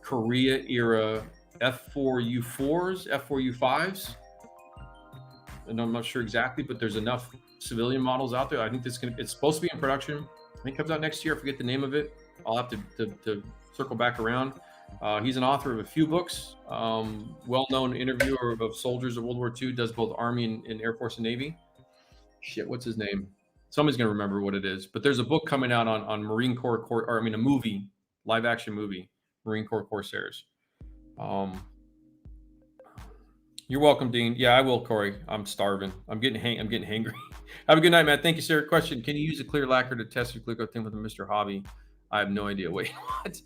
Korea era F4U4s, F4U5s, and I'm not sure exactly, but there's enough civilian models out there. I think it's supposed to be in production. I think it comes out next year. I forget the name of it. I'll have to circle back around. He's an author of a few books, well-known interviewer of soldiers of World War II, does both Army and Air Force and Navy. Shit, what's his name? Somebody's going to remember what it is. But there's a book coming out on Marine Corps, or I mean, a movie, live action movie, Marine Corps Corsairs. You're welcome, Dean. Yeah, I will, Corey. I'm starving. I'm getting hangry. Have a good night, man. Thank you, sir. Question: can you use a clear lacquer to test your clear coat thing with a Mr. Hobby? I have no idea. Wait, what?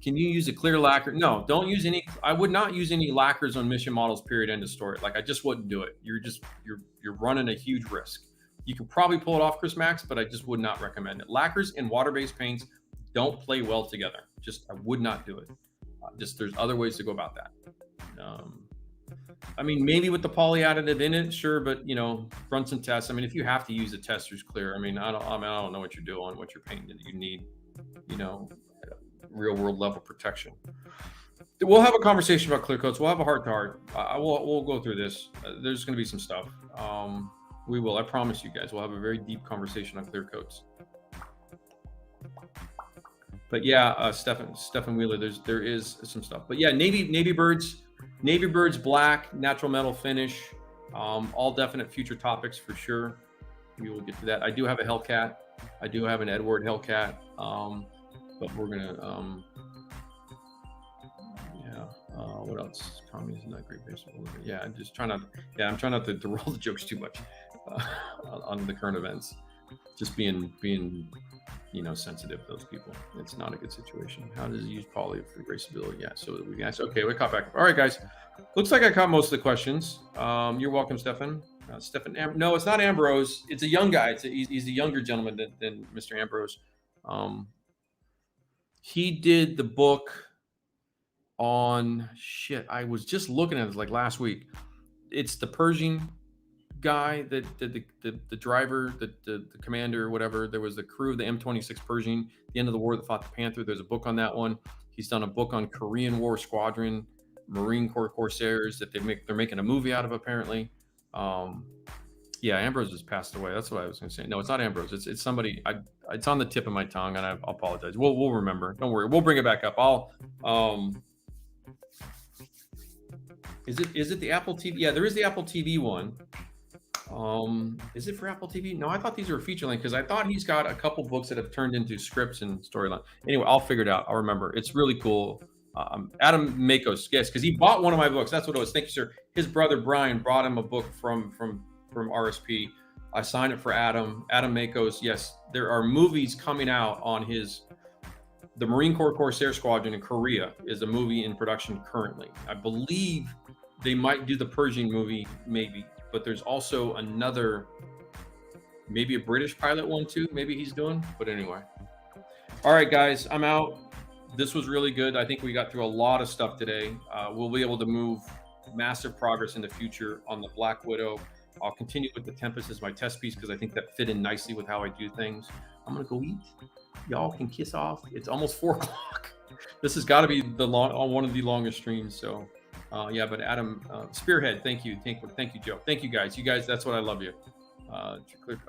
Can you use a clear lacquer? No, don't use any. I would not use any lacquers on mission models. Period. End of story. Like, I just wouldn't do it. You're running a huge risk. You can probably pull it off, Chris Max, but I just would not recommend it. Lacquers and water-based paints don't play well together. I would not do it. There's other ways to go about that. I mean, maybe with the poly additive in it, sure, but run some tests. I mean, if you have to use a tester's clear, I don't know what you're doing, what you're painting. You need, real world level protection. We'll have a conversation about clear coats. We'll have a heart to heart. We'll go through this. There's going to be some stuff. We will. I promise you guys. We'll have a very deep conversation on clear coats. But yeah, Stephen Wheeler, there is some stuff. But yeah, Navy Birds black, natural metal finish. All definite future topics for sure. We will get to that. I do have a Hellcat. I do have an Edward Hellcat. But we're gonna what else? Tommy is not great baseball. Yeah, I'm trying not to roll the jokes too much on the current events. Just being sensitive to those people. It's not a good situation. How does it use poly for erasability? Yeah, so we guys. Okay, we caught back. All right, guys. Looks like I caught most of the questions. You're welcome, Stefan. No, it's not Ambrose. It's a young guy. He's a younger gentleman than Mr. Ambrose. He did the book on I was just looking at it like last week. It's the Pershing guy that the driver, the commander, whatever. There was the crew of the M26 Pershing, the end of the war that fought the Panther. There's a book on that one. He's done a book on Korean War Squadron, Marine Corps Corsairs that they're making a movie out of apparently. Yeah, Ambrose has passed away. That's what I was going to say. No, it's not Ambrose. It's somebody. It's on the tip of my tongue, and I apologize. We'll remember. Don't worry. We'll bring it back up. Is it the Apple TV? Yeah, there is the Apple TV one. Is it for Apple TV? No, I thought these were feature length because I thought he's got a couple books that have turned into scripts and storyline. Anyway, I'll figure it out. I'll remember. It's really cool. Adam Makos, yes, because he bought one of my books. That's what it was. Thank you, sir. His brother Brian brought him a book from RSP. I signed it for Adam. Adam Makos. Yes, there are movies coming out on the Marine Corps Corsair Squadron in Korea is a movie in production currently. I believe they might do the Pershing movie, maybe, but there's also another, maybe a British pilot one too. Maybe he's doing. But anyway, all right, guys, I'm out. This was really good. I think we got through a lot of stuff today. We'll be able to move massive progress in the future on the Black Widow. I'll continue with the Tempest as my test piece because I think that fit in nicely with how I do things. I'm gonna go eat. Y'all can kiss off. It's almost 4 o'clock. This has got to be one of the longest streams. So, yeah. But Adam, Spearhead, thank you, Joe. Thank you guys. You guys, that's what I love you. Been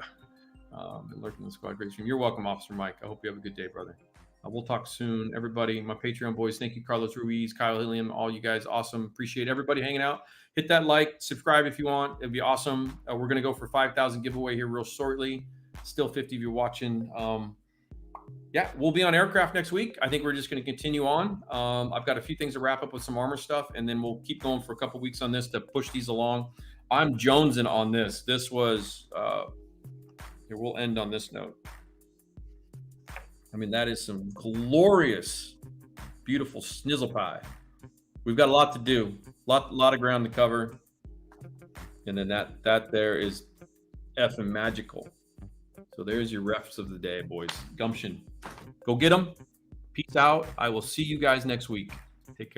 lurking in the squad. Great stream. You're welcome, Officer Mike. I hope you have a good day, brother. We'll talk soon, everybody. My Patreon boys, thank you, Carlos Ruiz, Kyle Hilliam, all you guys, awesome. Appreciate everybody hanging out. Hit that like, subscribe if you want. It'd be awesome. We're gonna go for 5,000 giveaway here real shortly. Still 50 if you're watching. Yeah, we'll be on aircraft next week. I think we're just going to continue on. I've got a few things to wrap up with some armor stuff, and then we'll keep going for a couple weeks on this to push these along. I'm jonesing on this. This was here. We'll end on this note. I mean, that is some glorious, beautiful snizzle pie. We've got a lot to do, lot of ground to cover, and then that there is effing magical. So there's your refs of the day, boys. Gumption. Go get them. Peace out. I will see you guys next week. Take care.